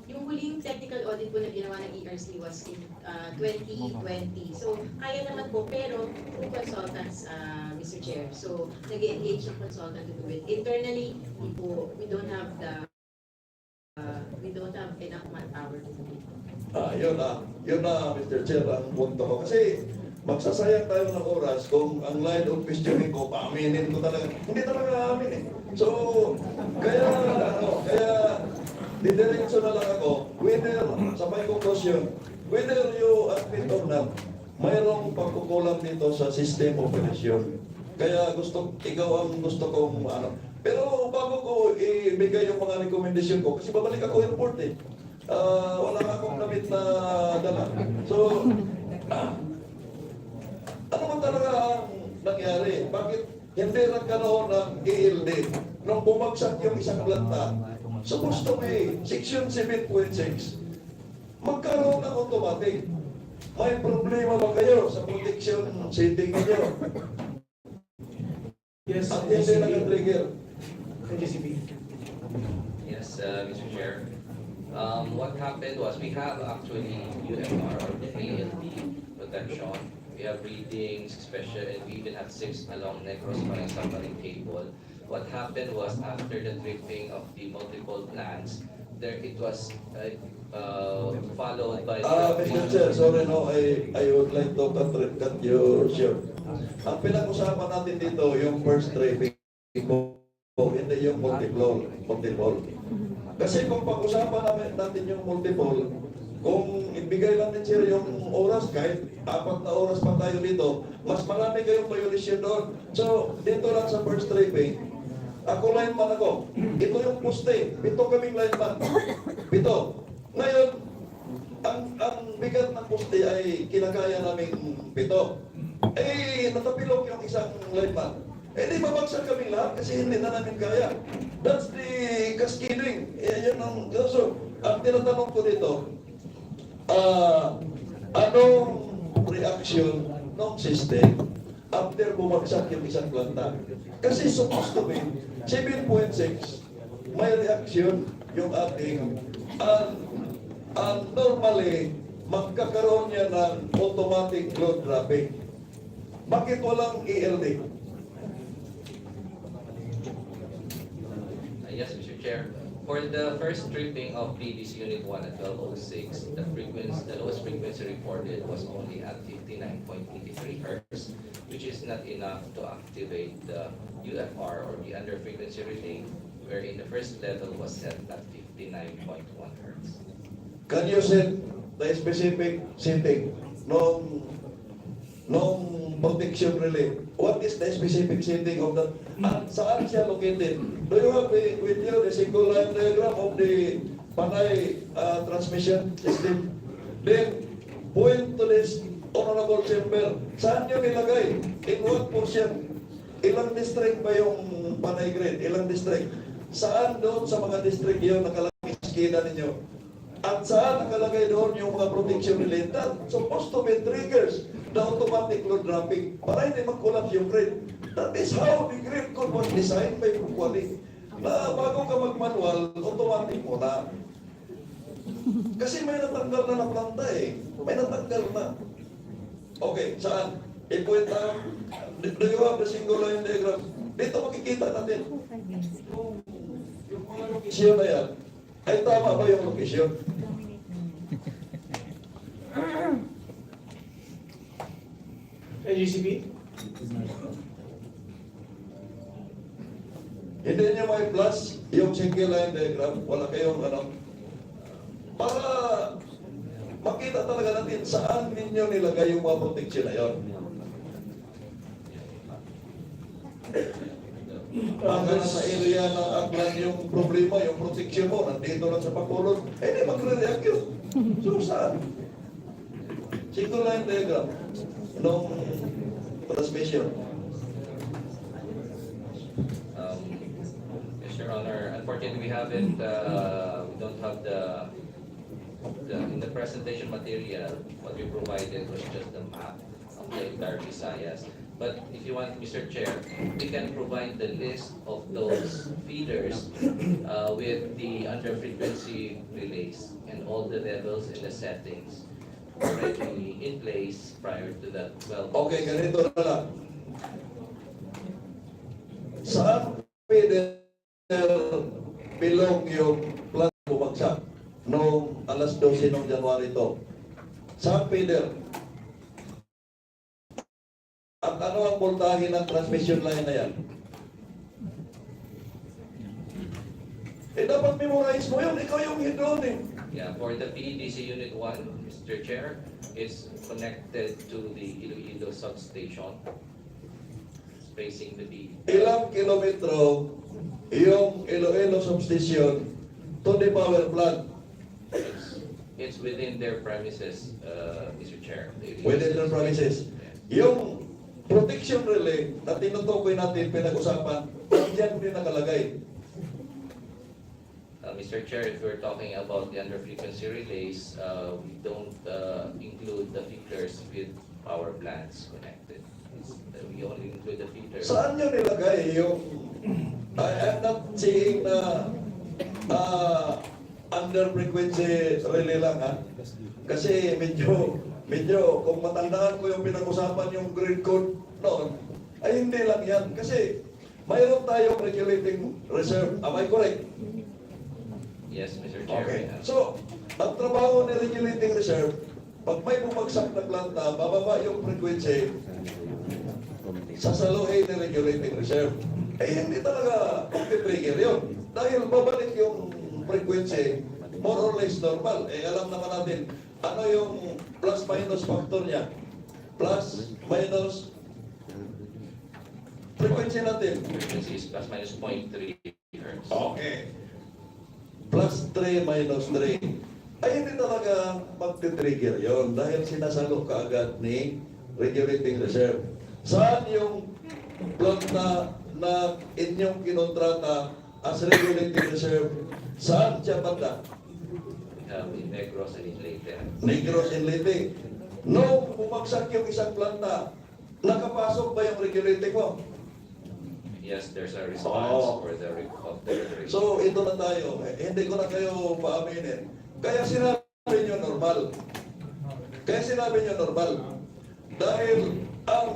Yung huling technical audit po na ginawa ng ERC was in 2020. So, kaya naman po, pero through consultants, Mr. Chair. So, nag-engage ng consultant to do it. Internally, we don't have enough manpower to do it. Yun na, Mr. Chair, ang punto ko. Kasi magsasayang tayo ng oras kung ang line of questioning ko, paaminin ko talaga. Hindi talaga amin eh. So, kaya didiretso na lang ako, whether, sa my conclusion, whether you admit or not, mayroong pagkukulang dito sa system operation. Kaya ikaw ang gusto kong ano. Pero bago ko ibigay yung mga recommendation ko, kasi babalik ako airport eh. Wala akong damit na dala. So, ano man talaga ang nangyari? Bakit hindi nagkaroon ng ELD nung bumagsak yung isang planta? Supposed to be Section 7.6. Magkaroon ng automatic. May problema ba kayo sa protection setting niyo? Yes, at hindi nag-trigger. Yes, Mr. Chair. What happened was we have actually UFR or the ALD protection. We have readings, special, and we even have 6 along Negros Panay submarine cable. What happened was after the tripping of the multiple plans, it was followed by... Mr. Chair, sorry no, I would like to cut you short. Ang pinag-usapan natin dito, yung first tripping, hindi yung multiple. Kasi kung pag-usapan natin yung multiple, kung ibigay natin sir yung oras, kahit 4 na oras pa tayo dito, mas marami kayong violation doon. So, dito lang sa first tripping, ako lineman ako. Ito yung poste. 7 kaming lineman. 7. Ngayon, ang bigat ng poste ay kinakaya naming 7. Natapilok yung isang lineman. Di babagsak kaming lahat kasi hindi na namin kaya. That's the cascading. Yan ang... So, ang tinatanong ko dito, anong reaction ng system after bumagsak yung isang planta? Kasi supposed to be 7.6, may reaction yung ating and normally magkakaroon niya ng automatic load dropping. Bakit walang ELD? Yes, Mr. Chair. For the first tripping of PDC Unit 1 at 1206, the lowest frequency reported was only at 59.83 Hz, which is not enough to activate the UFR or the under frequency reading, wherein the first level was set at 59.1 Hz. Can you set the specific setting nung protection relay? What is the specific setting of that? At saan siya located? Do you have with you the single line diagram of the Panay transmission system? Then, point to this honorable chamber. Saan nyo nilagay? In what portion? Ilang district ba yung Panay grid? Ilang district? Saan doon sa mga district yun nakalagay sa skina ninyo? At saan nakalagay doon yung mga protection relay? That supposed to be triggers the automatic load dropping para hindi mag-collapse yung grid. That is how the grid code was designed by Kukwali. Na bago ka mag-manual, automatic muna. Kasi may natanggal na na planta eh. May natanggal na. Okay, saan? I-point out. Do you have the single line diagram? Dito makikita natin. Yung mga location na yan, ay tama ba yung location? GCP? Hindi niyo may plus yung single line diagram, wala kayong ano. Para makita talaga natin saan ninyo nilagay yung mga protection na yun. Hanggang sa area ng Aklan yung problema, yung protection mo, nandito lang sa Bacolod, di magre-react yun. So saan? Single line diagram nung transmission. Yes, Your Honor. Unfortunately, we haven't. We don't have in the presentation material. What we provided was just the map of the entire Visayas. But if you want, Mr. Chair, we can provide the list of those feeders with the under-frequency relays and all the levels and the settings already in place prior to that. Well, Okay, ganito na lang. Saan pwede bilog yung plan bumagsak noong alas 12 ng January to? Saan pwede? At ano ang voltahe ng transmission line na yan? Dapat memorize mo yun. Ikaw yung hidron eh. yeah, for the PEDC Unit 1, Mr. Chair, it's connected to the Iloilo substation, facing the B. Ilang kilometro yung Iloilo substation to the power plant? It's within their premises, Mr. Chair. Within their premises. Yung protection relay na tinutukoy natin, pinag-usapan, diyan din nakalagay. Mr. Chair, if we're talking about the under-frequency relays, we don't include the feeders with power plants connected. We only include the feeders. Saan nyo nilagay yung I'm not saying na under-frequency relay lang ha? Kasi medyo kung matandaan ko yung pinag-usapan yung grid code noon, ay hindi lang yan. Kasi mayroon tayong regulating reserve. Am I correct? Yes, Mr. Chair. Okay. So, ang trabaho ni regulating reserve, pag may bumagsak na planta, bababa yung frequency, sasaluhin ni regulating reserve. Hindi talaga trigger yun. Dahil babalik yung frequency, more or less normal. Alam naman natin, ano yung plus-minus factor niya? Plus, minus, frequency natin. Frequency is plus minus 0.3 hertz. Okay. Plus 3 minus 3. Ay hindi talaga magti-trigger yon dahil sinasalo ka agad ni regulating reserve. Saan yung plant na inyong kinontrata as regulating reserve? Saan siya banda? In Negros and in Leyte. Negros and Leyte. Nung bumagsak yung isang planta, nakapasok ba yung regulating mo? Yes, there's a response for the regulation. So ito na tayo. Hindi ko na kayo paaminin. Kaya sinabi nyo normal. Dahil ang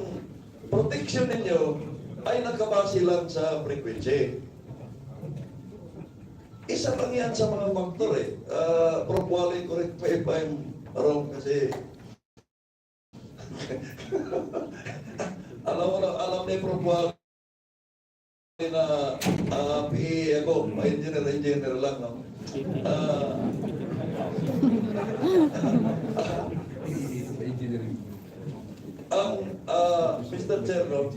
protection ninyo ay nakabase lang sa frequency. Isa lang yan sa mga factor eh. Probably correct pa if I'm wrong kasi alam ni probably na PE ako, engineer lang, no? Mr. Chair, no?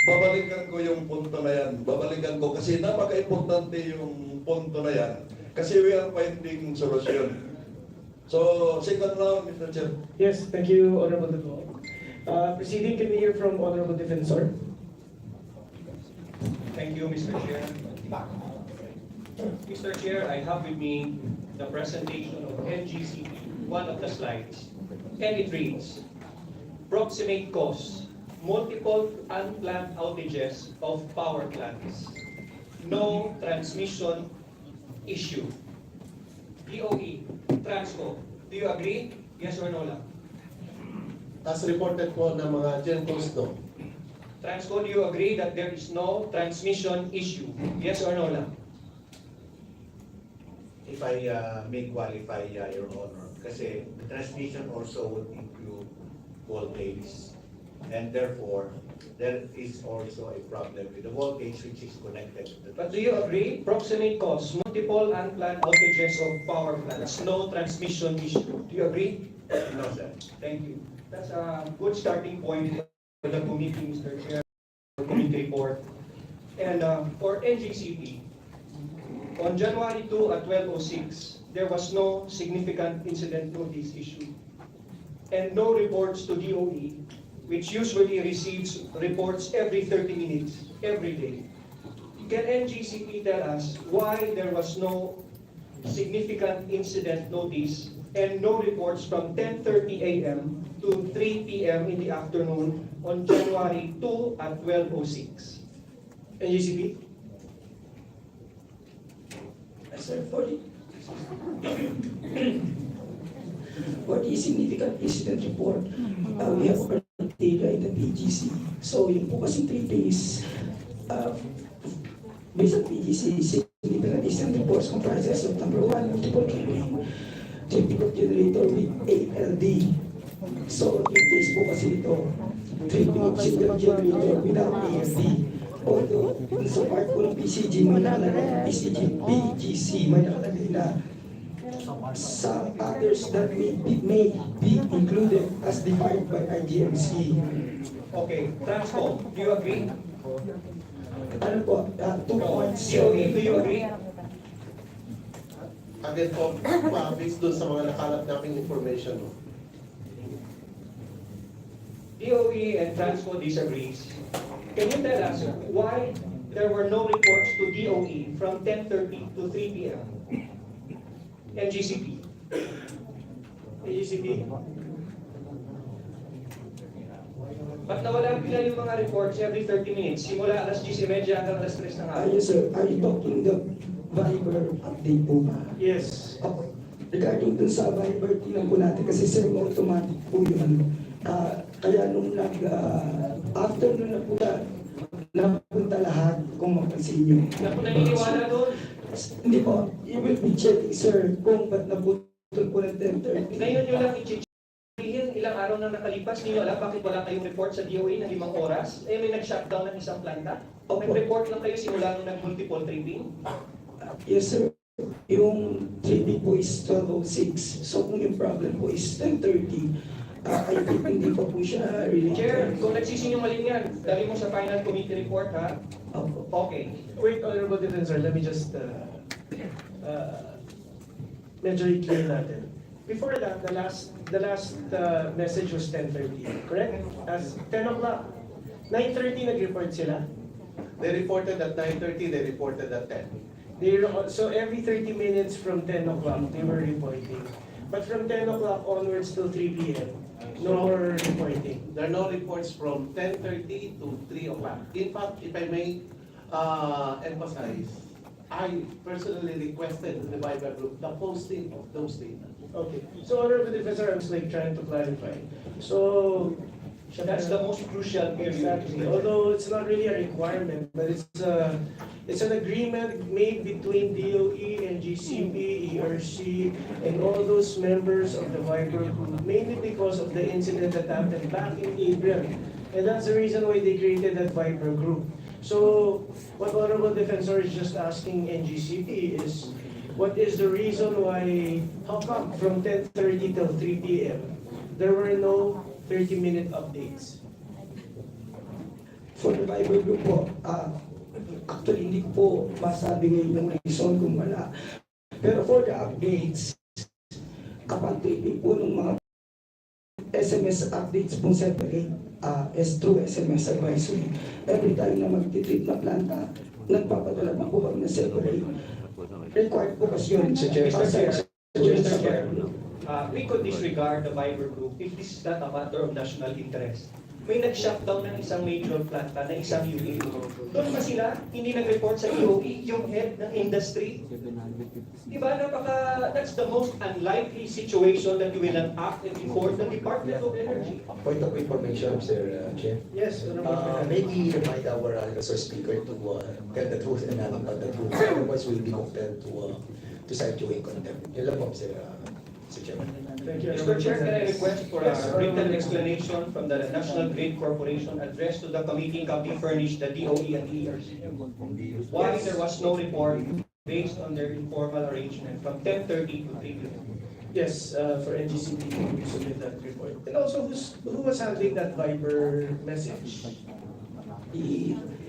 Babalikan ko yung punto na yan. Babalikan ko kasi napaka-importante yung punto na yan. Kasi we are finding solution. So, second round, Mr. Chair. Yes, thank you, Honorable Devo. Proceeding, can we hear from Honorable Defensor? Thank you, Mr. Chair. Mr. Chair, I have with me the presentation of NGCP, one of the slides, and it reads, proximate cause, multiple unplanned outages of power plants, no transmission issue. DOE, Transco, do you agree? Yes or no lang? As reported po ng mga GENCOs do. Transco, do you agree that there is no transmission issue? Yes or no lang? If I may qualify, Your Honor, kasi the transmission also would include voltage. And therefore, there is also a problem with the voltage which is connected to the... But do you agree? Proximate cause, multiple unplanned outages of power plants, no transmission issue. Do you agree? No, sir. Thank you. That's a good starting point for the committee, Mr. Chair, for committee report. And for NGCP, on January 2 at 12:06, there was no significant incident notice issued and no reports to DOE, which usually receives reports every 30 minutes, every day. Can NGCP tell us why there was no significant incident notice and no reports from 10:30 a.m. to 3 p.m. in the afternoon on January 2 at 12:06? NGCP? Sir, for the significant incident report, we have data in the PGC. So yung po kasing 3 days, based on PGC, significant incident reports comprises of number 1, multiple cabling, typical generator with ALD. So yung days po kasi ito, tripping single generator without ALD. Although, sa part po ng PCG, may nakalagay, PGC, may nakalagay na some others that may be included as defined by REGION6. Okay, Transco, do you agree? Ano po, 2 points. DOE, do you agree? Again po, based doon sa mga nakalap naming information. DOE and Transco disagrees. Can you tell us why there were no reports to DOE from 10:30 to 3 p.m.? NGCP. NGCP. Ba't nawala pila yung mga reports every 30 minutes? Simula alas 10:30 hanggang alas 3 ng hapon? Yes sir, are you talking the Viber update po ba? Yes. Regarding dun sa Viber, tingnan po natin kasi sir, automatic po yun. Kaya nung after nun na po napunta lahat, kung mapansin nyo. Naniniwala doon? Hindi po, you will be checking sir kung ba't naputol po ng 10:30. Ngayon nyo lang i-check. Ilang araw na nakalipas, hindi nyo alam bakit wala kayong report sa DOE na 5 oras? Eh may nag-shutdown ng isang planta? Nag-report lang kayo simula nung nag-multiple tripping? Yes sir, yung tripping po is 12:06. So kung yung problem po is 10:30, I think hindi pa po siya really. Chair, kung nagsisinungaling yan, dali mo sa final committee report ha? Okay. Wait, Honorable Defensor, let me just medyo i-clear natin. Before that, the last message was 10:30, correct? As 10 o'clock. 9:30 nag-report sila. They reported at 9:30, they reported at 10. So every 30 minutes from 10 o'clock, they were reporting. But from 10 o'clock onwards till 3 p.m., no more reporting. There are no reports from 10:30 to 3 o'clock. In fact, if I may emphasize, I personally requested to the Viber group the posting of those data. Okay. So, Honorable Defensor, I was trying to clarify. So, that's the most crucial period. Exactly. Although it's not really a requirement, but it's an agreement made between DOE and GCP, ERC, and all those members of the Viber group, mainly because of the incident that happened back in April. And that's the reason why they created that Viber group. So, what Honorable Defensor is just asking NGCP is, what is the reason why, how come from 10:30 till 3 p.m., there were no 30-minute updates? For the Viber group po, actually hindi ko po masabi ngayon yung reason kung wala. Pero for the updates, kapag taping po ng mga SMS updates pong separate, is through SMS advisory. Every time na magtitrip na planta, nagpapadala na po kami na separate. Required po kasi yun. Mr. Chair, we could disregard the Viber group if this is not a matter of national interest. May nag-shutdown ng isang major planta, ng isang unit. Doon pa sila, hindi nag-report sa DOE, yung head ng industry. Diba, that's the most unlikely situation that you will not act and inform the Department of Energy. Point of information, Mr. Chair. Yes, Maybe remind our resource speaker to tell the truth and nothing but the truth. Otherwise, we'll be compelled to cite you in contempt. Yun lang po, Mr. Chairman. Mr. Chair, can I request for a written explanation from the National Grid Corporation addressed to the committee copy furnished the DOE and the ERC? Why there was no report based on their informal arrangement from 10:30 to 3 p.m.? Yes, for NGCP to submit that report. And also, who was handling that Viber message?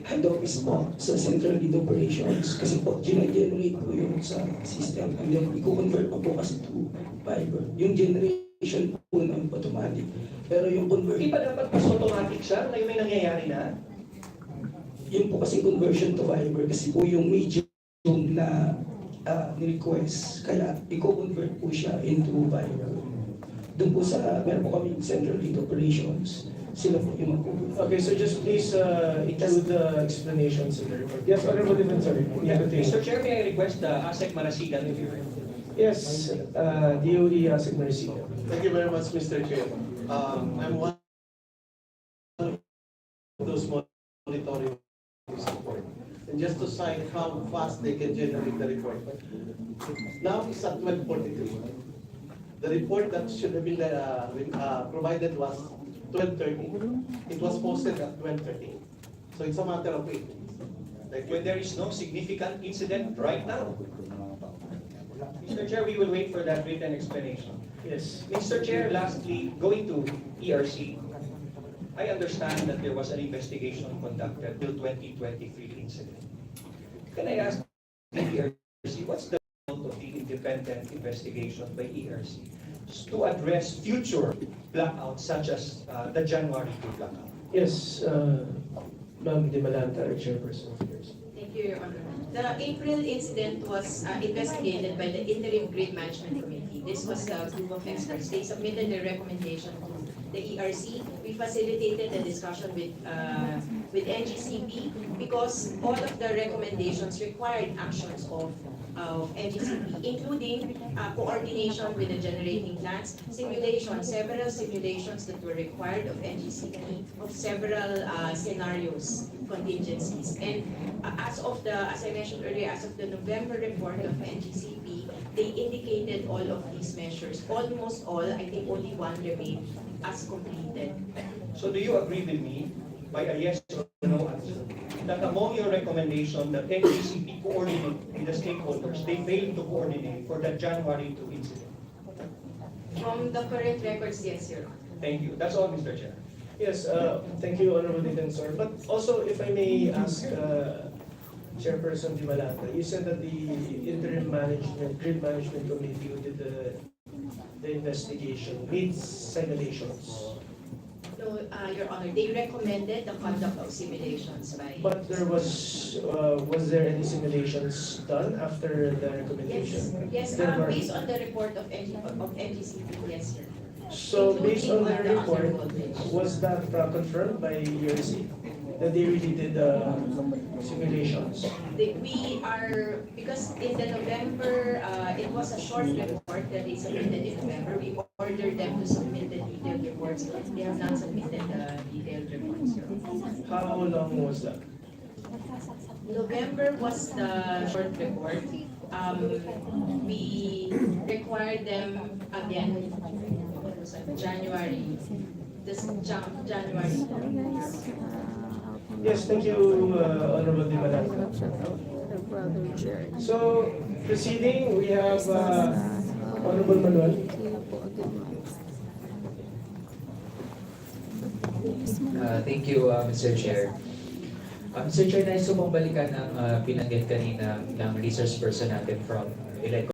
head office po sa Central Lead Operations kasi po generate po yung sa system and then i-convert po kasi to fiber. Yung generation po ng automatic. Pero yung conversion... Di ba dapat mas automatic siya? Ngayon may nangyayari na? Yun po kasi conversion to fiber kasi po yung medium na ni-request. Kaya i-convert po siya into fiber. Doon po sa, meron po kami Central Lead Operations. Sila po yung mag-convert. Okay, so just please include the explanations in the report. Yes, Honorable Defense, sorry. Yeah. Mr. Chair, may I request ASEC Marasigan if you're Yes, DOE Asik Marisigan. Thank you very much, Mr. Chair. I'm one of those monitoring this report. And just to cite how fast they can generate the report. Now it's at 12:43. The report that should have been provided was 12:30. It was posted at 12:30. So it's a matter of 8 minutes. like when there is no significant incident right now? Mr. Chair, we will wait for that written explanation. Yes. Mr. Chair, lastly, going to ERC, I understand that there was an investigation conducted till 2023 incident. Can I ask the ERC, what's the result of the independent investigation by ERC to address future blackouts such as the January 2 blackout? Yes, Ma'am Di Malanta, our chairperson of ERC. Thank you, Your Honor. The April incident was investigated by the Interim Grid Management Committee. This was a group of experts. They submitted their recommendation to the ERC. We facilitated the discussion with NGCP because all of the recommendations required actions of NGCP, including coordination with the generating plants, several simulations that were required of NGCP, of several scenarios, contingencies. And as I mentioned earlier, as of the November report of NGCP, they indicated all of these measures. Almost all, I think only one remained as completed. So do you agree with me, by a yes or no answer, that among your recommendation that NGCP coordinate with the stakeholders, they failed to coordinate for the January 2 incident? From the current records, yes, Your Honor. Thank you. That's all, Mr. Chair. Yes, thank you, Honorable Defensor. But also, if I may ask Chairperson Di Malanta, you said that the Interim Grid Management Committee who did the investigation needs simulations. No, Your Honor, they recommended the conduct of simulations by... But there was there any simulations done after the recommendation? Yes, based on the report of NGCP, yes, sir. So based on the Including report, undervoltage. was that confirmed by ERC? That they really did simulations? Because in the November, it was a short report that they submitted in November. We ordered them to submit the detailed reports. They have not submitted the detailed reports. How long was that? November was the short report. We required them again, January. January. Yes, thank you, Honorable Di Malanta. So, proceeding, we have Honorable Manuel. Thank you, Mr. Chair. Mr. Chair, nais ko pong balikan ang binanggit kanina ng resource person natin from Iloilo.